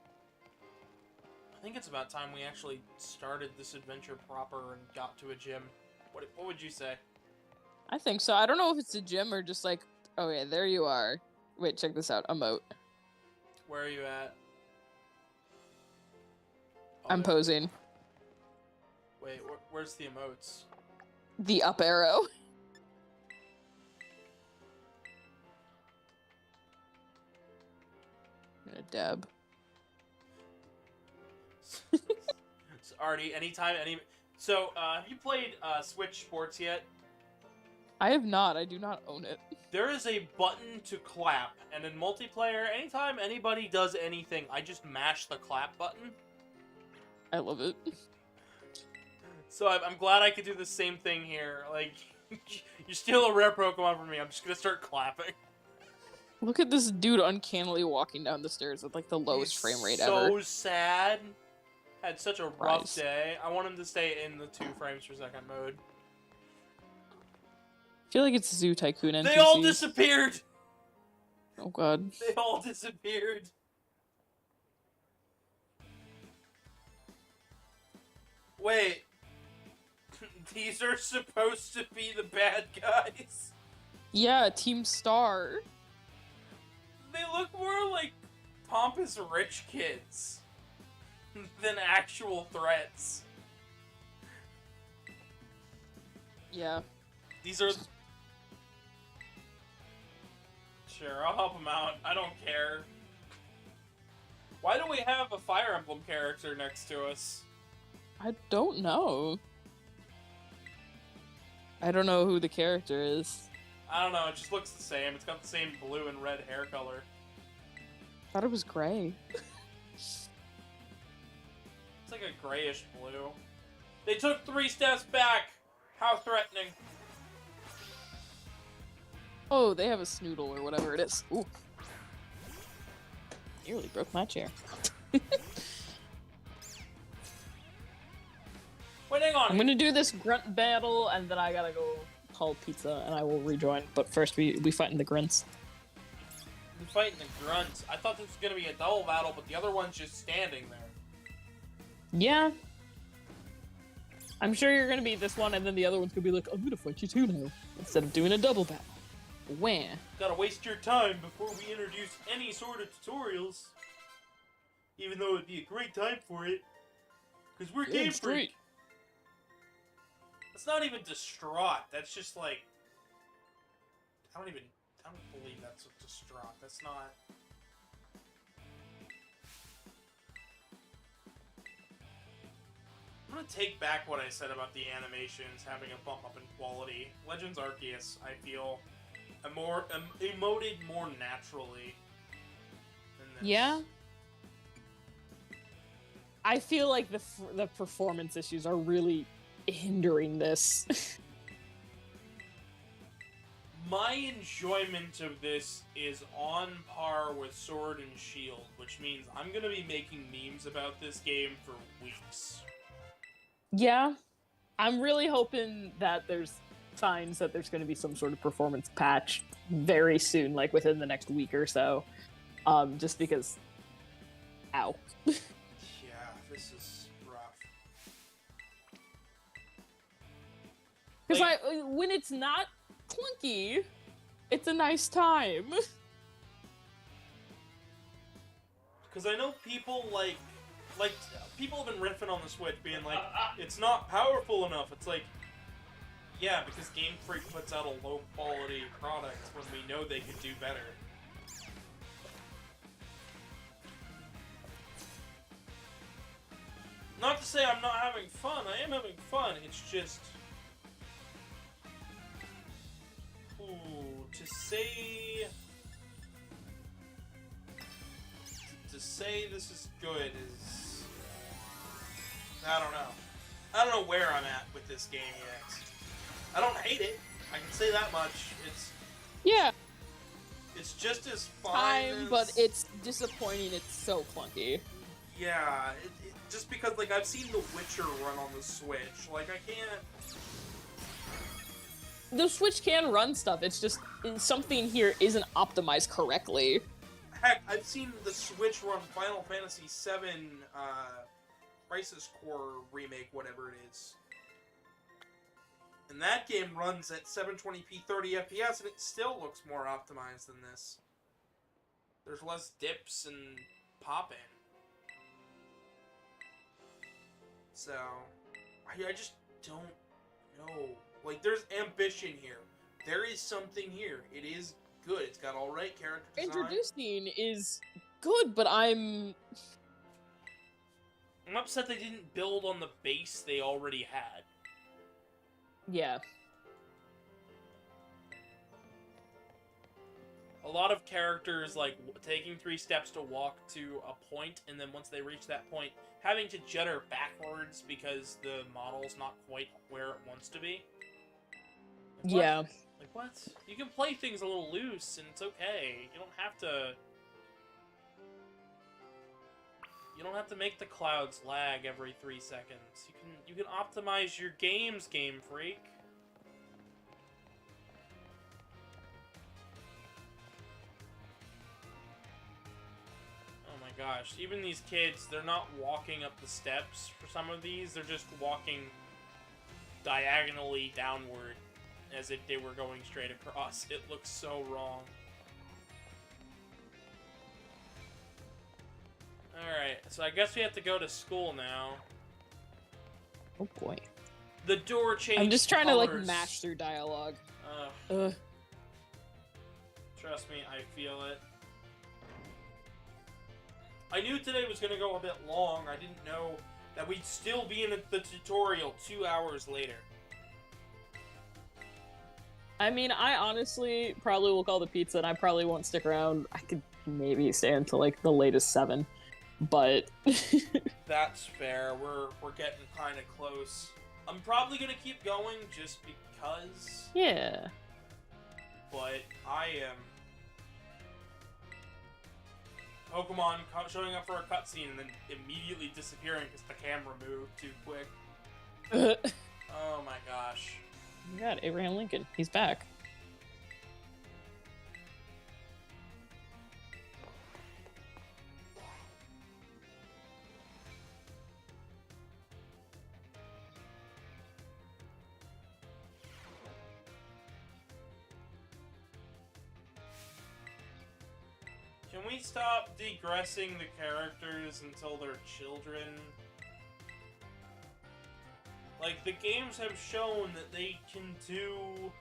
I think it's about time we actually started this adventure proper and got to a gym. What would you say? I think so. I don't know if it's a gym or just like, oh yeah, there you are. Wait, check this out. Emote. Where are you at? Oh, I'm posing. Wait, where's the emotes? The up arrow. I'm gonna dab. So, Artie, anytime, So, have you played Switch Sports yet? I have not. I do not own it. There is a button to clap, and in multiplayer, anytime anybody does anything, I just mash the clap button. I love it. So I'm glad I could do the same thing here. Like, you steal a rare Pokemon from me, I'm just gonna start clapping. Look at this dude uncannily walking down the stairs with like the lowest frame rate ever. So sad. Had such a rough Christ. day. I want him to stay in the 2 frames per second mode. I feel like it's Zoo Tycoon NPCs. They all disappeared! Oh god. They all disappeared. Wait. These are supposed to be the bad guys? Yeah, Team Star. They look more like pompous rich kids than actual threats. Yeah. These are... Sure, I'll help them out. I don't care. Why do we have a Fire Emblem character next to us? I don't know. I don't know who the character is. I don't know, it just looks the same. It's got the same blue and red hair color. Thought it was gray. It's like a grayish blue. They took 3 steps back! How threatening. Oh, they have a Snoodle or whatever it is. Ooh. Nearly broke my chair. Wait, hang on. I'm gonna do this grunt battle, and then I gotta go call pizza, and I will rejoin. But first, we fight in the grunts. We're fighting the grunts. I thought this was gonna be a double battle, but the other one's just standing there. Yeah. I'm sure you're gonna beat this one, and then the other one's gonna be like, I'm gonna fight you too now, instead of doing a double battle. Where? Gotta waste your time before we introduce any sort of tutorials. Even though it'd be a great time for it. Because we're Game Freak. That's not even distraught. That's just like... I don't believe that's a distraught. That's not... I'm gonna take back what I said about the animations having a bump up in quality. Legends Arceus, I feel, emoted more naturally than this. Yeah. I feel like the performance issues are really hindering this. My enjoyment of this is on par with Sword and Shield, which means I'm gonna be making memes about this game for weeks. Yeah. I'm really hoping that there's signs that there's going to be some sort of performance patch very soon, like within the next week or so. Just because, ow. Yeah, this is rough. Because when it's not clunky, it's a nice time. Because I know people like people have been riffing on the Switch, being like, it's not powerful enough. It's like, yeah, because Game Freak puts out a low quality product when we know they could do better. Not to say I'm not having fun. I am having fun. It's just, to say this is good is, I don't know. I don't know where I'm at with this game yet. I don't hate it. I can say that much. It's just as fine. But it's disappointing. It's so clunky. Yeah, just because like I've seen The Witcher run on the Switch. Like I can't. The Switch can run stuff. It's just something here isn't optimized correctly. Heck, I've seen the Switch run Final Fantasy VII Crisis Core remake, whatever it is. And that game runs at 720p 30 FPS, and it still looks more optimized than this. There's less dips and pop-in. So, I just don't know. Like, there's ambition here. There is something here. It is good. It's got alright character design. Introducing is good, but I'm upset they didn't build on the base they already had. Yeah. A lot of characters, like, taking 3 steps to walk to a point, and then once they reach that point, having to judder backwards because the model's not quite where it wants to be. Like, yeah. Like, what? You can play things a little loose, and it's okay. You don't have to... You don't have to make the clouds lag every 3 seconds. You can optimize your games, Game Freak. Oh my gosh, even these kids, they're not walking up the steps for some of these, they're just walking diagonally downward as if they were going straight across. It looks so wrong. Alright, so I guess we have to go to school now. Oh boy. The door changed I'm just trying colors. to, like, mash through dialogue. Trust me, I feel it. I knew today was going to go a bit long. I didn't know that we'd still be in the tutorial 2 hours later. I mean, I honestly probably will call the pizza, and I probably won't stick around. I could maybe stay until, like, the latest 7. But That's fair. We're getting kind of close. I'm probably gonna keep going just because. yeah. But I am. Pokemon showing up for a cutscene and then immediately disappearing because the camera moved too quick. Oh my gosh. Oh my god, Abraham Lincoln. He's back. Can we stop degressing the characters until they're children? Like, the games have shown that they can do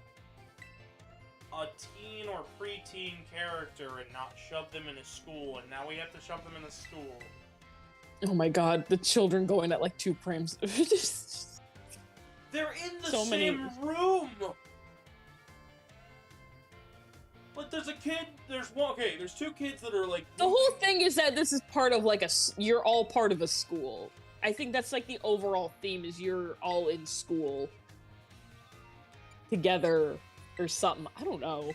a teen or preteen character and not shove them in a school, and now we have to shove them in a school. Oh my god, the children going at like 2 frames. They're in the So same room! But there's a kid. There's one. Okay, there's two kids that are like. The whole thing is that this is part of like you're all part of a school. I think that's like the overall theme is you're all in school together or something. I don't know.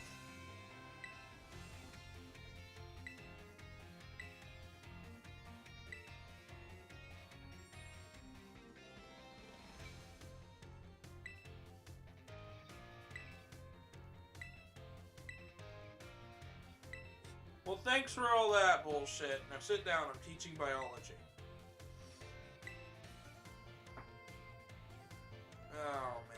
Well, thanks for all that bullshit. Now sit down. I'm teaching biology. Oh, man.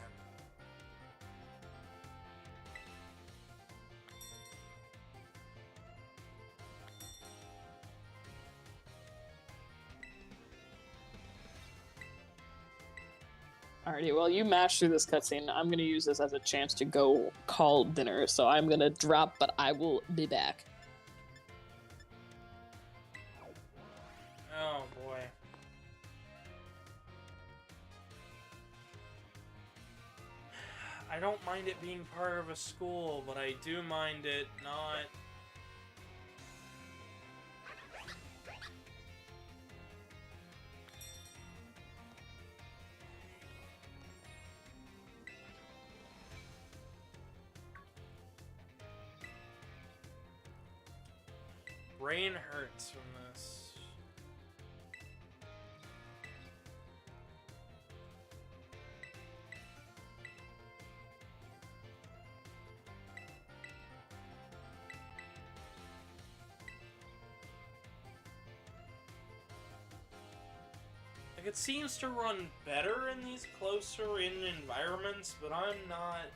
Alrighty, well, you mash through this cutscene. I'm gonna use this as a chance to go call dinner, so I'm gonna drop, but I will be back. Oh, boy. I don't mind it being part of a school, but I do mind it not... Brain hurts from this. Like, it seems to run better in these closer in environments, but I'm not...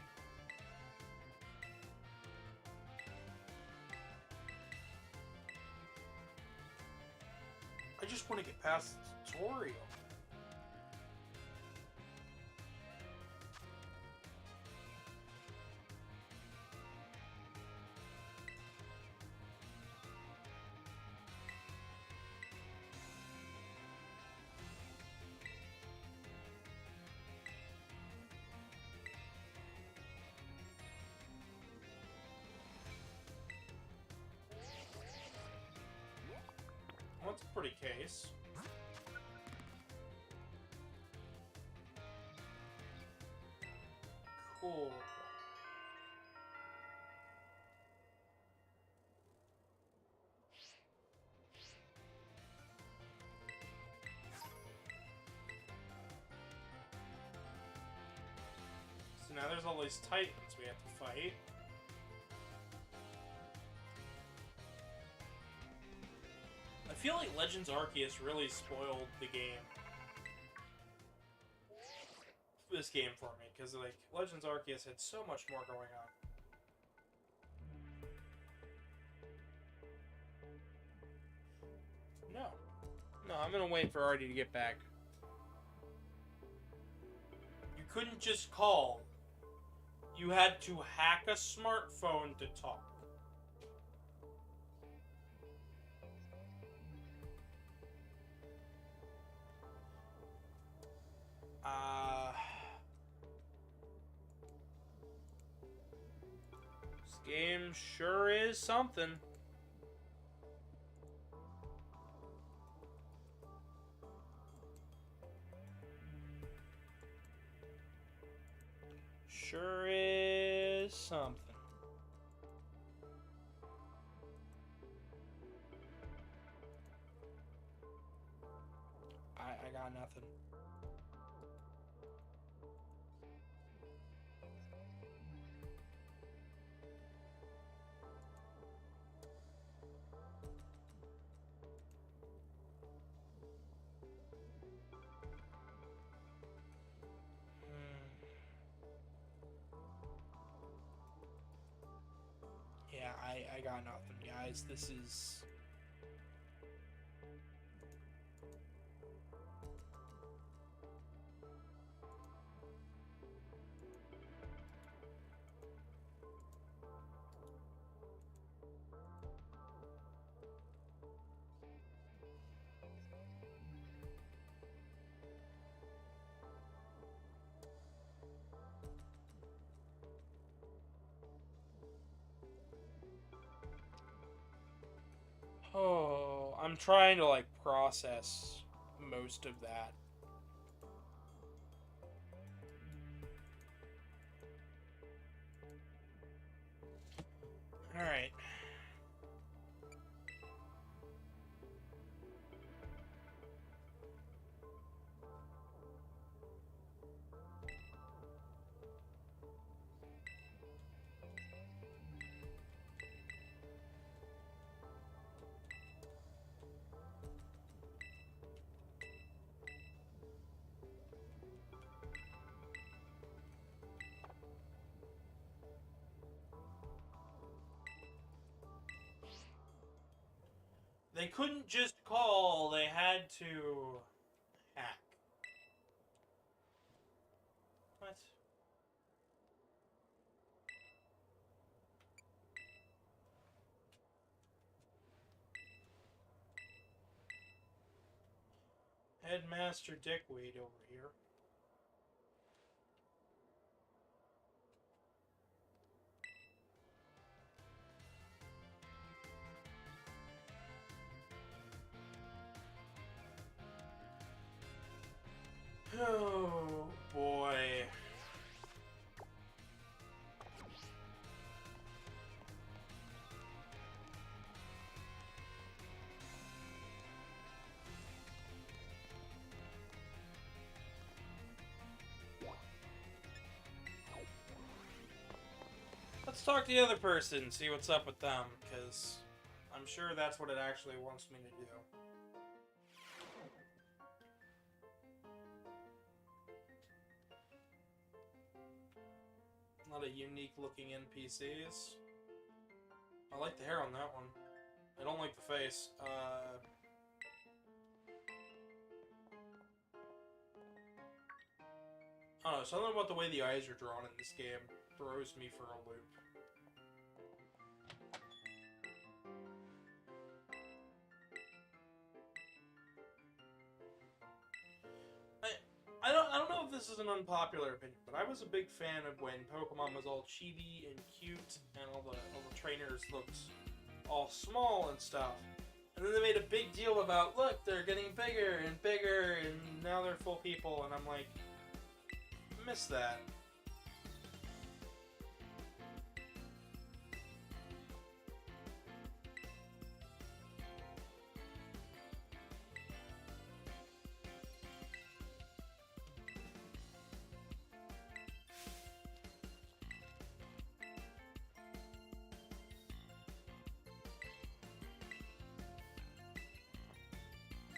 I just want to get past the tutorial. That's a pretty case. Cool. So now there's all these titans we have to fight. I feel like Legends Arceus really spoiled the game. This game for me, because like Legends Arceus had so much more going on. No, I'm gonna wait for Artie to get back. You couldn't just call. You had to hack a smartphone to talk. This game sure is something. Sure is something. I got nothing. Yeah, I got nothing, guys. This is... Oh, I'm trying to, like, process most of that. Alright. They couldn't just call, they had to hack. What? Headmaster Dickweed over here. Oh boy. Let's talk to the other person, see what's up with them, because I'm sure that's what it actually wants me to do. A lot of unique looking NPCs. I like the hair on that one. I don't like the face. I don't know, something about the way the eyes are drawn in this game throws me for a loop. I don't know if this is an unpopular opinion, but I was a big fan of when Pokemon was all chibi and cute, and all the trainers looked all small and stuff. And then they made a big deal about, look, they're getting bigger, and now they're full people, and I'm like, I miss that.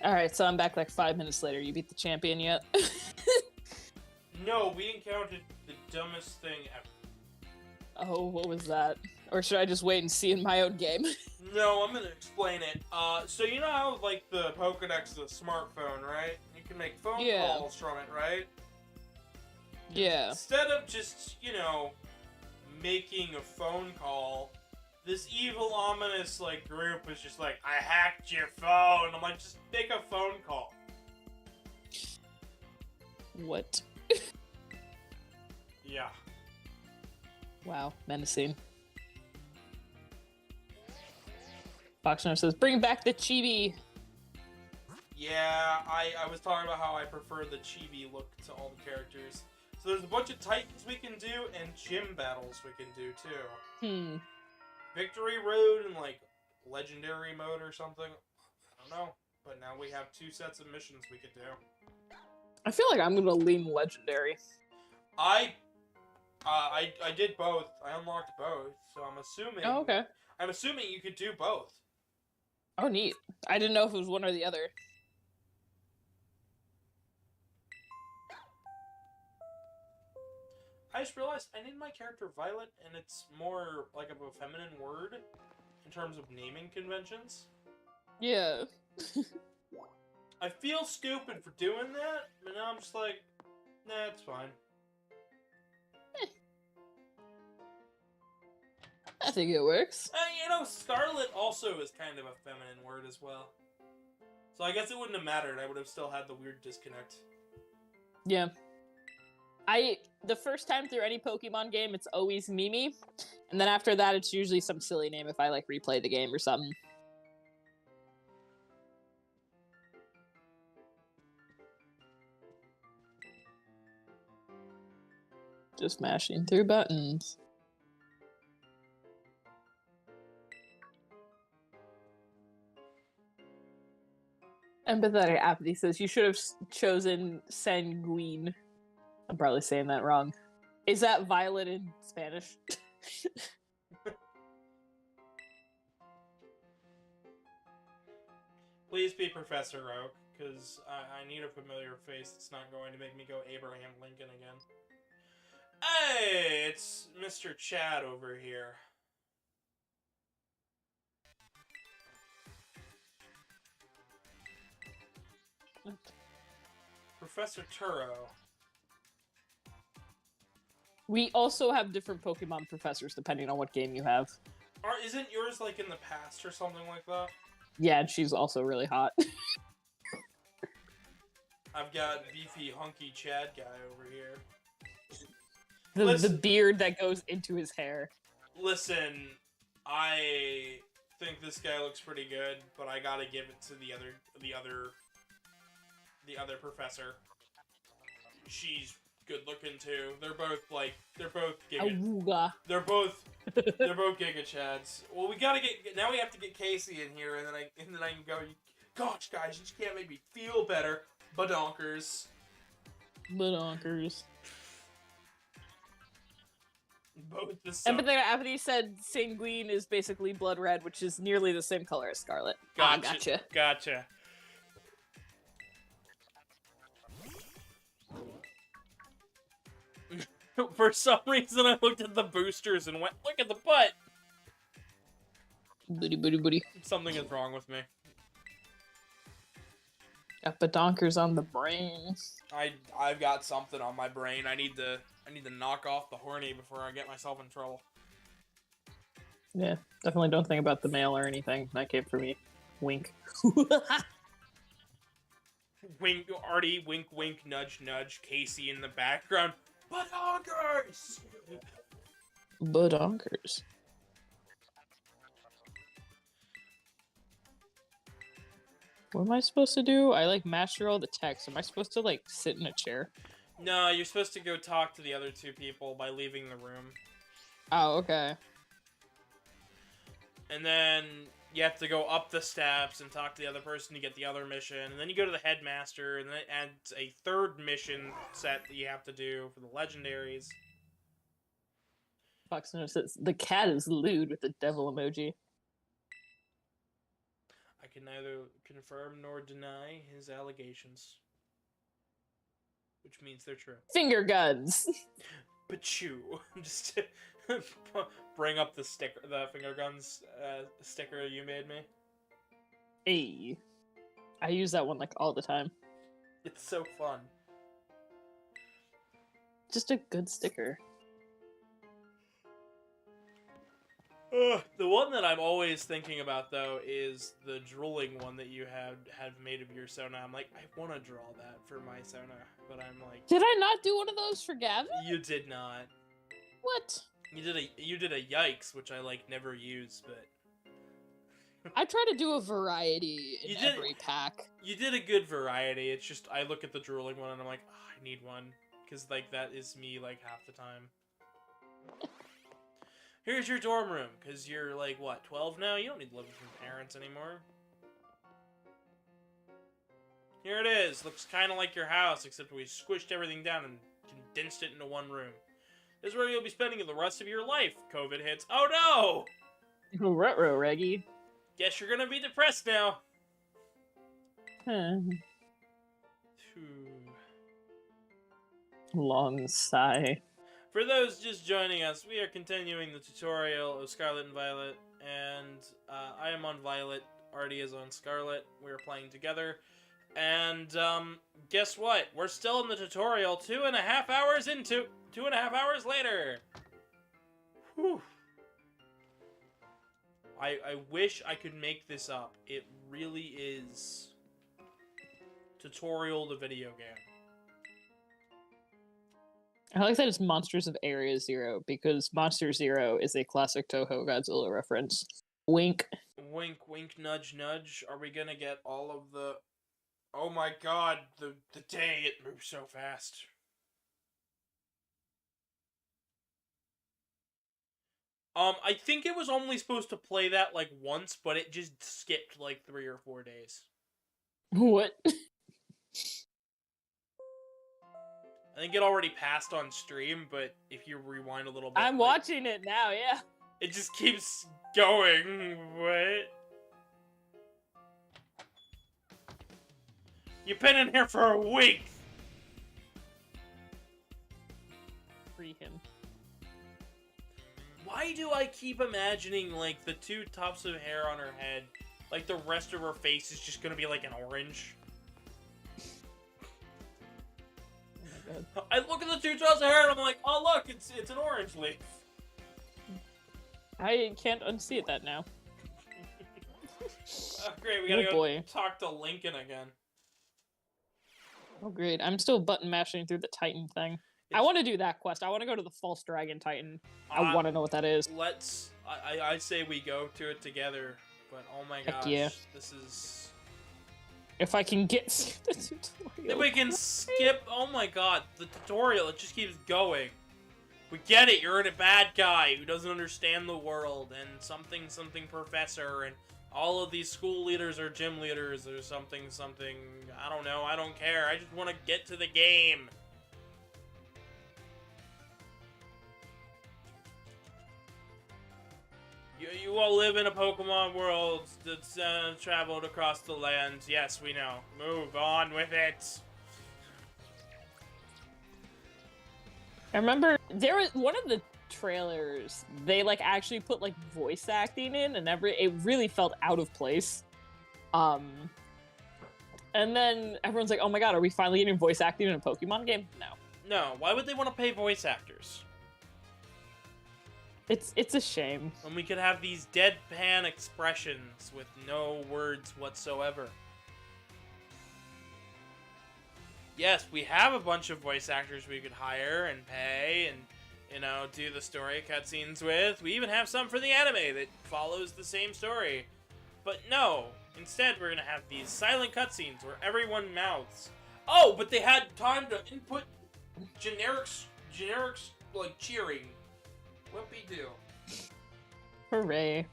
Alright, so I'm back like 5 minutes later. You beat the champion yet? No, we encountered the dumbest thing ever. Oh, what was that? Or should I just wait and see in my own game? No, I'm gonna explain it. So you know how, like, the Pokedex is a smartphone, right? You can make phone calls from it, right? Yeah. Instead of just, you know, making a phone call, this evil, ominous, like, group is just like, I hacked your phone. I'm like, just make a phone call. What? Yeah. Wow, menacing. Foxner says, bring back the chibi! Yeah, I was talking about how I prefer the chibi look to all the characters. So there's a bunch of Titans we can do, and gym battles we can do, too. Victory Road and, like, Legendary Mode or something. I don't know. But now we have 2 sets of missions we could do. I feel like I'm gonna lean Legendary. I did both. I unlocked both, so I'm assuming... Oh, okay. I'm assuming you could do both. Oh, neat. I didn't know if it was one or the other. I just realized I named my character Violet, and it's more like of a feminine word in terms of naming conventions. Yeah. I feel stupid for doing that, but now I'm just like, nah, it's fine. I think it works. You know, Scarlet also is kind of a feminine word as well. So I guess it wouldn't have mattered. I would have still had the weird disconnect. Yeah. The first time through any Pokemon game, it's always Mimi. And then after that, it's usually some silly name if I, like, replay the game or something. Just mashing through buttons. Empathetic apathy says you should have chosen sanguine. I'm probably saying that wrong. Is that violet in Spanish? Please be Professor Oak, because I need a familiar face that's not going to make me go Abraham Lincoln again. Hey, it's Mr. Chad over here. Professor Turo. We also have different Pokemon professors depending on what game you have. Isn't yours like in the past or something like that? Yeah, and she's also really hot. I've got beefy hunky Chad guy over here. The beard that goes into his hair. Listen, I think this guy looks pretty good, but I gotta give it to the other professor. She's good looking too. They're both giga. Awooga. They're both giga chads. Well, we have to get Casey in here, and then I can go. Gosh, guys, you just can't make me feel better. Badonkers. Badonkers. Both the same. Empathetic apathy said sanguine is basically blood red, which is nearly the same color as Scarlet. Gotcha. Gotcha. For some reason, I looked at the boosters and went, look at the butt! Booty, booty, booty. Something is wrong with me. Got badonkers on the brain. I've got something on my brain. I need to knock off the horny before I get myself in trouble. Yeah, definitely don't think about the mail or anything. That came for me. Wink. Wink, Artie, wink, wink, nudge, nudge. Casey in the background. Badonkers! Badonkers. What am I supposed to do? I mash through all the text. Am I supposed to sit in a chair? No, you're supposed to go talk to the other two people by leaving the room. Oh, okay. And then you have to go up the steps and talk to the other person to get the other mission. And then you go to the headmaster, and then it adds a third mission set that you have to do for the legendaries. Fox says the cat is lewd with the devil emoji. I can neither confirm nor deny his allegations. Which means they're true. Finger guns! Pachoo. Just bring up the finger guns sticker you made me. Hey. I use that one all the time. It's so fun. Just a good sticker. The one that I'm always thinking about, though, is the drooling one that you have made of your Sona. I'm like, I want to draw that for my Sona, but I'm like... Did I not do one of those for Gavin? You did not. What? You did a yikes, which I, never use, but... I try to do a variety in every pack. You did a good variety, it's just, I look at the drooling one and I'm like, oh, I need one. Because, that is me, half the time. Here's your dorm room, because you're, 12 now? You don't need to live with your parents anymore. Here it is. Looks kind of like your house, except we squished everything down and condensed it into one room. This is where you'll be spending the rest of your life. COVID hits. Oh, no! Retro, Reggie. Guess you're gonna be depressed now. Long sigh. For those just joining us, we are continuing the tutorial of Scarlet and Violet, and I am on Violet, Artie is on Scarlet, we're playing together, and guess what? We're still in the tutorial 2.5 hours into... 2.5 hours later! Whew. I wish I could make this up. It really is tutorial to video game. I like that it's Monsters of Area Zero, because Monster Zero is a classic Toho Godzilla reference. Wink. Wink, wink, nudge, nudge. Are we gonna get all of the... Oh my god, the day, it moves so fast. I think it was only supposed to play that like once, but it just skipped like 3 or 4 days. What? I think it already passed on stream, but if you rewind a little bit, I'm watching it now, yeah. it just keeps going. What? You've been in here for a week. Free him. Why do I keep imagining like the 2 tufts of hair on her head, like the rest of her face is just gonna be like an orange? Oh my god. I look at the 2 tufts of hair and I'm like, oh look, it's an orange leaf. I can't unsee it that now. Oh, great, we gotta Oh, go boy. talk to Lincoln again. Oh great, I'm still button mashing through the Titan thing. I want to do that quest. I want to go to the False Dragon Titan. I want to know what that is. Let's. I say we go to it together. But oh my Heck gosh, yeah. this is. If I can get through the tutorial. If we can skip. Oh my god, the tutorial. It just keeps going. We get it. You're a bad guy who doesn't understand the world, and something professor, and all of these school leaders are gym leaders or something. I don't know. I don't care. I just want to get to the game. You all live in a Pokemon world that's traveled across the lands. Yes, we know. Move on with it. I remember there was one of the trailers. They like actually put like voice acting in, and it really felt out of place. And then everyone's like, "Oh my god, are we finally getting voice acting in a Pokemon game?" No. No. Why would they want to pay voice actors? It's a shame. When we could have these deadpan expressions with no words whatsoever. Yes, we have a bunch of voice actors we could hire and pay and, you know, do the story cutscenes with. We even have some for the anime that follows the same story. But no, instead we're gonna have these silent cutscenes where everyone mouths. Oh, but they had time to input generics like cheering. Whoopie-doo. Hooray.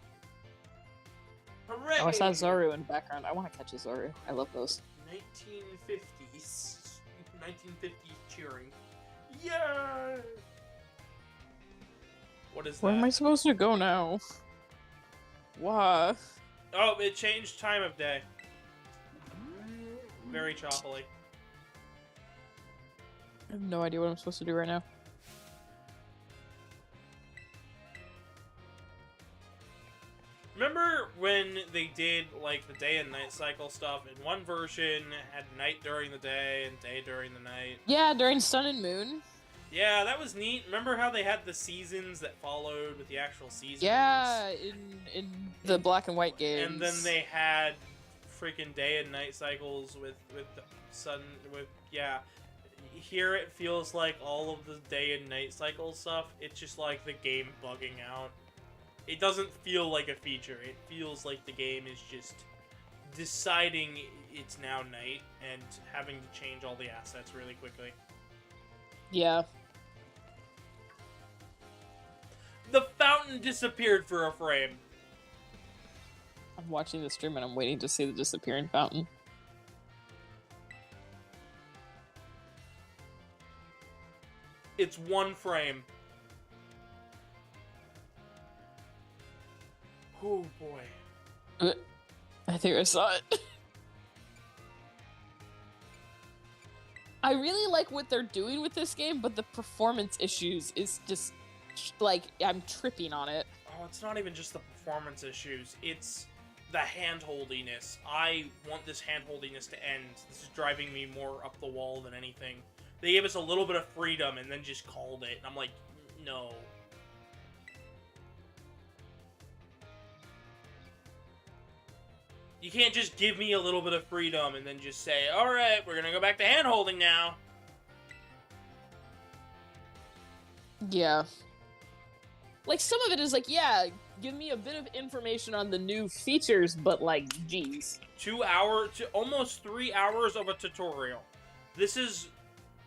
Hooray! Oh, I saw Zoru in the background. I want to catch a Zoru. I love those. 1950s. 1950s cheering. Yeah! What is Where that? am I supposed to go now? Why? Oh, it changed time of day. Very choppily. I have no idea what I'm supposed to do right now. Remember when they did, like, the day and night cycle stuff? In one version, had night during the day and day during the night. Yeah, during Sun and Moon. Yeah, that was neat. Remember how they had the seasons that followed with the actual seasons? Yeah, in the black and white games. And then they had freaking day and night cycles with the sun, yeah. Here it feels like all of the day and night cycle stuff, it's just like the game bugging out. It doesn't feel like a feature. It feels like the game is just deciding it's now night and having to change all the assets really quickly. Yeah. The fountain disappeared for a frame. I'm watching the stream and I'm waiting to see the disappearing fountain. It's one frame. Oh boy. I think I saw it. I really like what they're doing with this game, but the performance issues is just, like, I'm tripping on it. Oh, it's not even just the performance issues. It's the hand-holdiness. I want this hand-holdiness to end. This is driving me more up the wall than anything. They gave us a little bit of freedom and then just called it. And I'm like, no. You can't just give me a little bit of freedom and then just say, alright, we're gonna go back to hand-holding now. Yeah. Like, some of it is like, yeah, give me a bit of information on the new features, but like, geez. 2 hours to almost 3 hours of a tutorial. This is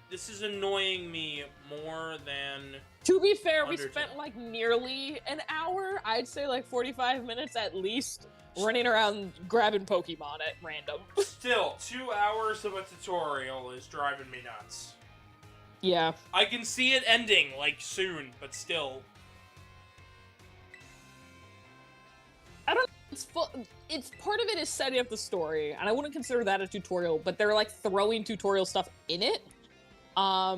This is annoying me more than... To be fair, we Undertale. spent like nearly an hour. I'd say like 45 minutes at least running around grabbing Pokemon at random. Still, 2 hours of a tutorial is driving me nuts. Yeah. I can see it ending, like, soon, but still. I don't know. It's part of it is setting up the story, and I wouldn't consider that a tutorial, but they're like throwing tutorial stuff in it. I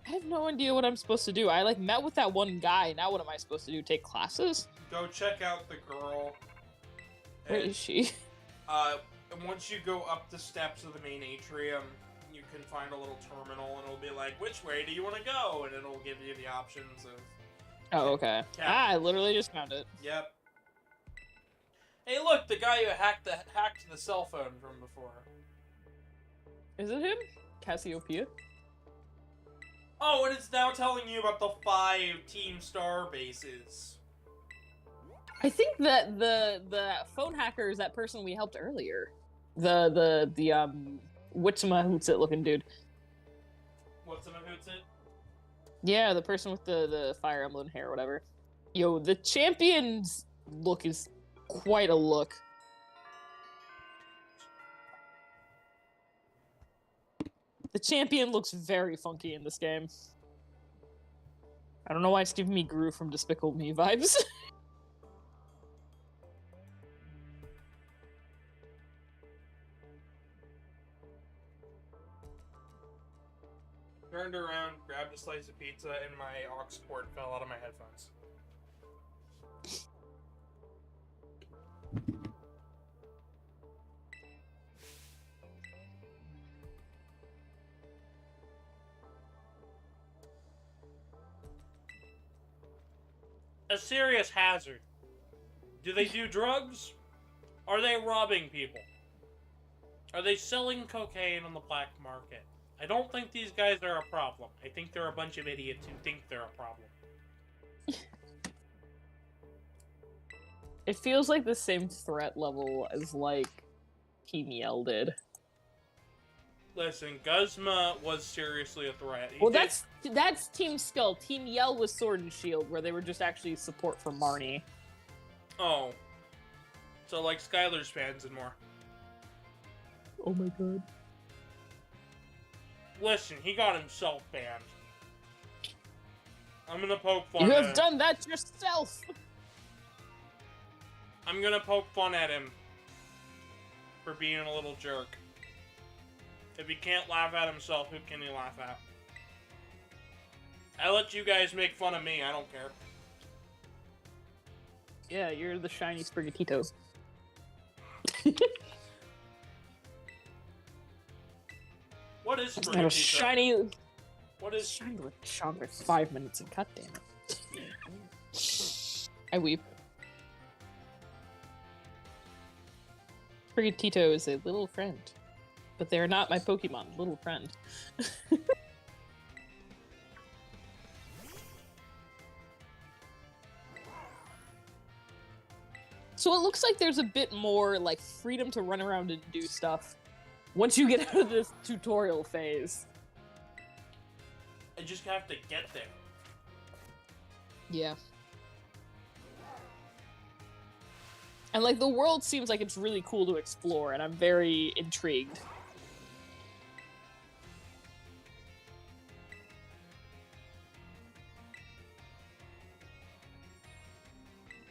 have no idea what I'm supposed to do. I like met with that one guy. Now what am I supposed to do? Take classes? Go check out the girl. Where is she? And once you go up the steps of the main atrium, you can find a little terminal, and it'll be like, which way do you want to go? And it'll give you the options of... Oh, okay. Yeah. I literally just found it. Yep. Hey, look, the guy who hacked the cell phone from before. Is it him? Cassiopeia? Oh, and it's now telling you about the 5 Team Star bases. I think that the phone hacker is that person we helped earlier. The Witsuma looking dude. What's in a hootsit? Yeah, the person with the Fire Emblem hair or whatever. Yo, the champion's look is quite a look. The champion looks very funky in this game. I don't know why it's giving me Gru from Despicable Me vibes. Turned around, grabbed a slice of pizza, and my aux cord fell out of my headphones. A serious hazard. Do they do drugs? Are they robbing people? Are they selling cocaine on the black market? I don't think these guys are a problem. I think they're a bunch of idiots who think they're a problem. It feels like the same threat level as, like, Team Yell did. Listen, Guzma was seriously a threat. Well, that's Team Skull. Team Yell was Sword and Shield, where they were just actually support for Marnie. Oh. So, like, Skylar's fans and more. Oh my god. Listen, he got himself banned. I'm gonna poke fun You at have him. done that yourself! I'm gonna poke fun at him for being a little jerk. If he can't laugh at himself, who can he laugh at? I let you guys make fun of me, I don't care. Yeah, you're the shiny Sprigatito. What is Little Sprigatito? shiny... What is... Shiny like Sean for 5 minutes and cut damn it. I weep. Sprigatito is a little friend. But they're not my Pokemon, little friend. So it looks like there's a bit more, like, freedom to run around and do stuff once you get out of this tutorial phase. I just have to get there. Yeah. And, like, the world seems like it's really cool to explore, and I'm very intrigued.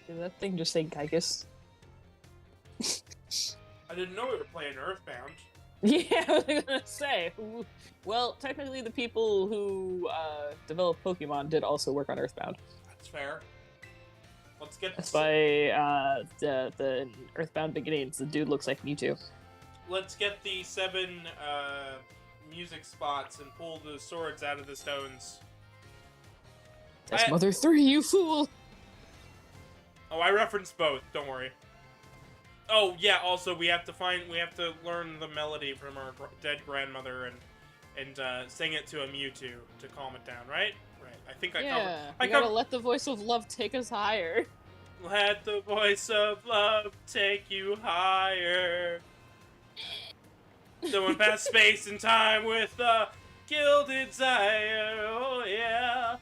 Did that thing just say Gygus? I didn't know we were playing Earthbound. Yeah, I was gonna say. Well, technically the people who developed Pokemon did also work on Earthbound. That's fair. Let's get That's why the Earthbound Beginnings, the dude looks like Mewtwo. Let's get the 7 music spots and pull the swords out of the stones. That's Mother 3, you fool! Oh, I referenced both. Don't worry. Oh yeah. Also, we have to learn the melody from our dead grandmother and sing it to a Mewtwo to calm it down. Right? Right. I think I covered. I gotta let the voice of love take us higher. Let the voice of love take you higher. Going past space and time with a gilded desire, oh yeah.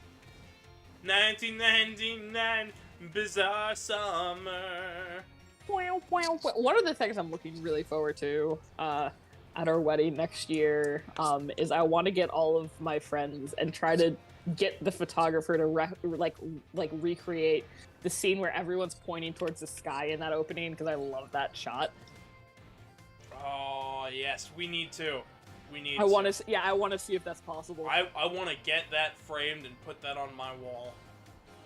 1999, bizarre summer. One of the things I'm looking really forward to at our wedding next year is I want to get all of my friends and try to get the photographer to recreate the scene where everyone's pointing towards the sky in that opening, because I love that shot. Oh yes, we need to. I want to see if that's possible. I want to get that framed and put that on my wall.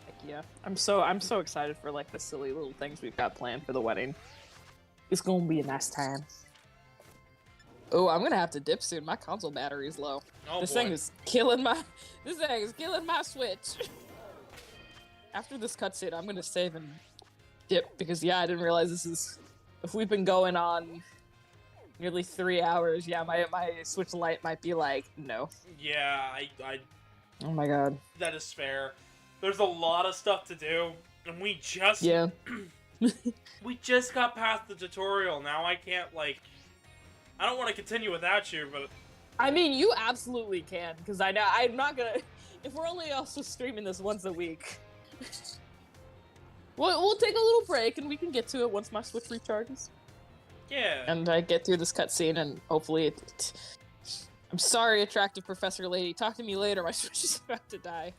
Heck yeah, I'm so excited for like the silly little things we've got planned for the wedding. It's gonna be a nice time. Oh, I'm gonna have to dip soon. My console battery's low. Oh, this boy. thing is killing my Switch. After this cutscene, I'm gonna save and dip because I didn't realize this is. If we've been going on nearly 3 hours, my Switch Lite might be like no. Yeah, I. Oh my god. That is fair. There's a lot of stuff to do, and we just we just got past the tutorial. Now I can't I don't want to continue without you, but I mean, you absolutely can, because I know I'm not gonna. If we're only also streaming this once a week, we'll take a little break and we can get to it once my Switch recharges. Yeah. And I get through this cutscene and hopefully I'm sorry, attractive Professor Lady. Talk to me later. My Switch is about to die.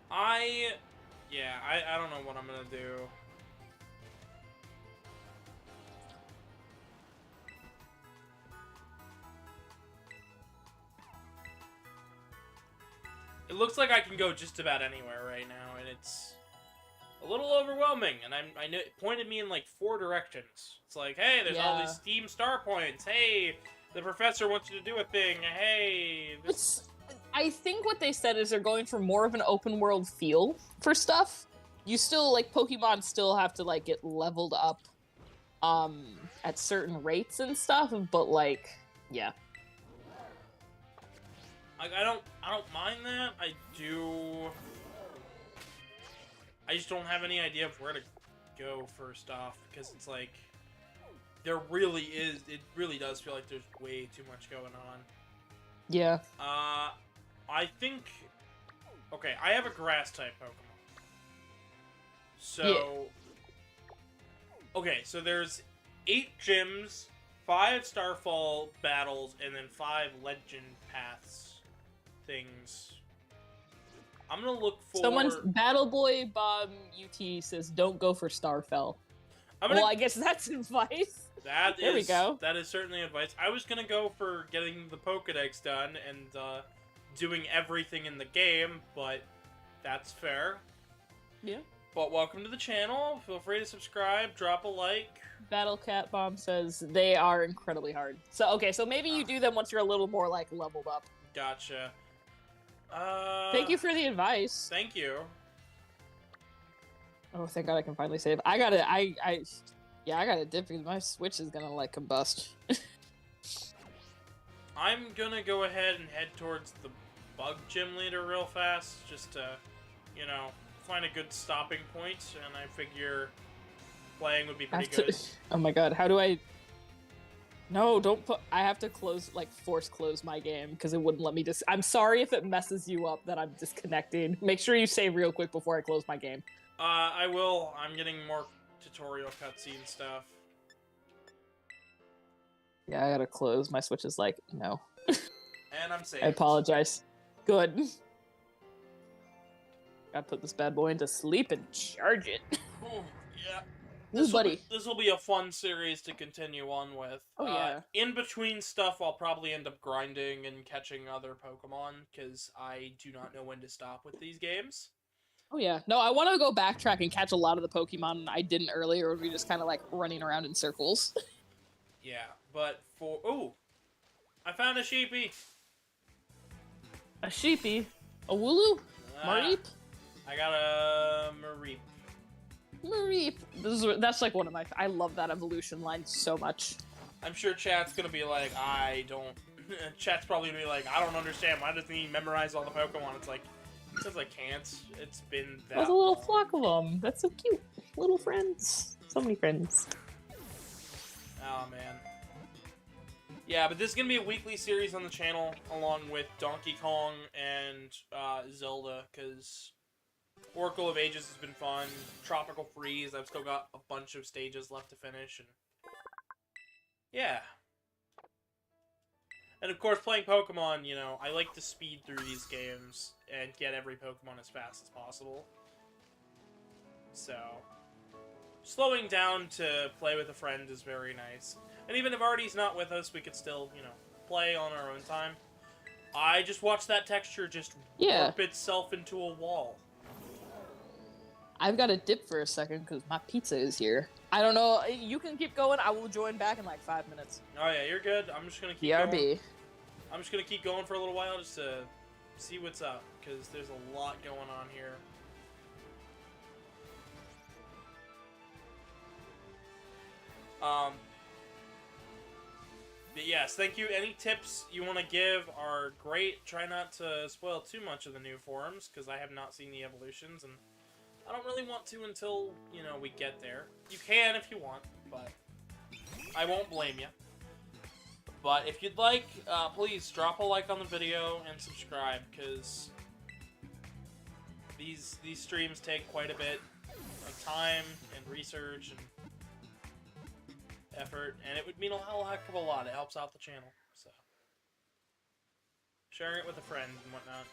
I don't know what I'm gonna do. It looks like I can go just about anywhere right now, and it's a little overwhelming. And I know it pointed me in like 4 directions. It's like, hey, there's all these Steam star points. Hey, the professor wants you to do a thing. Hey. I think what they said is they're going for more of an open world feel for stuff. You still Pokemon still have to get leveled up at certain rates and stuff, but yeah. I don't mind that. I just don't have any idea of where to go for stuff, because it's it really does feel like there's way too much going on. Yeah. I think, okay, I have a grass type Pokemon. So, okay, so there's 8 gyms, 5 Starfall battles, and then 5 Legend Paths things. I'm gonna look for... Someone's Battle Boy Bob UT says, don't go for Starfell. Well, I guess that's advice. There we go. That is certainly advice. I was gonna go for getting the Pokedex done and doing everything in the game, but that's fair. Yeah. But welcome to the channel. Feel free to subscribe, drop a like. Battle Cat Bomb says they are incredibly hard. So okay, so maybe you do them once you're a little more leveled up. Gotcha. Thank you for the advice. Thank you. Oh, thank God I can finally save. I gotta dip because my Switch is gonna combust. I'm gonna go ahead and head towards the bug gym leader real fast, just to, find a good stopping point, and I figure playing would be pretty good. Oh my God, how do I... No, don't put... I have to force close my game, because it wouldn't let me I'm sorry if it messes you up that I'm disconnecting. Make sure you save real quick before I close my game. I will. I'm getting more tutorial cutscene stuff. Yeah, I gotta close. My Switch is no. And I'm safe. I apologize. Good. Gotta put this bad boy into sleep and charge it. Ooh, yeah. This will be a fun series to continue on with. Oh, yeah. In between stuff, I'll probably end up grinding and catching other Pokemon, because I do not know when to stop with these games. Oh, yeah. No, I want to go backtrack and catch a lot of the Pokemon I didn't earlier, where we just kind of running around in circles. Yeah, but ooh! I found a Sheepy! A Sheepy? A Wooloo? Mareep? I got a Mareep. Mareep. That's one of my... I love that evolution line so much. I'm sure chat's gonna be like, I don't... Chat's probably gonna be like, I don't understand. Why doesn't he memorize all the Pokemon? It's because I can't. It's been that There's a little flock of them. That's so cute. Little friends. So many friends. Oh, man. Yeah, but this is going to be a weekly series on the channel, along with Donkey Kong and Zelda, because Oracle of Ages has been fun. Tropical Freeze, I've still got a bunch of stages left to finish, and yeah. And of course, playing Pokemon, you know, I like to speed through these games and get every Pokemon as fast as possible. So, slowing down to play with a friend is very nice. And even if Artie's not with us, we could still, you know, play on our own time. I just watched that texture just warp itself into a wall. I've got to dip for a second because my pizza is here. I don't know. You can keep going. I will join back in like 5 minutes. Oh yeah, you're good. I'm just gonna keep going. I'm just gonna keep going for a little while just to see what's up, because there's a lot going on here. But yes, thank you. Any tips you want to give are great. Try not to spoil too much of the new forms, because I have not seen the evolutions, and I don't really want to until, you know, we get there. You can if you want, but I won't blame you. But if you'd like, please drop a like on the video and subscribe, because these streams take quite a bit of time and research and effort, and it would mean a whole heck of a lot. It helps out the channel, so sharing it with a friend and whatnot.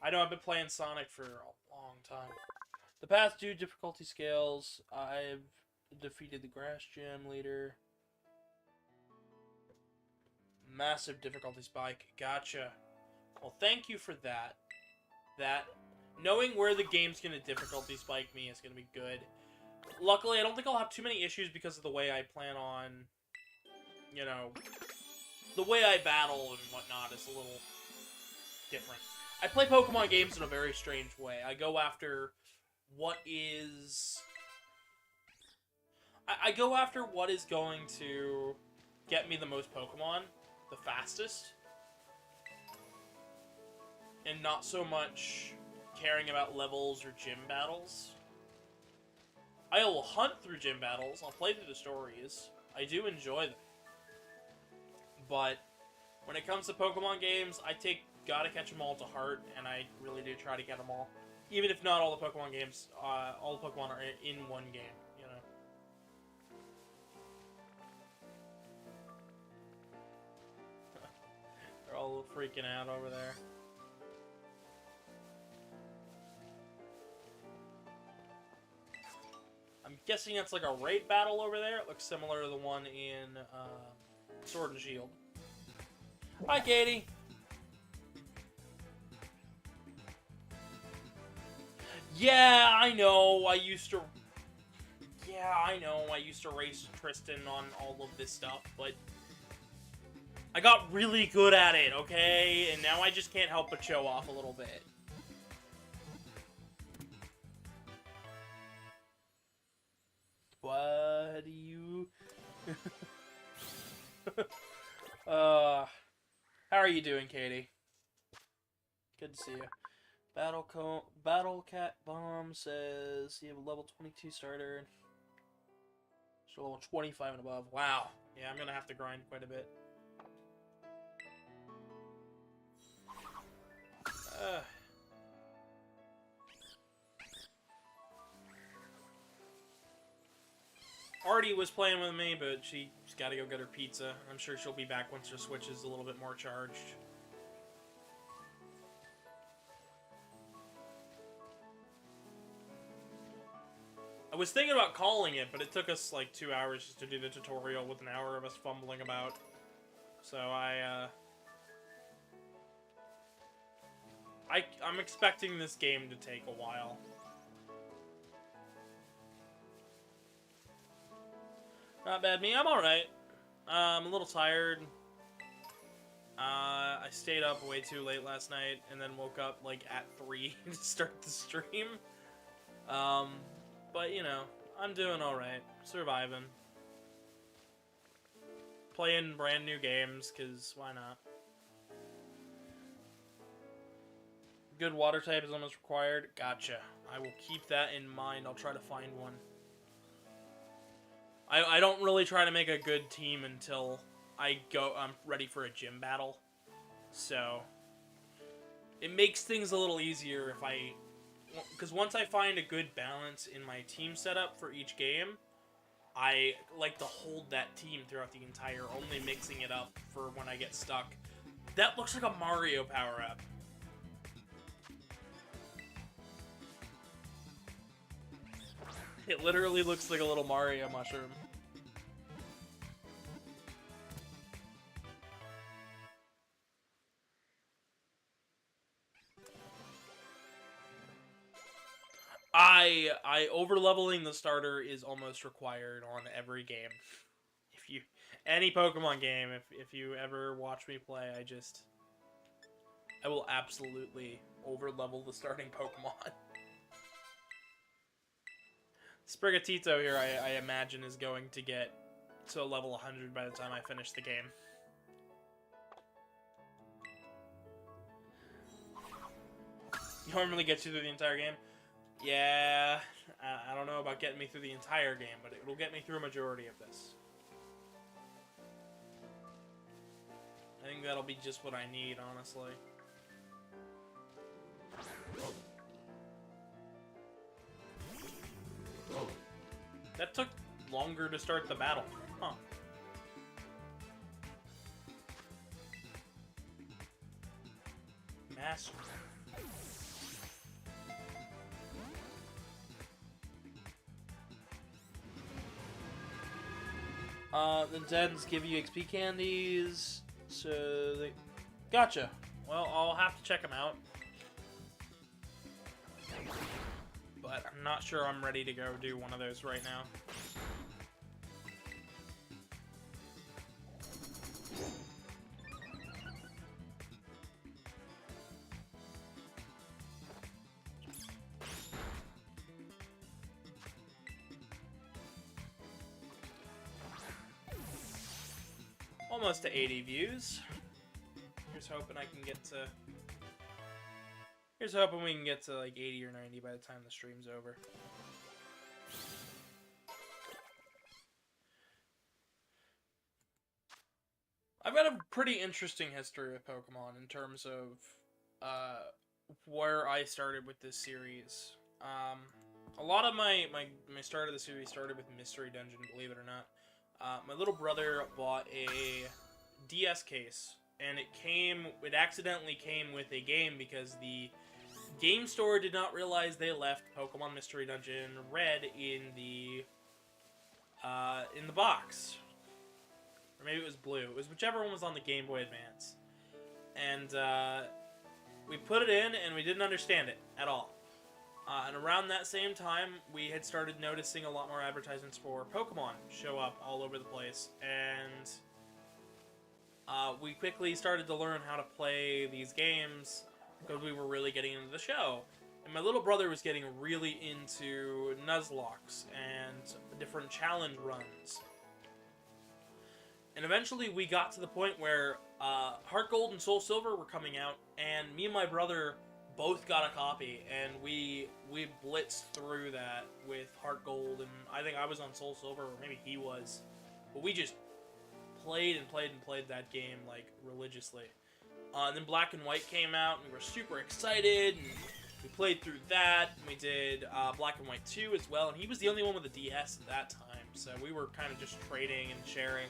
I know I've been playing Sonic for a long time. The past 2 difficulty scales, I've defeated the Grass Gym leader. Massive difficulty spike. Gotcha. Well, thank you for that. Knowing where the game's gonna difficulty spike me is gonna be good. Luckily, I don't think I'll have too many issues because of the way I plan on, you know, the way I battle and whatnot is a little different. I play Pokemon games in a very strange way. I go after what is... I go after what is going to get me the most Pokemon the fastest. And not so much caring about levels or gym battles. I will hunt through gym battles. I'll play through the stories. I do enjoy them. But when it comes to Pokemon games, I take Gotta Catch 'em All to heart, and I really do try to get them all. Even if not all the Pokemon games, all the Pokemon are in one game, you know. They're all freaking out over there. I'm guessing it's like a raid battle over there. It looks similar to the one in Sword and Shield. Hi, Katie. Yeah, I know. I used to race Tristan on all of this stuff, but I got really good at it, okay? And now I just can't help but show off a little bit. What do you... how are you doing, Katie? Good to see you. Battle Cat Bomb says you have a level 22 starter. So level 25 and above. Wow. Yeah, I'm gonna have to grind quite a bit. Artie was playing with me, but she's got to go get her pizza. I'm sure she'll be back once her Switch is a little bit more charged. I was thinking about calling it, but it took us like 2 hours just to do the tutorial with an hour of us fumbling about. So I'm expecting this game to take a while. Not bad, me. I'm alright. I'm a little tired. I stayed up way too late last night, and then woke up, like, at 3 to start the stream. But, you know, I'm doing alright. Surviving. Playing brand new games, because why not? Good water type is almost required. Gotcha. I will keep that in mind. I'll try to find one. I don't really try to make a good team until I'm ready for a gym battle. So it makes things a little easier if because once I find a good balance in my team setup for each game, I like to hold that team throughout the entire, only mixing it up for when I get stuck. That looks like a Mario power-up. It literally looks like a little Mario mushroom. Over-leveling the starter is almost required on every game. Any Pokemon game, if you ever watch me play, I will absolutely over-level the starting Pokemon. Sprigatito here, I imagine, is going to get to level 100 by the time I finish the game. Normally gets you through the entire game. Yeah, I don't know about getting me through the entire game, but it will get me through a majority of this. I think that'll be just what I need, honestly. That took longer to start the battle. Huh. Master. The dens give you XP candies, so they... Gotcha. Well, I'll have to check them out. But I'm not sure I'm ready to go do one of those right now. Almost to 80 views. Here's hoping I can get to... Here's hoping we can get to like 80 or 90 by the time the stream's over. I've got a pretty interesting history with Pokemon in terms of where I started with this series. A lot of my start of the series started with Mystery Dungeon, believe it or not. My little brother bought a DS case, and it accidentally came with a game because the game store did not realize they left Pokemon Mystery Dungeon Red in the box. Or maybe it was blue. It was whichever one was on the Game Boy Advance. And we put it in, and we didn't understand it at all. And around that same time, we had started noticing a lot more advertisements for Pokemon show up all over the place. And we quickly started to learn how to play these games because we were really getting into the show. And my little brother was getting really into Nuzlocke and different challenge runs. And eventually we got to the point where Heart Gold and Soul Silver were coming out, and me and my brother both got a copy, and we blitzed through that with Heart Gold, and I think I was on Soul Silver, or maybe he was. But we just played and played and played that game, like, religiously. And then Black and White came out, and we were super excited, and we played through that, and we did Black and White 2 as well, and he was the only one with a DS at that time, so we were kind of just trading and sharing.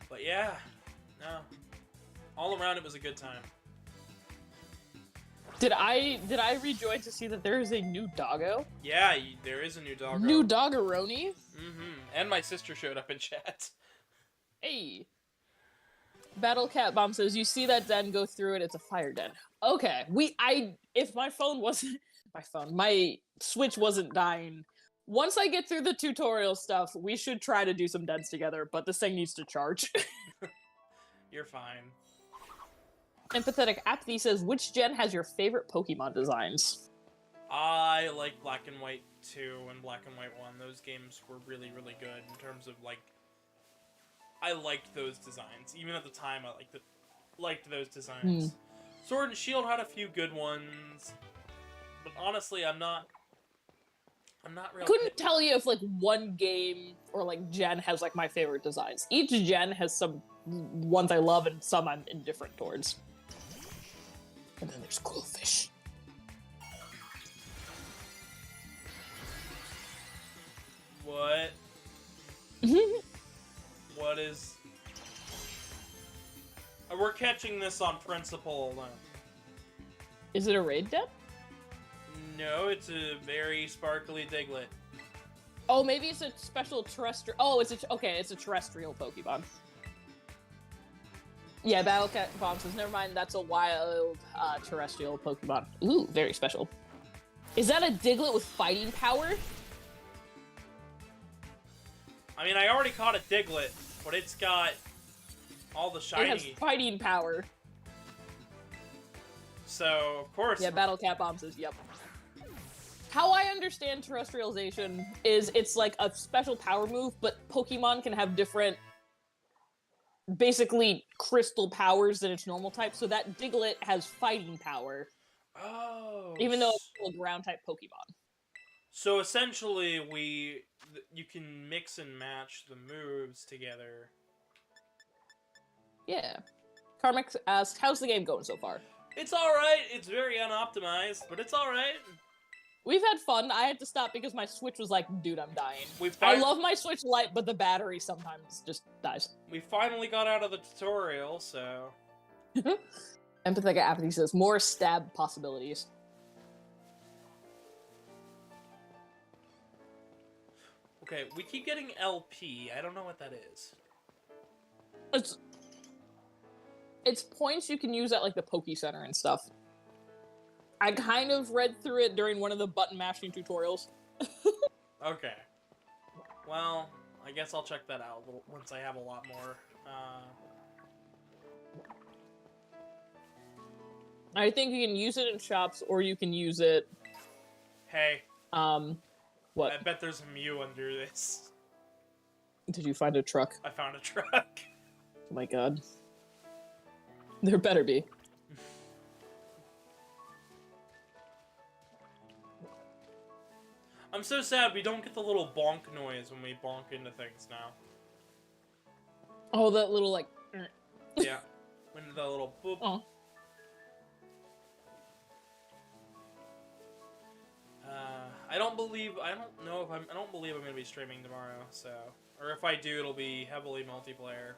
But yeah, no. All around it was a good time. Did I rejoin to see that there is a new doggo? Yeah, there is a new doggo. New doggeroni? Mm-hmm. And my sister showed up in chat. Hey. Battle Cat Bomb says, you see that den, go through it, it's a fire den. Okay, if my Switch wasn't dying, once I get through the tutorial stuff, we should try to do some dens together, but this thing needs to charge. You're fine. Empathetic Apathy says, which gen has your favorite Pokemon designs? I like Black and White 2 and Black and White 1. Those games were really, really good in terms of, like, I liked those designs. Even at the time, I liked those designs. Sword and Shield had a few good ones, but honestly, I'm not I'm not real. Couldn't tell you if like one game or like gen has like my favorite designs. Each gen has some ones I love and some I'm indifferent towards. And then there's Quillfish. What? What is... We're catching this on principle alone. Is it a raid depth? No, it's a very sparkly Diglett. Oh, maybe it's a special terrestrial. Oh, it's a terrestrial Pokemon. Yeah, Battlecat Bomb says, never mind, that's a wild terrestrial Pokemon. Ooh, very special. Is that a Diglett with fighting power? I mean, I already caught a Diglett, but it's got all the shiny... It has fighting power. So, of course... Yeah, Battlecat Bomb says, yep. How I understand terrestrialization is it's like a special power move, but Pokemon can have different, basically, crystal powers than its normal type, so that Diglett has fighting power. Oh. Even though it's still a ground-type Pokemon. So, essentially, you can mix and match the moves together. Yeah. Karmik asks, how's the game going so far? It's alright. It's very unoptimized, but it's alright. We've had fun. I had to stop because my Switch was like, dude, I'm dying. I I love my Switch Lite, but the battery sometimes just dies. We finally got out of the tutorial, so... Empathetic Apathy says, more stab possibilities. Okay, we keep getting LP. I don't know what that is. It's points you can use at like the Poke Center and stuff. I kind of read through it during one of the button mashing tutorials. Okay. Well, I guess I'll check that out once I have a lot more. I think you can use it in shops, or you can use it... Hey. What? I bet there's a Mew under this. Did you find a truck? I found a truck. Oh my god. There better be. I'm so sad we don't get the little bonk noise when we bonk into things now. Oh, that little, like... Yeah. When the little boop. Oh. I don't believe I'm gonna be streaming tomorrow, so... Or if I do, it'll be heavily multiplayer.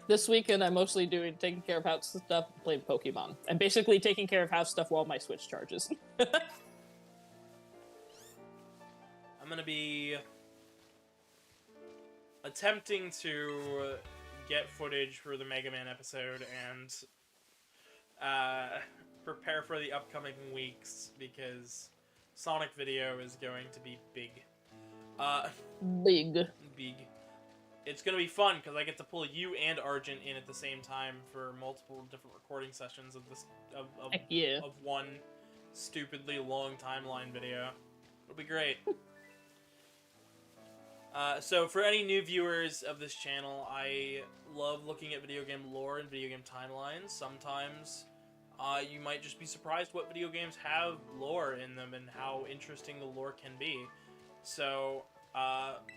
This weekend, I'm mostly taking care of house stuff, playing Pokemon. I'm basically taking care of house stuff while my Switch charges. I'm gonna be attempting to get footage for the Mega Man episode and prepare for the upcoming weeks because Sonic video is going to be big. Big. It's gonna be fun because I get to pull you and Argent in at the same time for multiple different recording sessions of this of one stupidly long timeline video. It'll be great. So for any new viewers of this channel, I love looking at video game lore and video game timelines. Sometimes you might just be surprised what video games have lore in them and how interesting the lore can be. So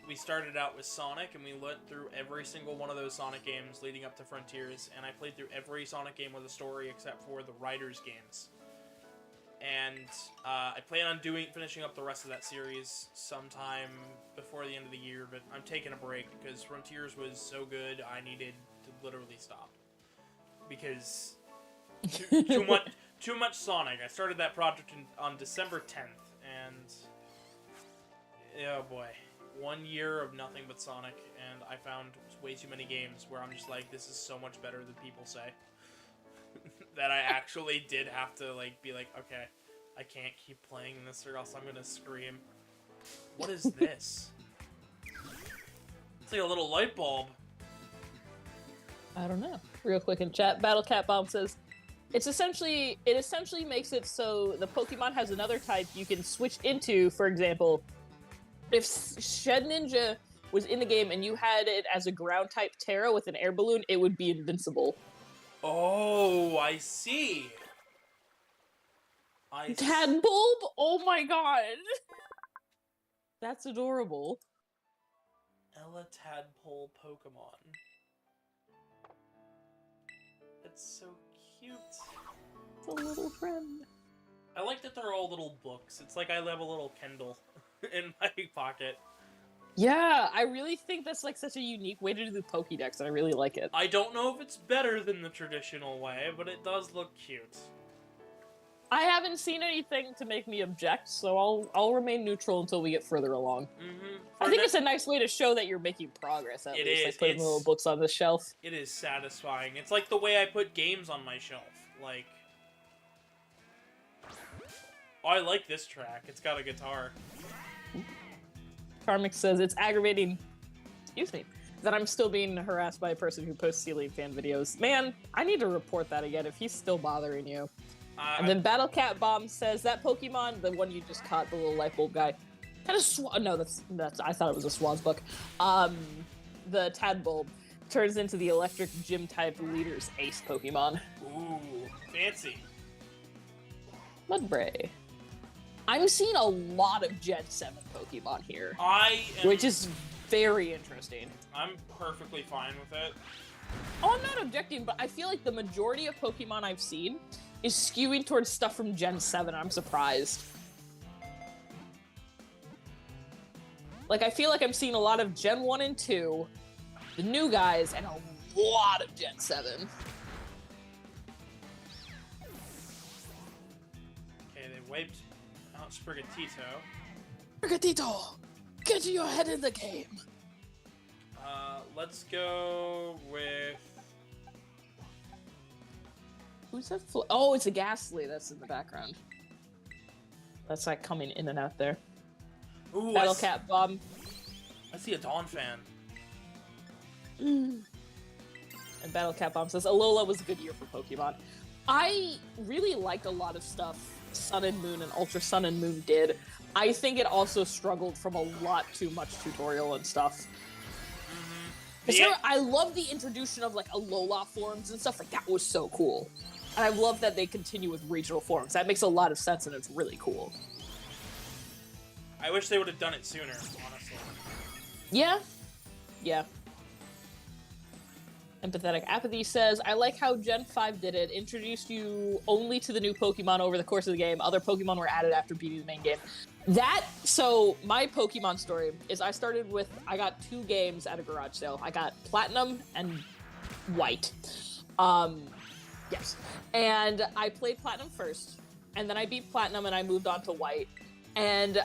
we started out with Sonic, and we went through every single one of those Sonic games leading up to Frontiers, and I played through every Sonic game with a story except for the Riders games. And I plan on finishing up the rest of that series sometime before the end of the year, but I'm taking a break because Frontiers was so good I needed to literally stop. Because too much Sonic. I started that project on December 10th, and oh boy. 1 year of nothing but Sonic, and I found way too many games where I'm just like, this is so much better than people say. That I actually did have to be like, okay, I can't keep playing this or else I'm gonna scream. What is this? It's like a little light bulb. I don't know. Real quick in chat, Battlecat Bomb says, it essentially makes it so the Pokemon has another type you can switch into. For example, if Shed Ninja was in the game and you had it as a ground type Terra with an air balloon, it would be invincible. Oh, I see. Tadbulb? Oh my god. That's adorable. Ella Tadpole Pokemon. That's so cute. It's a little friend. I like that they're all little books. It's like I have a little Kindle in my pocket. Yeah, I really think that's like such a unique way to do the Pokédex, and I really like it. I don't know if it's better than the traditional way, but it does look cute. I haven't seen anything to make me object, so I'll remain neutral until we get further along. I think it's a nice way to show that you're making progress, at least, like putting little books on the shelf. It is satisfying. It's like the way I put games on my shelf. Like... Oh, I like this track. It's got a guitar. Karmic says, it's aggravating, excuse me, that I'm still being harassed by a person who posts Ceiling fan videos. Man, I need to report that again if he's still bothering you. And then Battle Cat Bomb says, that Pokemon, the one you just caught, the little light bulb guy, kind of no, that's I thought it was a Swans book. The Tadbulb turns into the electric gym type leader's ace Pokemon. Ooh, fancy. Mudbray. I'm seeing a lot of Gen 7 Pokemon here. Which is very interesting. I'm perfectly fine with it. Oh, I'm not objecting, but I feel like the majority of Pokemon I've seen is skewing towards stuff from Gen 7. I'm surprised. Like, I feel like I'm seeing a lot of Gen 1 and 2, the new guys, and a lot of Gen 7. Okay, they wiped out Sprigatito. Sprigatito, get your head in the game. Let's go with... Who's that? Oh, it's a Ghastly that's in the background. That's like coming in and out there. Ooh, Battle Cat Bomb. I see a Dawn fan. And Battle Cat Bomb says, Alola was a good year for Pokemon. I really liked a lot of stuff Sun and Moon and Ultra Sun and Moon did. I think it also struggled from a lot too much tutorial and stuff. I love the introduction of like Alola forms and stuff. Like that was so cool. And I love that they continue with regional forms. That makes a lot of sense and it's really cool. I wish they would have done it sooner, honestly. Yeah. Yeah. Empathetic Apathy says, I like how Gen 5 did it. Introduced you only to the new Pokemon over the course of the game. Other Pokemon were added after beating the main game. So my Pokemon story is I got 2 games at a garage sale. I got Platinum and White. Yes. And I played Platinum first, and then I beat Platinum and I moved on to White. And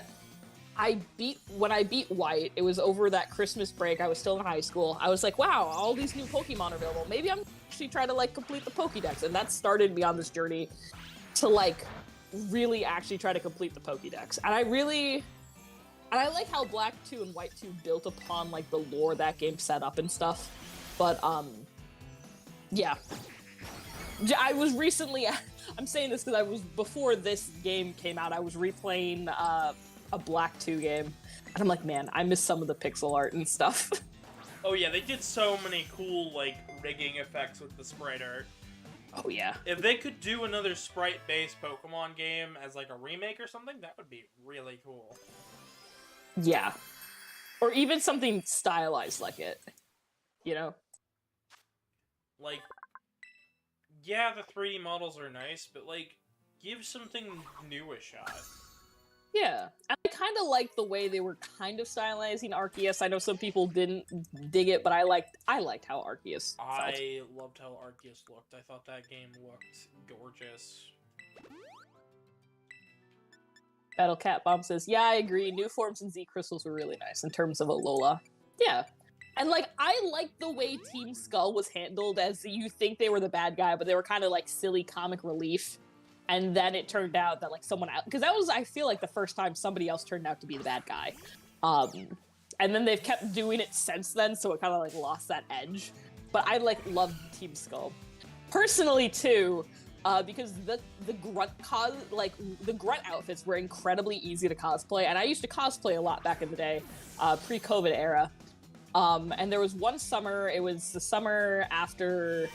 when I beat White, it was over that Christmas break. I was still in high school. I was like, wow, all these new Pokemon are available. Maybe I'm actually trying to like complete the Pokédex. And that started me on this journey to like really actually try to complete the Pokédex. And I like how Black 2 and White 2 built upon like the lore that game set up and stuff. But yeah. I was recently, I'm saying this because before this game came out, I was replaying a Black 2 game, and I'm like, man, I miss some of the pixel art and stuff. Oh yeah, they did so many cool, like, rigging effects with the sprite art. Oh yeah. If they could do another sprite-based Pokemon game as, like, a remake or something, that would be really cool. Yeah. Or even something stylized like it. You know? Like, yeah, the 3D models are nice, but, like, give something new a shot. Yeah, and I kind of liked the way they were kind of stylizing Arceus. I know some people didn't dig it, but I liked how Arceus felt. I loved how Arceus looked. I thought that game looked gorgeous. Battle Cat Bomb says, yeah, I agree. New forms and Z Crystals were really nice in terms of Alola. Yeah. And, like, I liked the way Team Skull was handled, as you think they were the bad guy, but they were kind of, like, silly comic relief. And then it turned out that, like, someone else... Because that was, I feel like, the first time somebody else turned out to be the bad guy. And then they've kept doing it since then, so it kind of, like, lost that edge. But I, like, loved Team Skull. Personally, too, because the grunt the grunt outfits were incredibly easy to cosplay. And I used to cosplay a lot back in the day, pre-COVID era. And there was one summer, it was the summer after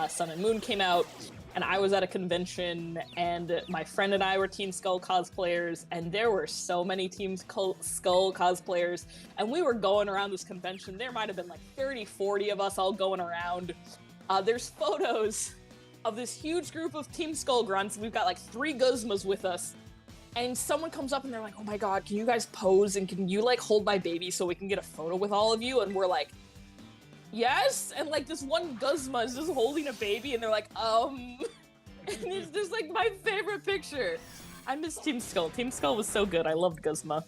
Sun and Moon came out, and I was at a convention, and my friend and I were Team Skull cosplayers, and there were so many Team Skull cosplayers, and we were going around this convention. There might have been like 30, 40 of us all going around. There's photos of this huge group of Team Skull grunts. We've got like 3 Guzmas with us, and someone comes up and they're like, oh my god, can you guys pose, and can you like hold my baby so we can get a photo with all of you? And we're like, yes, and like this one Guzma is just holding a baby, and they're like, and it's just like my favorite picture. I miss Team Skull. Team Skull was so good. I loved Guzma.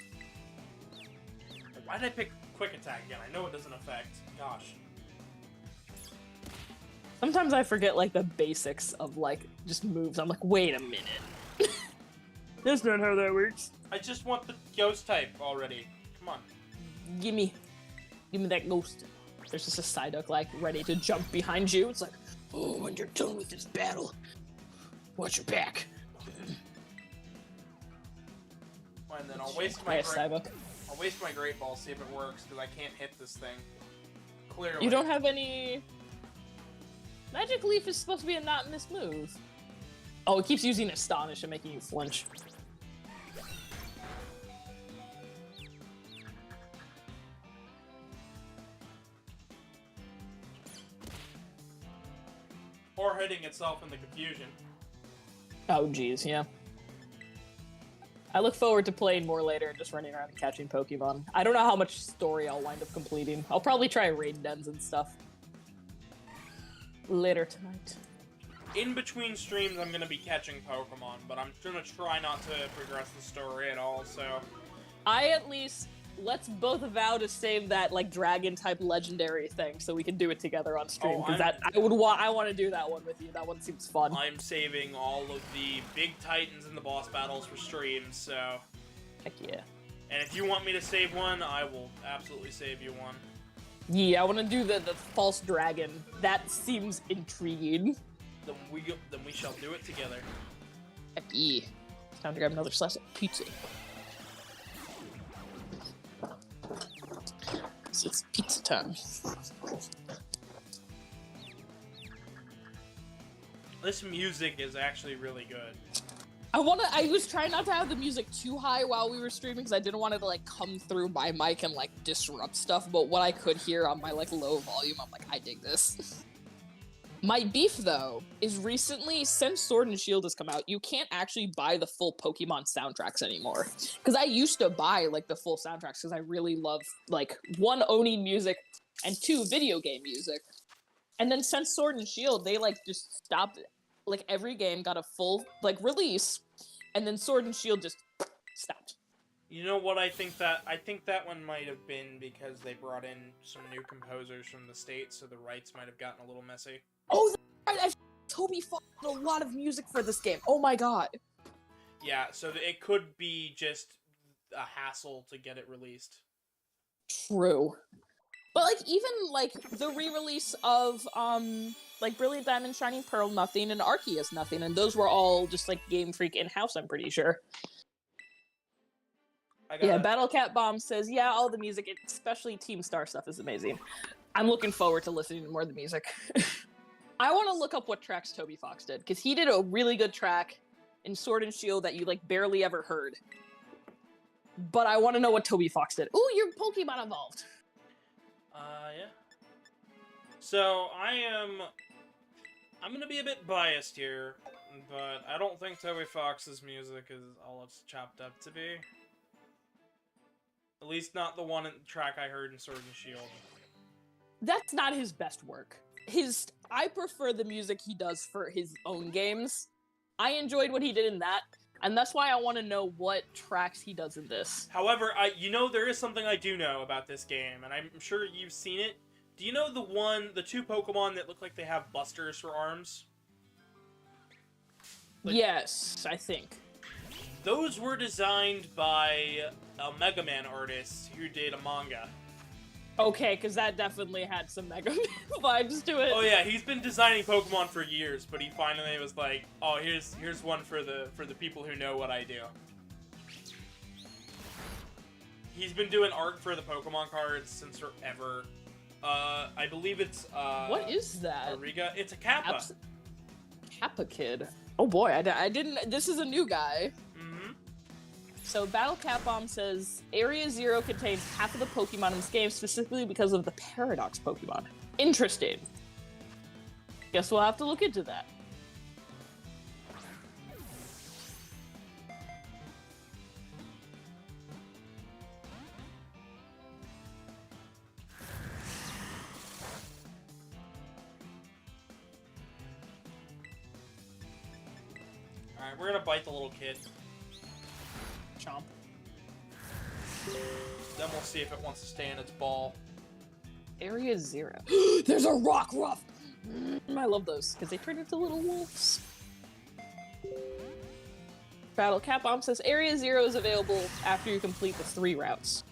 Why did I pick Quick Attack again? I know it doesn't affect. Gosh. Sometimes I forget like the basics of like just moves. I'm like, wait a minute. That's not how that works. I just want the ghost type already. Come on. Give me that ghost. There's just a Psyduck like ready to jump behind you. It's like, oh, when you're done with this battle, watch your back. And then I'll waste my Great Ball, see if it works, because I can't hit this thing. Clearly. You don't have any. Magic Leaf is supposed to be a not miss move. Oh, it keeps using Astonish and making you flinch. Or hitting itself in the confusion. Oh, geez, yeah. I look forward to playing more later and just running around and catching Pokemon. I don't know how much story I'll wind up completing. I'll probably try raid dens and stuff later tonight. In between streams, I'm gonna be catching Pokemon, but I'm gonna try not to progress the story at all, so... Let's both vow to save that, like, dragon-type legendary thing so we can do it together on stream, because I want to do that one with you. That one seems fun. I'm saving all of the big titans and the boss battles for streams, so... Heck yeah. And if you want me to save one, I will absolutely save you one. Yeah, I want to do the false dragon. That seems intriguing. Then we shall do it together. Heck yeah. It's time to grab another slice of pizza. It's pizza time. This music is actually really good. I was trying not to have the music too high while we were streaming because I didn't want it to like come through my mic and like disrupt stuff, but what I could hear on my like low volume, I'm like, I dig this. My beef, though, is recently, since Sword and Shield has come out, you can't actually buy the full Pokemon soundtracks anymore. Because I used to buy, like, the full soundtracks because I really love, like, 1, Oni music, and 2, video game music. And then since Sword and Shield, they, like, just stopped, like, every game got a full, like, release, and then Sword and Shield just stopped. You know what, I think that one might have been because they brought in some new composers from the States, so the rights might have gotten a little messy. Oh, Toby fought a lot of music for this game. Oh my god. Yeah, so it could be just a hassle to get it released. True. But, like, even, like, the re-release of, like, Brilliant Diamond, Shining Pearl, nothing, and Arceus, nothing, and those were all just, like, Game Freak in-house, I'm pretty sure. Yeah, Battle Cat Bomb says, yeah, all the music, especially Team Star stuff, is amazing. I'm looking forward to listening to more of the music. I want to look up what tracks Toby Fox did, because he did a really good track in Sword and Shield that you, like, barely ever heard. But I want to know what Toby Fox did. Ooh, your Pokemon evolved! Yeah. So, I'm gonna be a bit biased here, but I don't think Toby Fox's music is all it's chopped up to be. At least not the one track I heard in Sword and Shield. That's not his best work. I prefer the music he does for his own games. I enjoyed what he did in that, and that's why I want to know what tracks he does in this. However, there is something I do know about this game, and I'm sure you've seen it. Do you know the 2 Pokemon that look like they have busters for arms? Like, yes, I think. Those were designed by a Mega Man artist who did a manga. Okay, because that definitely had some Mega Man vibes to it. Oh yeah, he's been designing Pokemon for years, but he finally was like, "Oh, here's one for the people who know what I do." He's been doing art for the Pokemon cards since forever. I believe it's what is that? Ariga. It's a Kappa. Kappa Kid. Oh boy, I didn't. This is a new guy. Mm-hmm. So Battle Cat Bomb says Area Zero contains half of the Pokemon in this game specifically because of the Paradox Pokemon. Interesting. Guess we'll have to look into that. Alright, we're gonna bite the little kid. Chomp. Then we'll see if it wants to stay in its ball. Area Zero. There's a rock ruff! I love those, because they turn into little wolves. Battle Cat Bomb says Area Zero is available after you complete the 3 routes.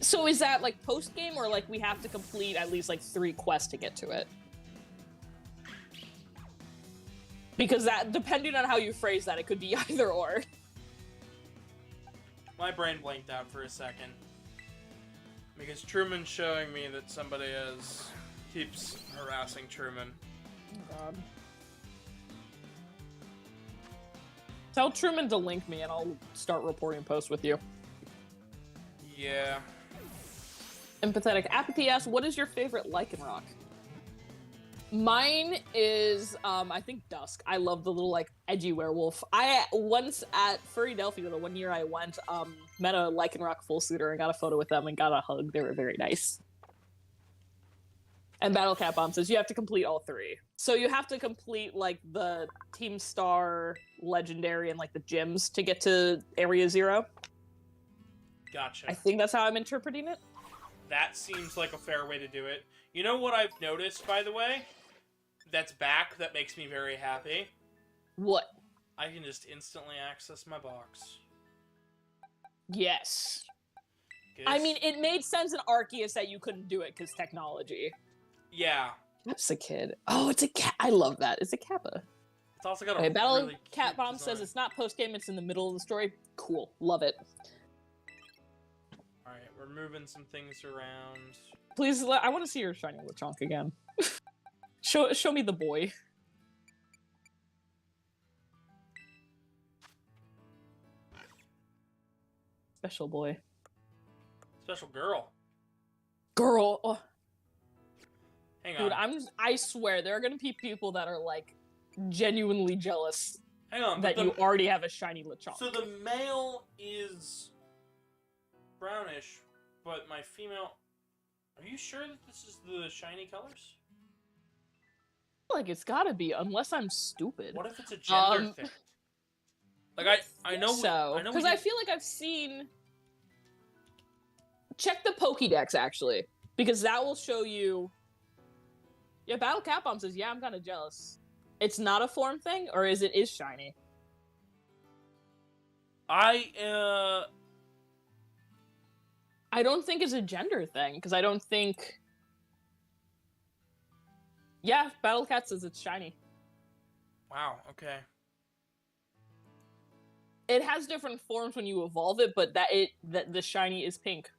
So is that like post-game, or like we have to complete at least like 3 quests to get to it? Because that, depending on how you phrase that, it could be either or. My brain blanked out for a second. Because Truman's showing me that somebody keeps harassing Truman. Oh god. Tell Truman to link me and I'll start reporting posts with you. Yeah. Empathetic Apathy asks, what is your favorite Lycanroc? Mine is, I think Dusk. I love the little, like, edgy werewolf. I, once at Furry Delphi, the 1 year I went, met a Lycanroc full suitor and got a photo with them and got a hug. They were very nice. And Battle Cat Bomb says you have to complete all 3. So you have to complete, like, the Team Star, Legendary, and, like, the gyms to get to Area Zero. Gotcha. I think that's how I'm interpreting it. That seems like a fair way to do it. You know what I've noticed, by the way? That's back, that makes me very happy. What? I can just instantly access my box. Yes. Good. I mean, it made sense in Arceus that you couldn't do it because technology. Yeah. That's a kid. Oh, it's a cat. I love that. It's a Kappa. It's also got a Okay, Battle really Cat cute Bomb design. says it's not post-game, it's in the middle of the story. Cool. Love it. Alright, we're moving some things around. Please, I want to see your shiny Lechonk again. show me the boy. Special boy. Special girl. Girl. Oh. Hang on. Dude, I swear, there are gonna be people that are, like, genuinely jealous Hang on. that but you already have a shiny Lechonk. So the male is brownish, but my female... Are you sure that this is the shiny colors? Like, it's gotta be, unless I'm stupid. What if it's a gender thing? Like, I know... So, because I feel like I've seen... Check the Pokédex, actually. Because that will show you... Yeah, Battle Cat Bomb says, yeah, I'm kind of jealous. It's not a form thing, or is shiny? I don't think it's a gender thing, because I don't think... Yeah, Battle Cat says it's shiny. Wow, okay. It has different forms when you evolve it, but the shiny is pink.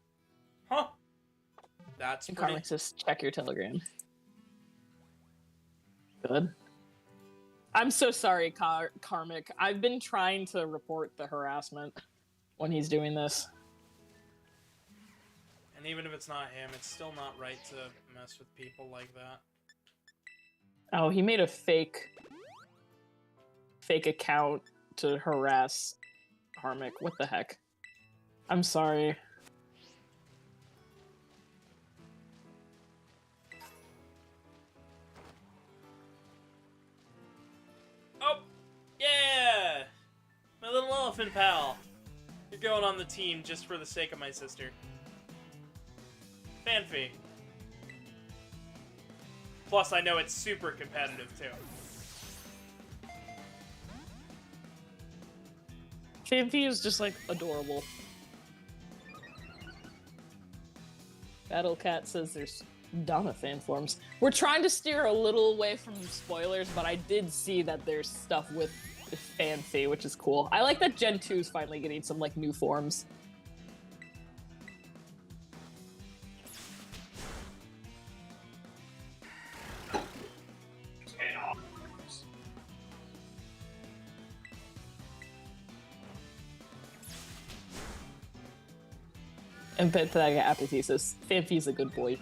Huh. That's And pretty... Karmic says, check your Telegram. Good. I'm so sorry, Karmic. I've been trying to report the harassment when he's doing this. And even if it's not him, it's still not right to mess with people like that. Oh, he made a fake account to harass Karmic. What the heck? I'm sorry. Oh! Yeah! My little elephant pal! You're going on the team just for the sake of my sister. Fanfy. Plus, I know it's super competitive, too. Fanfy is just, like, adorable. Battle Cat says there's Donna fan forms. We're trying to steer a little away from spoilers, but I did see that there's stuff with Fanfy, which is cool. I like that Gen 2 is finally getting some, like, new forms. And pathetic apathesis. Fanfi's a good boy.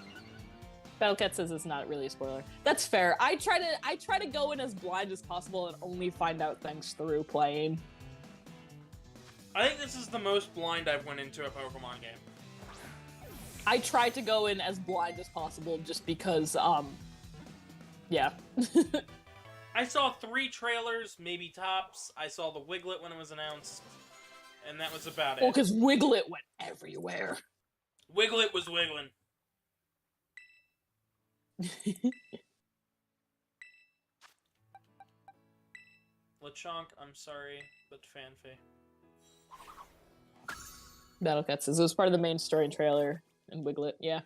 Battlecat says it's not really a spoiler. That's fair. I try to go in as blind as possible and only find out things through playing. I think this is the most blind I've went into a Pokemon game. I tried to go in as blind as possible just because, yeah. I saw 3 trailers, maybe tops. I saw the Wiglet when it was announced, and that was about it. Well, because Wiglet went everywhere. Wiglet was wiggling. Lechonk, I'm sorry, but Fanfi. Battlecat says it was part of the main story trailer in Wiglet, yeah.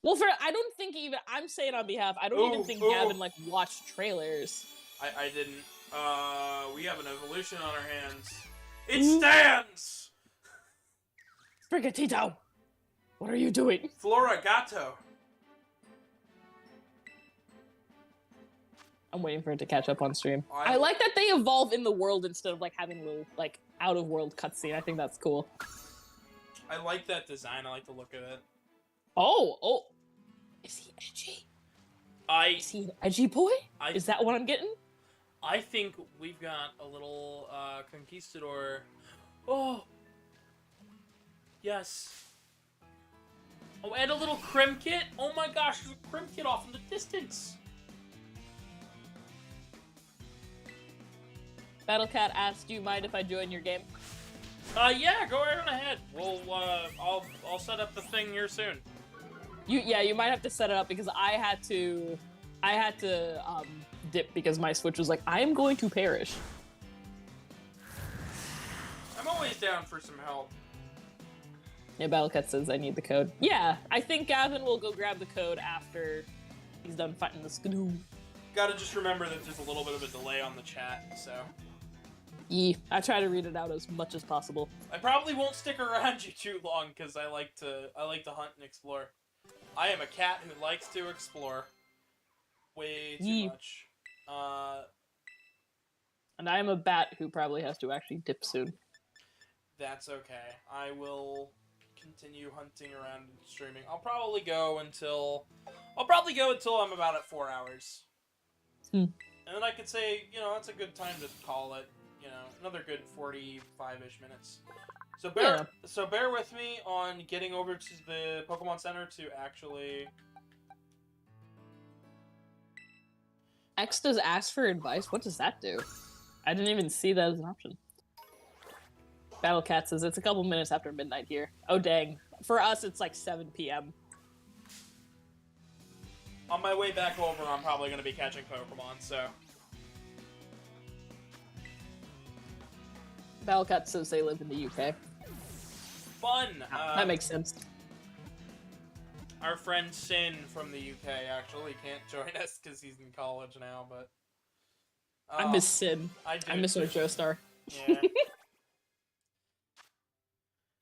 Well, I don't think even, I'm saying on behalf, I don't even think Gavin, like, watched trailers. I didn't. We have an evolution on our hands. It stands! Sprigatito! What are you doing? Floragato. I'm waiting for it to catch up on stream. I like that they evolve in the world instead of, like, having a little, like, out-of-world cutscene. I think that's cool. I like that design. I like the look of it. Oh. Is he edgy? Is he an edgy boy? Is that what I'm getting? I think we've got a little, conquistador. Oh! Yes. Oh, and a little Crim Kit? Oh my gosh, there's a Crim Kit off in the distance! Battlecat asked, do you mind if I join your game? Yeah, go right on ahead. We'll, I'll set up the thing here soon. You might have to set it up because I had to dip because my Switch was like, I am going to perish. I'm always down for some help. Yeah, Battlecat says I need the code. Yeah, I think Gavin will go grab the code after he's done fighting the Skidoo. Gotta just remember that there's a little bit of a delay on the chat, so... Yeah, I try to read it out as much as possible. I probably won't stick around you too long because I like to hunt and explore. I am a cat who likes to explore. Way too much. And I am a bat who probably has to actually dip soon. That's okay. I will continue hunting around and streaming. I'll probably go until I'm about at 4 hours. And then I could say, you know, that's a good time to call it. You know, another good 45-ish minutes. So bear with me on getting over to the Pokemon Center to actually... X does ask for advice? What does that do? I didn't even see that as an option. Battlecat says it's a couple minutes after midnight here. Oh dang. For us, it's like 7 p.m. On my way back over, I'm probably going to be catching Pokemon, so... Battlecat says they live in the UK. Fun! That makes sense. Our friend Sin from the UK actually can't join us because he's in college now, but... I miss Sin. I miss our Joestar. Yeah.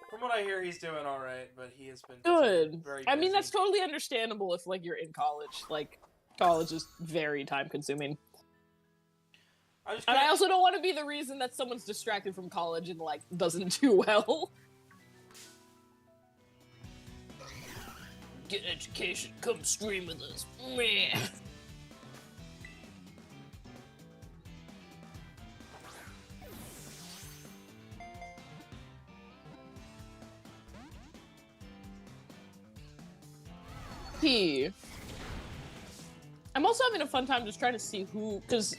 From what I hear, he's doing alright, but he has been good. Very busy. I mean, that's totally understandable if, like, you're in college. Like, college is very time-consuming. And I also don't want to be the reason that someone's distracted from college and, like, doesn't do well. Get education, come stream with us. Meh. I'm also having a fun time just trying to see who, because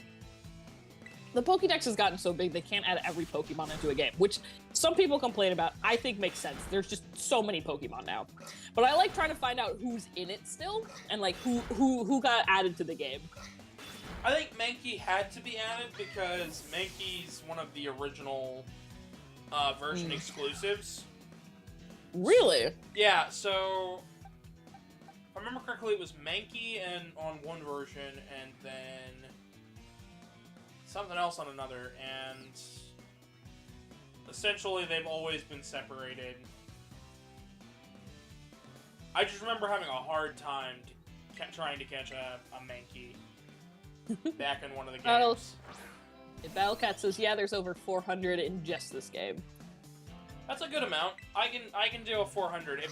the Pokédex has gotten so big they can't add every Pokemon into a game, which some people complain about. I think makes sense. There's just so many Pokemon now. But I like trying to find out who's in it still, and like who got added to the game. I think Mankey had to be added because Mankey's one of the original version exclusives. Really? Yeah, so... If I remember correctly, it was Mankey on one version, and then something else on another, and essentially they've always been separated. I just remember having a hard time trying to catch a Mankey back in one of the games. Battlecat says, yeah, there's over 400 in just this game. That's a good amount. I can do a 400.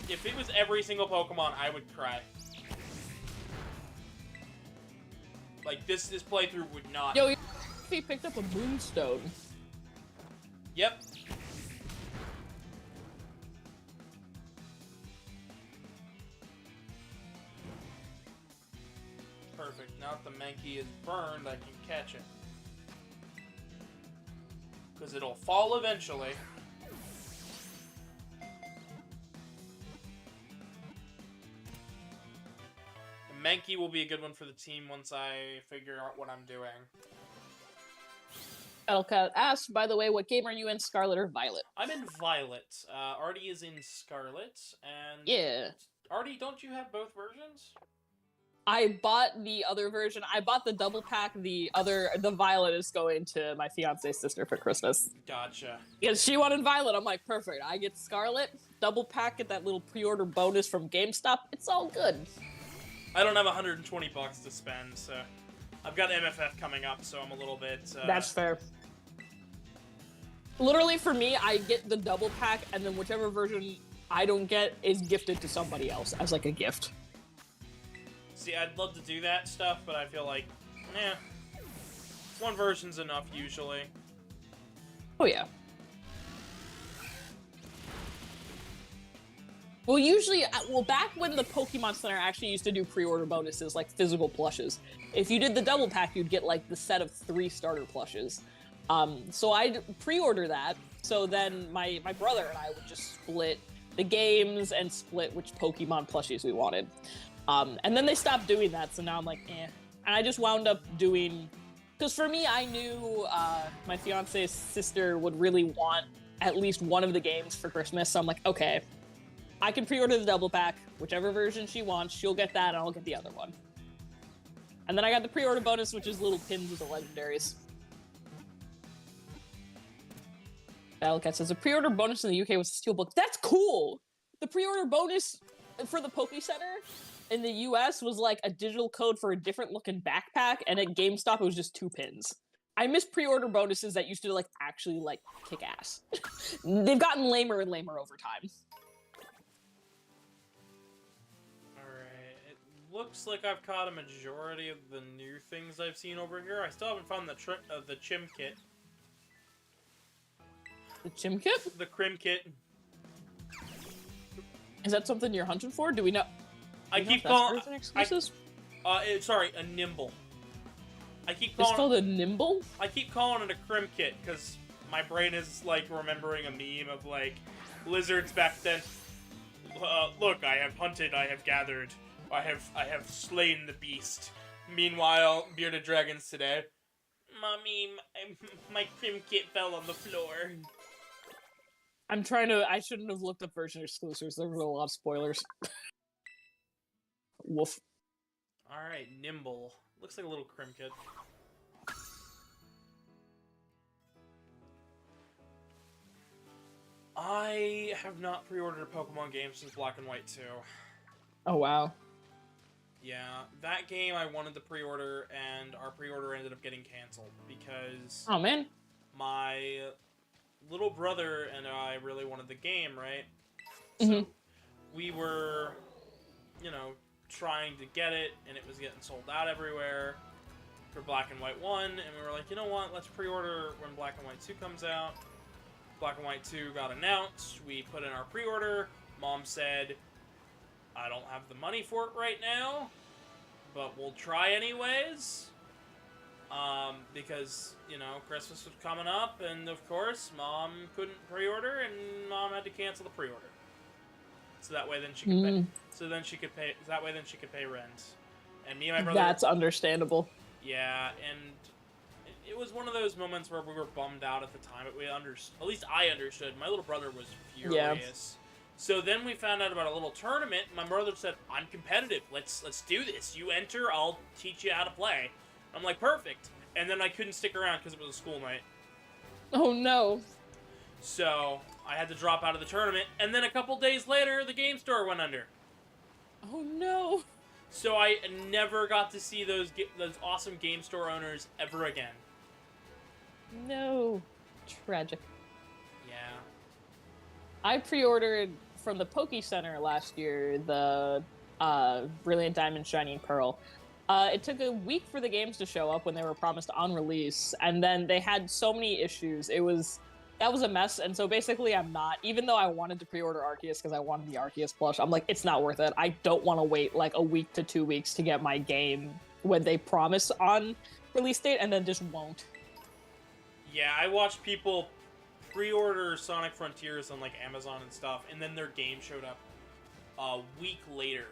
If it was every single Pokemon, I would cry. Like this playthrough would not. Yo, he picked up a Moonstone. Yep. Perfect. Now that the Mankey is burned, I can catch it. Because it'll fall eventually. The Mankey will be a good one for the team once I figure out what I'm doing. Battlecat asked, by the way, what game are you in, Scarlet or Violet? I'm in Violet. Artie is in Scarlet, and... Yeah. Artie, don't you have both versions? I bought the other version. I bought the double pack. The Violet is going to my fiance's sister for Christmas. Gotcha. Because she wanted Violet. I'm like, perfect. I get Scarlet, double pack, get that little pre-order bonus from GameStop. It's all good. I don't have 120 bucks to spend, so... I've got MFF coming up, so I'm a little bit... That's fair. Literally, for me, I get the double pack, and then whichever version I don't get is gifted to somebody else as, like, a gift. See, I'd love to do that stuff, but I feel like, one version's enough, usually. Oh, yeah. Well, usually, back when the Pokemon Center actually used to do pre-order bonuses, like physical plushes, if you did the double pack, you'd get, like, the set of 3 starter plushes. So I'd pre-order that, so then my brother and I would just split the games and split which Pokemon plushies we wanted. And then they stopped doing that, so now I'm like, eh. And I just wound up doing... Because for me, I knew my fiance's sister would really want at least one of the games for Christmas, so I'm like, okay, I can pre-order the double pack, whichever version she wants, she'll get that, and I'll get the other one. And then I got the pre-order bonus, which is little pins with the legendaries. Battlecat says, a pre-order bonus in the UK was a steelbook. That's cool! The pre-order bonus for the Poke Center in the US was like a digital code for a different looking backpack, and at GameStop it was just 2 pins. I miss pre-order bonuses that used to like actually like kick ass. They've gotten lamer and lamer over time. Alright, it looks like I've caught a majority of the new things I've seen over here. I still haven't found the Chim Kit. The Chim Kit? The Crim Kit. Is that something you're hunting for? Do we know? I keep calling... sorry, a Nimble. I keep calling... It's called a Nimble? I keep calling it a Crim Kit, because my brain is, like, remembering a meme of, like, lizards back then. Look, I have hunted, I have gathered, I have slain the beast. Meanwhile, bearded dragons today. Mommy, my Crim Kit fell on the floor. I'm trying to... I shouldn't have looked up version exclusives. There were a lot of spoilers. Woof. Alright, Nimble. Looks like a little Crim Kit. I have not pre-ordered a Pokemon game since Black and White 2. Oh, wow. Yeah, that game I wanted to pre-order, and our pre-order ended up getting canceled, because... Oh, man. My little brother and I really wanted the game, right? Mm-hmm. So we were, you know, trying to get it, and it was getting sold out everywhere for Black and White 1, and we were like, you know what, let's pre-order when Black and White 2 comes out. Black and White 2 got announced, we put in our pre-order, Mom said, I don't have the money for it right now, but we'll try anyways. Because, you know, Christmas was coming up, and of course, Mom couldn't pre-order, and Mom had to cancel the pre-order. So that way then she could pay, she could pay rent. And me and my brother... That's understandable. Yeah, and it was one of those moments where we were bummed out at the time, but at least I understood. My little brother was furious. Yeah. So then we found out about a little tournament. My brother said, I'm competitive. Let's do this. You enter, I'll teach you how to play. I'm like, perfect. And then I couldn't stick around because it was a school night. Oh, no. So I had to drop out of the tournament. And then a couple days later, the game store went under. Oh, no. So I never got to see those awesome game store owners ever again. No. Tragic. Yeah. I pre-ordered from the Poke Center last year the Brilliant Diamond Shining Pearl. It took a week for the games to show up when they were promised on release, and then they had so many issues. That was a mess, and so basically I'm not, even though I wanted to pre-order Arceus because I wanted the Arceus plush, I'm like, it's not worth it. I don't want to wait like a week to 2 weeks to get my game when they promise on release date and then just won't. Yeah, I watched people pre-order Sonic Frontiers on like Amazon and stuff, and then their game showed up a week later.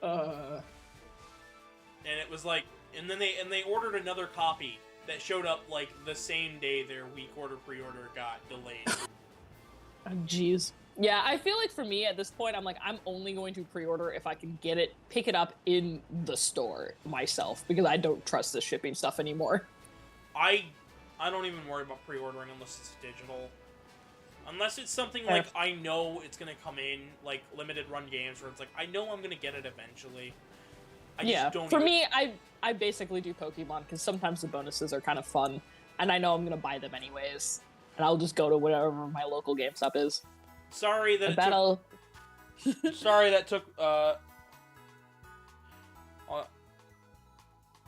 And it was like, and then they ordered another copy that showed up like the same day their week pre-order got delayed. Oh, jeez. Yeah, I feel like for me at this point, I'm like, I'm only going to pre-order if I can pick it up in the store myself, because I don't trust the shipping stuff anymore. I don't even worry about pre-ordering unless it's digital. Unless it's something like I know it's gonna come in, like limited run games where it's like I know I'm gonna get it eventually. For me, I basically do Pokemon because sometimes the bonuses are kind of fun, and I know I'm gonna buy them anyways, and I'll just go to whatever my local GameStop is. Sorry that took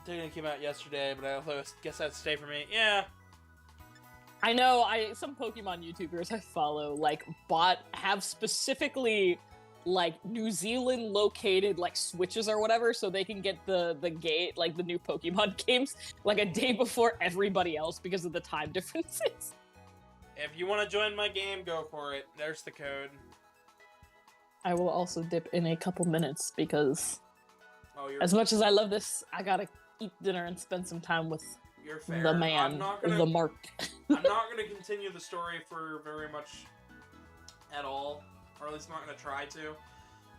it came out yesterday, but I guess that'd stay for me. Yeah. I know, some Pokemon YouTubers I follow, like, have specifically, like, New Zealand located, like, Switches or whatever, so they can get the new Pokemon games, like, a day before everybody else because of the time differences. If you want to join my game, go for it. There's the code. I will also dip in a couple minutes because as much as I love this, I gotta eat dinner and spend some time with the man, the Mark. I'm not going to continue the story for very much at all, or at least I'm not going to try to.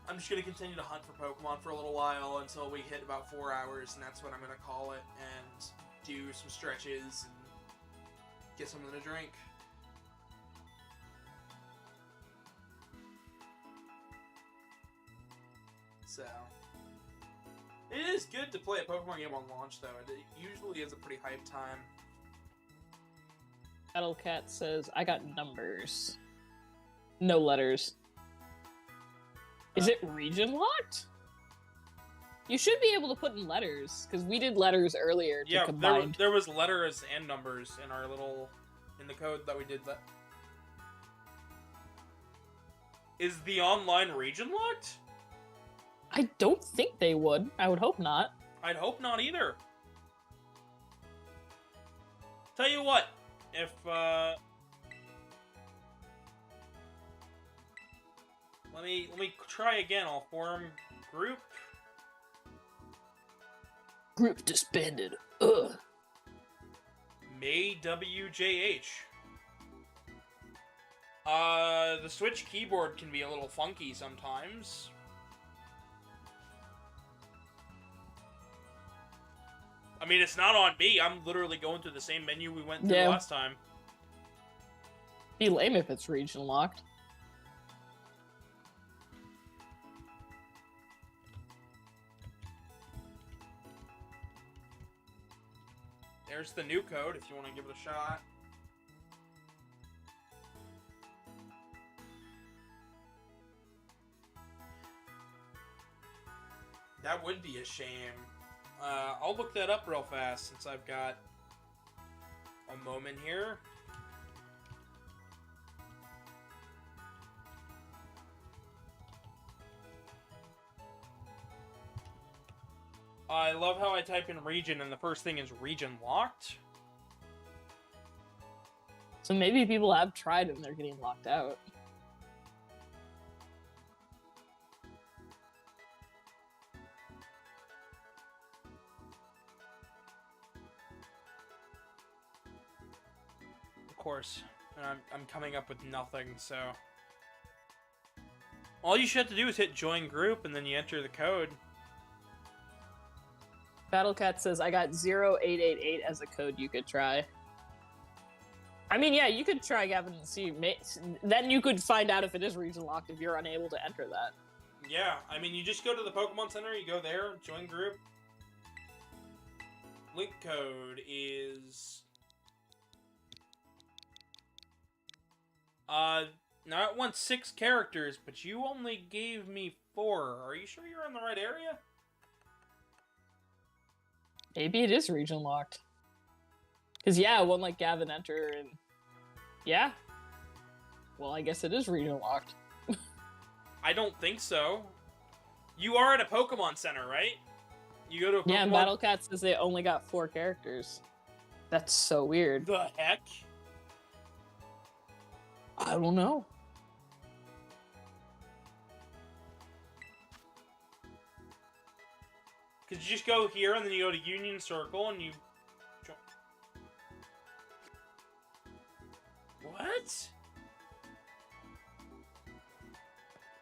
I'm just going to continue to hunt for Pokemon for a little while until we hit about 4 hours, and that's what I'm going to call it, and do some stretches and get something to drink. So, it is good to play a Pokemon game on launch, though. It usually is a pretty hype time. Battlecat says, I got numbers. No letters. Is it region locked? You should be able to put in letters, because we did letters earlier to combine. There was letters and numbers in our in the code that we did that. Is the online region locked? I don't think they would. I would hope not. I'd hope not either. Tell you what, if let me try again. I'll form group. Group disbanded. Ugh. May WJH. The Switch keyboard can be a little funky sometimes. I mean, it's not on me. I'm literally going through the same menu we went through last time. Be lame if it's region locked. There's the new code if you want to give it a shot. That would be a shame. I'll look that up real fast since I've got a moment here. I love how I type in region and the first thing is region locked. So maybe people have tried and they're getting locked out. Of course. And I'm coming up with nothing, so... All you should have to do is hit join group and then you enter the code. Battlecat says, I got 0888 as a code you could try. I mean, yeah, you could try, Gavin, and see. Then you could find out if it is region locked if you're unable to enter that. Yeah, I mean, you just go to the Pokemon Center, you go there, join group. Link code is... Now it wants 6 characters, but you only gave me 4. Are you sure you're in the right area? Maybe it is region locked. Because, yeah, it won't let Gavin enter, and... Yeah. Well, I guess it is region locked. I don't think so. You are at a Pokemon Center, right? You go to a Pokemon... Yeah, and Battlecat says they only got 4 characters. That's so weird. The heck? I don't know. Could you just go here, and then you go to Union Circle, and you... What?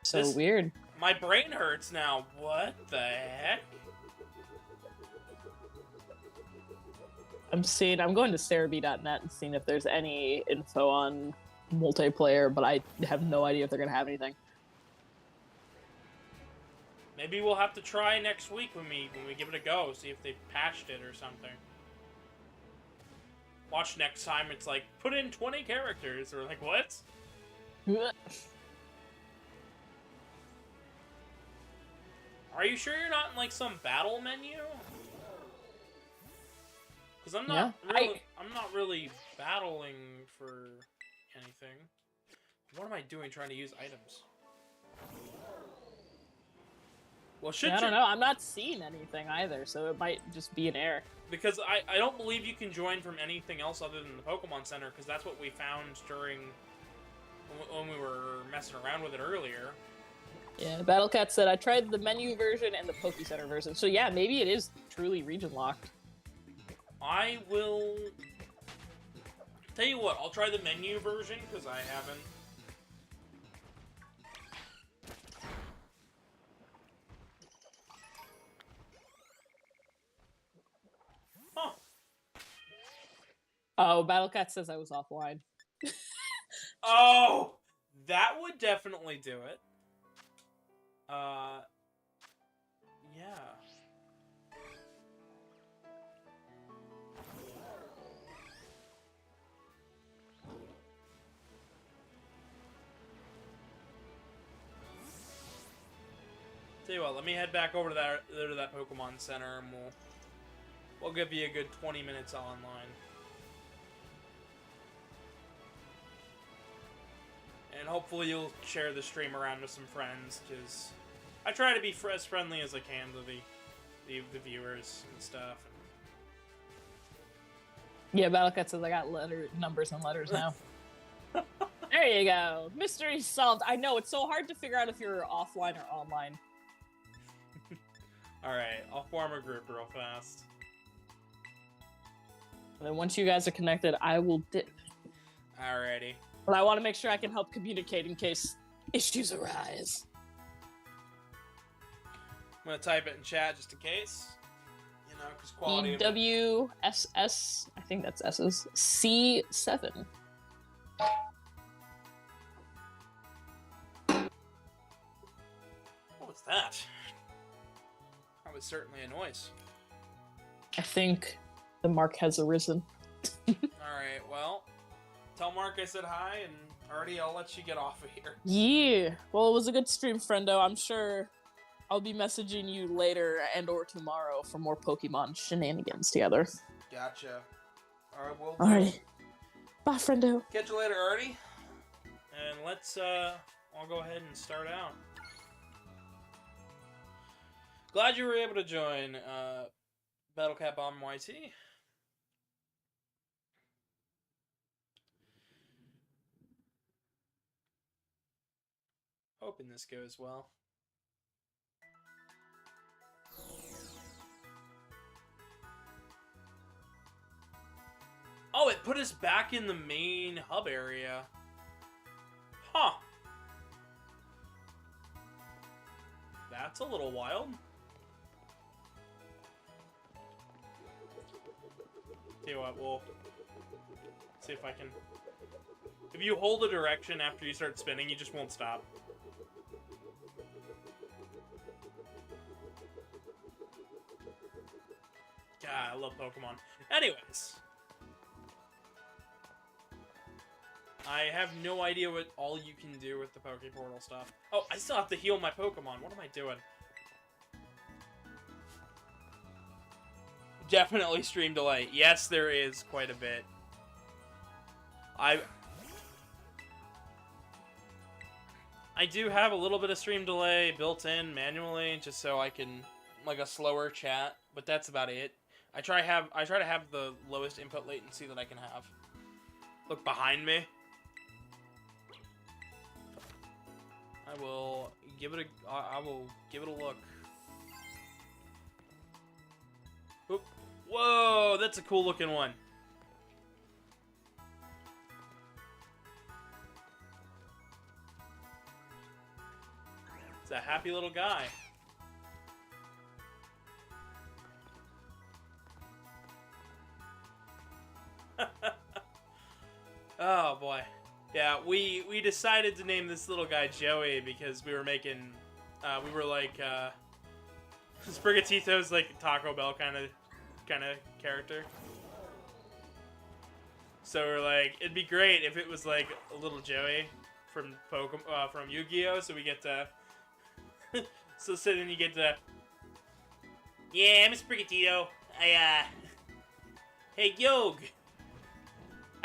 So weird. My brain hurts now. What the heck? I'm going to Cerebi.net and seeing if there's any info on multiplayer, but I have no idea if they're going to have anything. Maybe we'll have to try next week when we give it a go, see if they patched it or something. Watch next time, it's like, put in 20 characters. We're like, what? Are you sure you're not in, like, some battle menu? Because I'm not I'm not really battling for anything. What am I doing trying to use items? Well, I don't know. I'm not seeing anything either, so it might just be an error. Because I don't believe you can join from anything else other than the Pokemon Center, because that's what we found during... when we were messing around with it earlier. Yeah, Battlecat said, I tried the menu version and the Poke Center version. So yeah, maybe it is truly region locked. I will... Tell you what, I'll try the menu version, because I haven't... Huh. Oh, Battlecat says I was offline. Oh! That would definitely do it. Yeah. Tell you what, let me head back over to that Pokemon Center, and we'll give you a good 20 minutes online. And hopefully you'll share the stream around with some friends, because I try to be as friendly as I can to the viewers and stuff. Yeah, Battlecat says I got numbers and letters now. There you go. Mystery solved. I know, it's so hard to figure out if you're offline or online. Alright, I'll form a group real fast. And then once you guys are connected, I will dip. Alrighty. But I want to make sure I can help communicate in case issues arise. I'm gonna type it in chat just in case. You know, because quality EWSS, I think that's S's, C7. What was that? That was certainly a noise. I think the mark has arisen. Alright, well, tell Mark I said hi, and Artie, I'll let you get off of here. Yeah. Well, it was a good stream, friendo. I'm sure I'll be messaging you later and or tomorrow for more Pokemon shenanigans together. Gotcha. Alright, well, Alright. Bye, friendo. catch you later, Artie. And let's, I'll go ahead and start out. Glad you were able to join, Battlecat Bomb YT. Hoping this goes well. Oh, it put us back in the main hub area. Huh. That's a little wild. Tell you what, we'll see if I can... If you hold a direction after you start spinning, you just won't stop. God, I love Pokemon. Anyways. I have no idea what all you can do with the Poke Portal stuff. Oh, I still have to heal my Pokemon. What am I doing? Definitely stream delay. Yes, there is quite a bit. I do have a little bit of stream delay built in manually, just so I can, like, a slower chat, but that's about it. I try to have the lowest input latency that I can have. Look behind me. I will give it a look. Oop. Whoa, that's a cool looking one. It's a happy little guy. Oh boy. Yeah, we decided to name this little guy Joey because we were making, we were like, Sprigatito's like Taco Bell kind of character. So we're like, it'd be great if it was like a little Joey from from Yu-Gi-Oh! So we get to, so then you get to, yeah, I'm a Sprigatito. Hey Yog,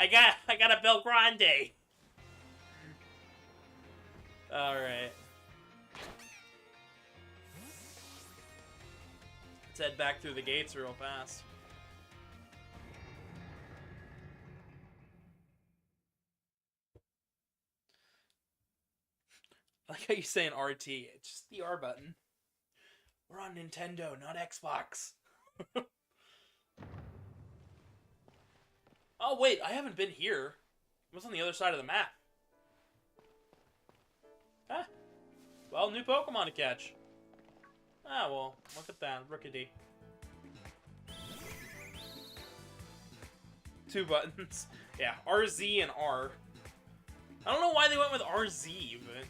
I got a Bel Grande. Alright. Let's head back through the gates real fast. I like how you're saying RT. It's just the R button. We're on Nintendo, not Xbox. Oh, wait, I haven't been here. I was on the other side of the map. Huh. Well, new Pokemon to catch. Ah, well, look at that. Rookity. 2 buttons. Yeah, RZ and R. I don't know why they went with RZ, but...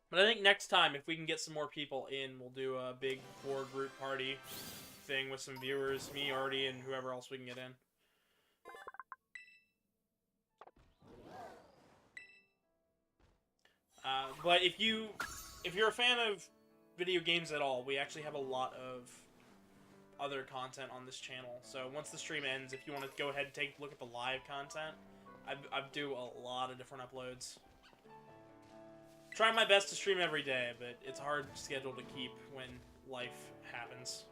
But I think next time, if we can get some more people in, we'll do a big 4-group party thing with some viewers, me, Artie, and whoever else we can get in. But if you're a fan of video games at all, we actually have a lot of other content on this channel. So once the stream ends, if you want to go ahead and take a look at the live content, I do a lot of different uploads. Try my best to stream every day, but it's a hard schedule to keep when life happens.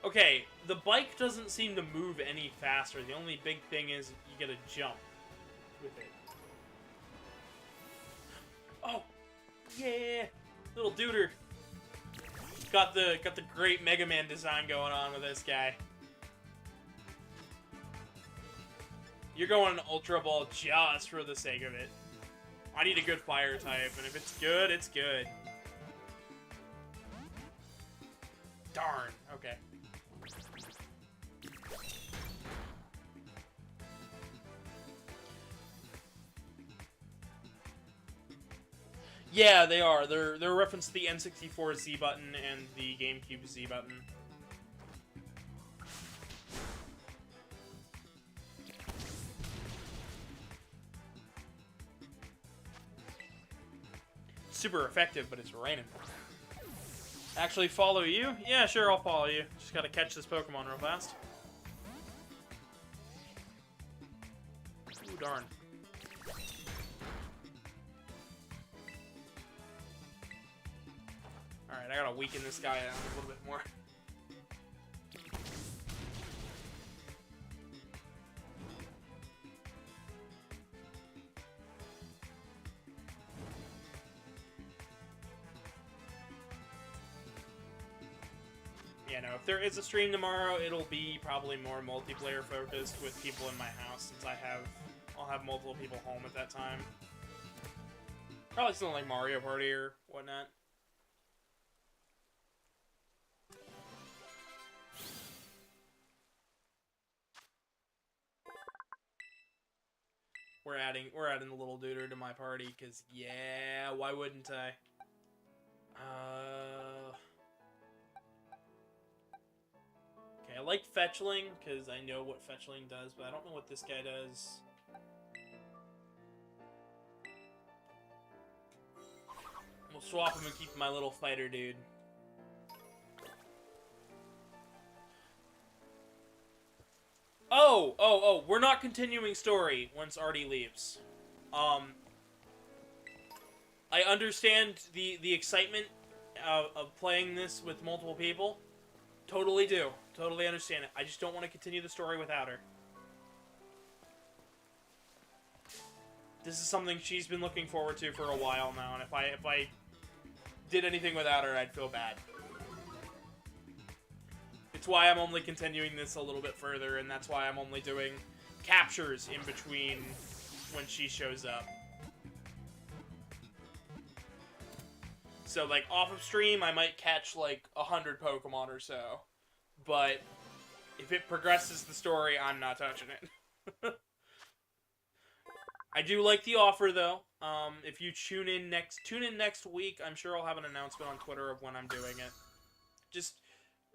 Okay, the bike doesn't seem to move any faster. The only big thing is you get a jump with it. Oh, yeah, little duder. Got the great Mega Man design going on with this guy. You're going Ultra Ball just for the sake of it. I need a good fire type, and if it's good, it's good. Darn. Okay. Yeah, they are. They're a reference to the N64 Z button and the GameCube Z button. Super effective, but it's raining. Actually follow you? Yeah, sure, I'll follow you. Just gotta catch this Pokemon real fast. Ooh, darn. Alright, I gotta weaken this guy out a little bit more. Yeah, no, if there is a stream tomorrow, it'll be probably more multiplayer focused with people in my house, since I'll have multiple people home at that time. Probably something like Mario Party or whatnot. We're adding the little duder to my party, because, yeah, why wouldn't I? Okay, I like Fetchling, because I know what Fetchling does, but I don't know what this guy does. We'll swap him and keep my little fighter dude. Oh, we're not continuing story once Artie leaves. I understand the excitement of playing this with multiple people. Totally do. Totally understand it. I just don't want to continue the story without her. This is something she's been looking forward to for a while now, and if I did anything without her, I'd feel bad. It's why I'm only continuing this a little bit further, and that's why I'm only doing captures in between when she shows up. So, like, off of stream, I might catch, like, 100 Pokemon or so. But if it progresses the story, I'm not touching it. I do like the offer, though. If you tune in next week, I'm sure I'll have an announcement on Twitter of when I'm doing it. Just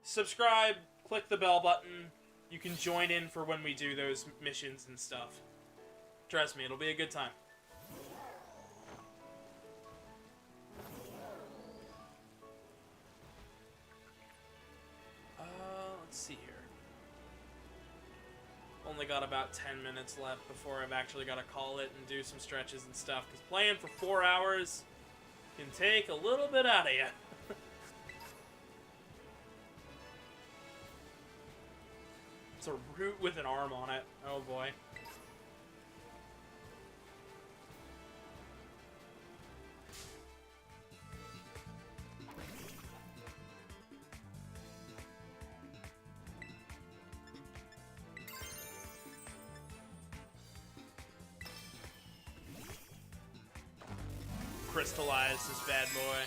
subscribe, click the bell button. You can join in for when we do those missions and stuff. Trust me, it'll be a good time. Let's see here. Only got about 10 minutes left before I've actually got to call it and do some stretches and stuff. Because playing for 4 hours can take a little bit out of you. It's a root with an arm on it. Oh boy. Crystallize this bad boy.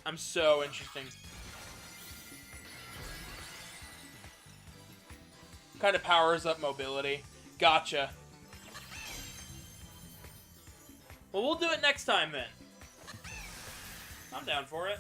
I'm so interesting. Kind of powers up mobility. Gotcha. Well, we'll do it next time then. I'm down for it.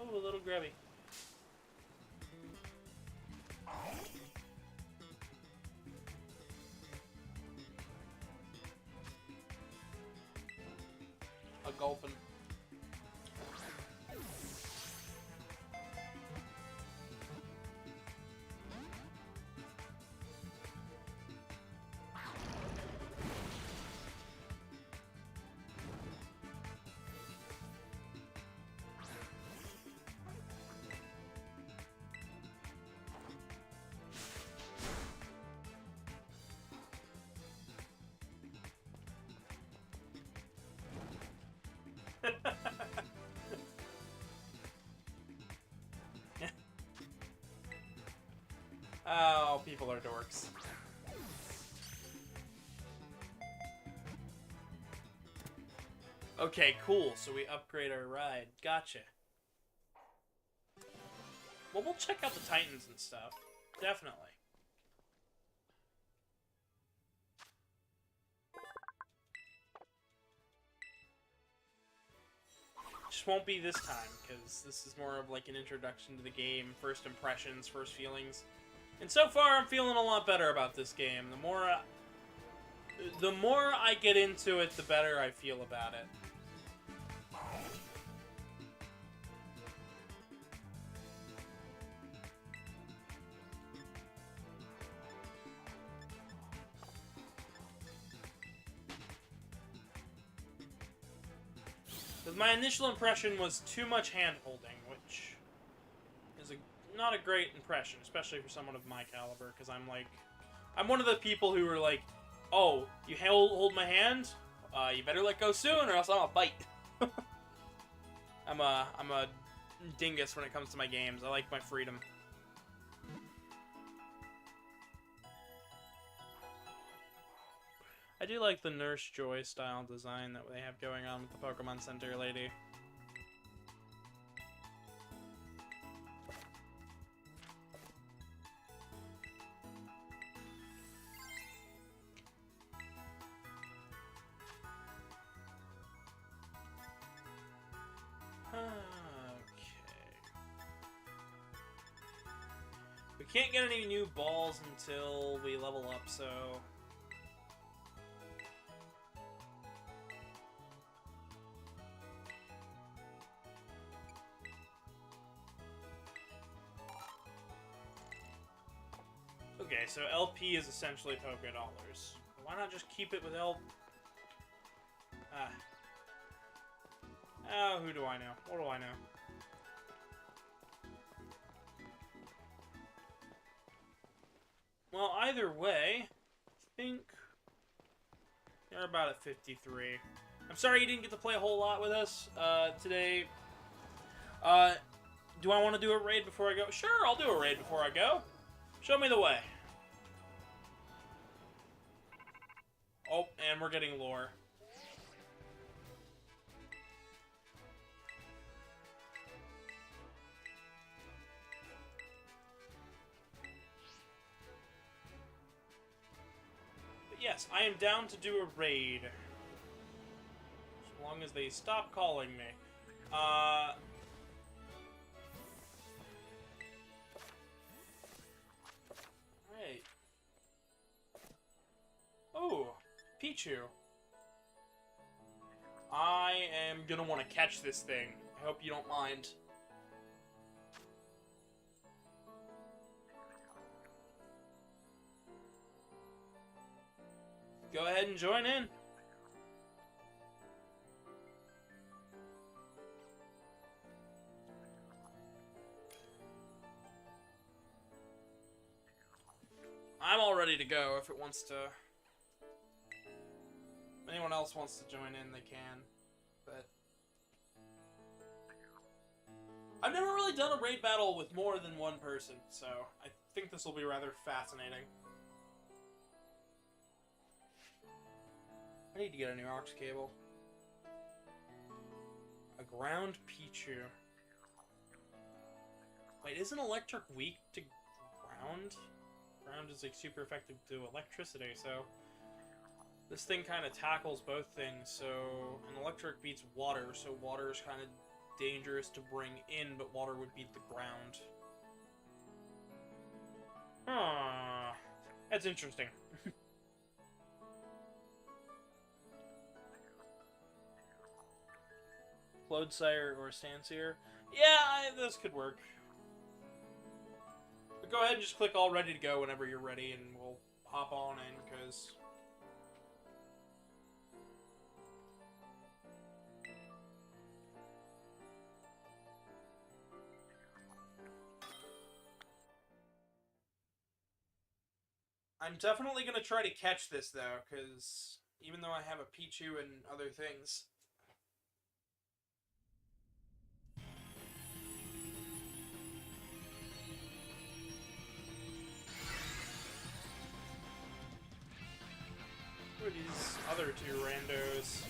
Oh, a little grubby. A gulpin'. Oh, people are dorks. Okay, cool. So we upgrade our ride. Gotcha. Well, we'll check out the Titans and stuff. Definitely. Just won't be this time, because this is more of like an introduction to the game, first impressions, first feelings. And so far, I'm feeling a lot better about this game. The more I get into it, the better I feel about it. Because my initial impression was too much hand-holding, which is not a great impression, especially for someone of my caliber, because I'm I'm one of the people who are like, oh, you hold my hand? You better let go soon or else I'm gonna bite. I'm a dingus when it comes to my games. I like my freedom. I do like the Nurse Joy style design that they have going on with the Pokemon Center lady. We can't get any new balls until we level up, so... Okay, so LP is essentially Poké Dollars. Why not just keep it with Oh, who do I know? What do I know? Well, either way, I think you're about at 53. I'm sorry you didn't get to play a whole lot with us today. Do I want to do a raid before I go? Sure, I'll do a raid before I go. Show me the way. Oh, and we're getting lore. But yes, I am down to do a raid. As long as they stop calling me. Right. Oh, Pichu. I am gonna want to catch this thing. I hope you don't mind. Go ahead and join in. I'm all ready to go if it wants to. If anyone else wants to join in, they can. But I've never really done a raid battle with more than one person, so I think this will be rather fascinating. I need to get a new aux cable. A ground Pichu. Wait, isn't electric weak to ground? Ground is like super effective to electricity, so this thing kind of tackles both things. So an electric beats water, so water is kind of dangerous to bring in, but water would beat the ground. Huh. That's interesting. Clodsire or Stansier? Yeah, this could work. But go ahead and just click all ready to go whenever you're ready, and we'll hop on in, because... I'm definitely going to try to catch this, though, because even though I have a Pichu and other things... Who are these other two randos?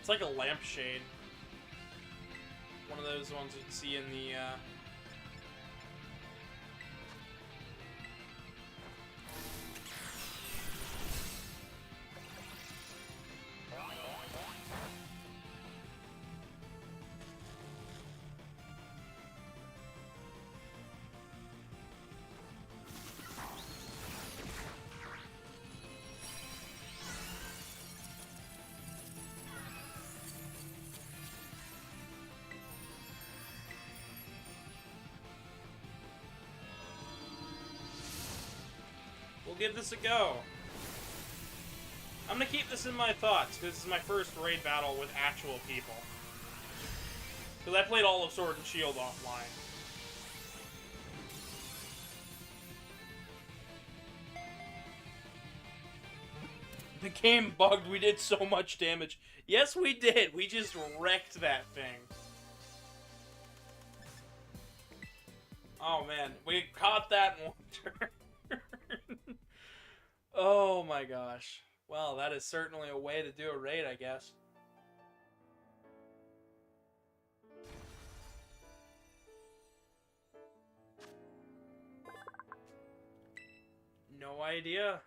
It's like a lampshade. One of those ones you can see in the, We'll give this a go. I'm gonna keep this in my thoughts, because this is my first raid battle with actual people. Because I played all of Sword and Shield offline. The game bugged. We did so much damage. Yes, we did. We just wrecked that thing. Oh, man. We caught that in one turn. Oh, my gosh. Well, that is certainly a way to do a raid, I guess. No idea.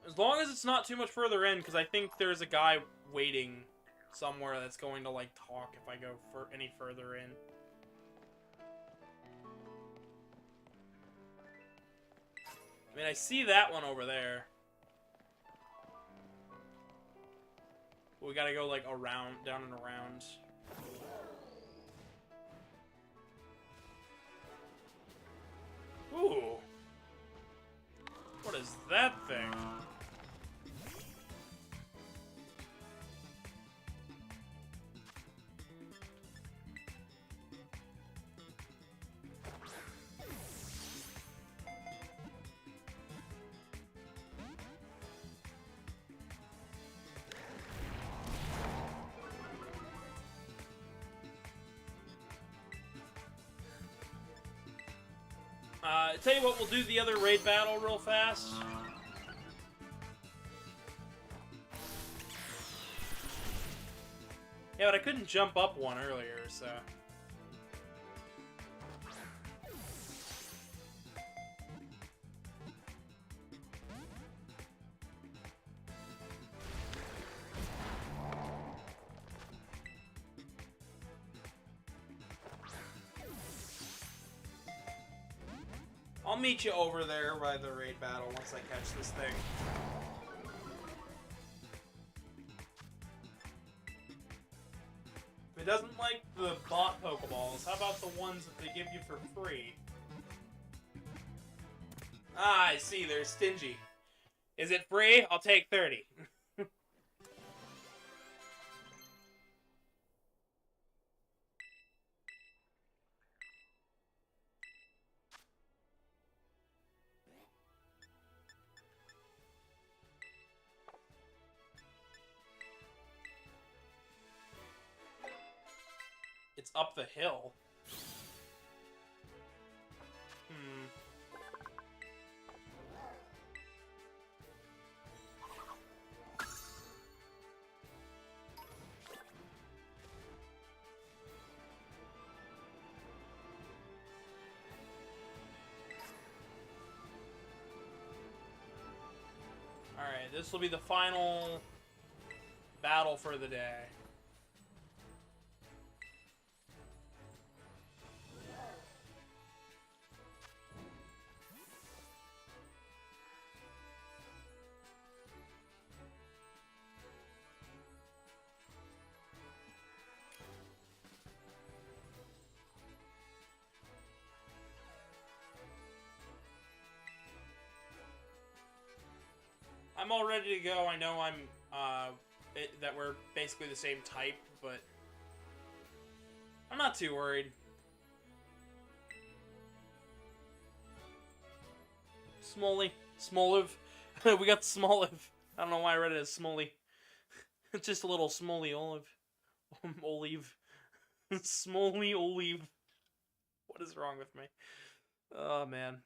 As long as it's not too much further in, because I think there's a guy waiting somewhere that's going to, like, talk if I go for any further in. I mean, I see that one over there. We gotta go, like, around, down and around. Ooh. What is that thing? Tell you what, we'll do the other raid battle real fast. Yeah, but I couldn't jump up one earlier, so... I'll meet you over there by the raid battle once I catch this thing. If it doesn't like the bot Pokeballs, how about the ones that they give you for free? Ah, I see, they're stingy. Is it free? I'll take 30. It's up the hill. Alright, this will be the final battle for the day. I'm all ready to go. I know that we're basically the same type, but I'm not too worried. Smoliv. We got Smoliv. I don't know why I read it as Smolly. It's just a little Smolly olive. Olive. Smolly olive. What is wrong with me? Oh, man.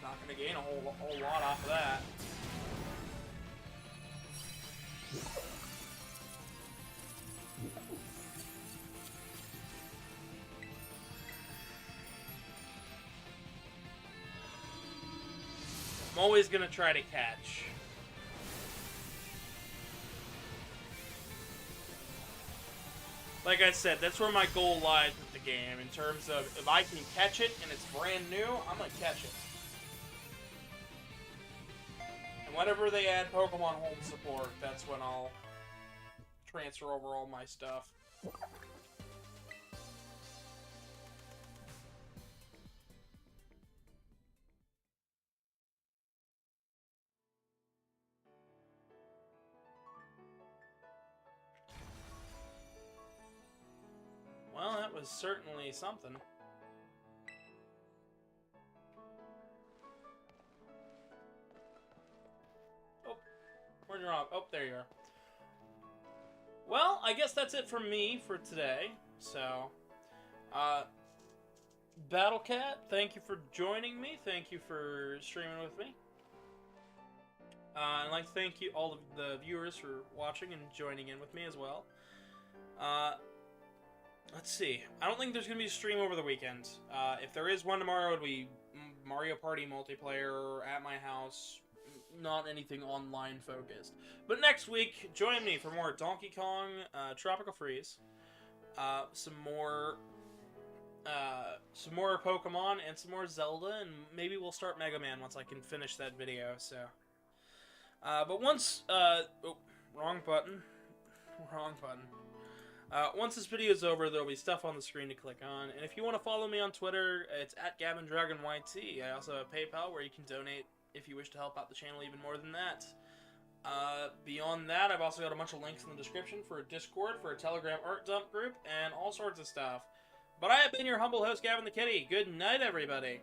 Not gonna gain a whole lot off of that. I'm always gonna try to catch. Like I said, that's where my goal lies with the game, in terms of if I can catch it and it's brand new, I'm gonna catch it. And whenever they add Pokemon Home support, that's when I'll transfer over all my stuff. Well, that was certainly something. Oh, where'd you wrong? Oh, there you are. Well, I guess that's it from me for today. So, Battlecat, thank you for joining me. Thank you for streaming with me. I'd like to thank you, all of the viewers, for watching and joining in with me as well. Let's see. I don't think there's going to be a stream over the weekend. If there is one tomorrow, it'll be Mario Party multiplayer at my house. Not anything online focused. But next week, join me for more Donkey Kong, Tropical Freeze, some more Pokemon, and some more Zelda, and maybe we'll start Mega Man once I can finish that video. So, but once, oh, wrong button. Once this video is over, there'll be stuff on the screen to click on. And if you want to follow me on Twitter, it's @GavinDragonYT. I also have PayPal, where you can donate if you wish to help out the channel even more than that. Beyond that, I've also got a bunch of links in the description for a Discord, for a Telegram art dump group, and all sorts of stuff. But I have been your humble host, Gavin the Kitty. Good night, everybody.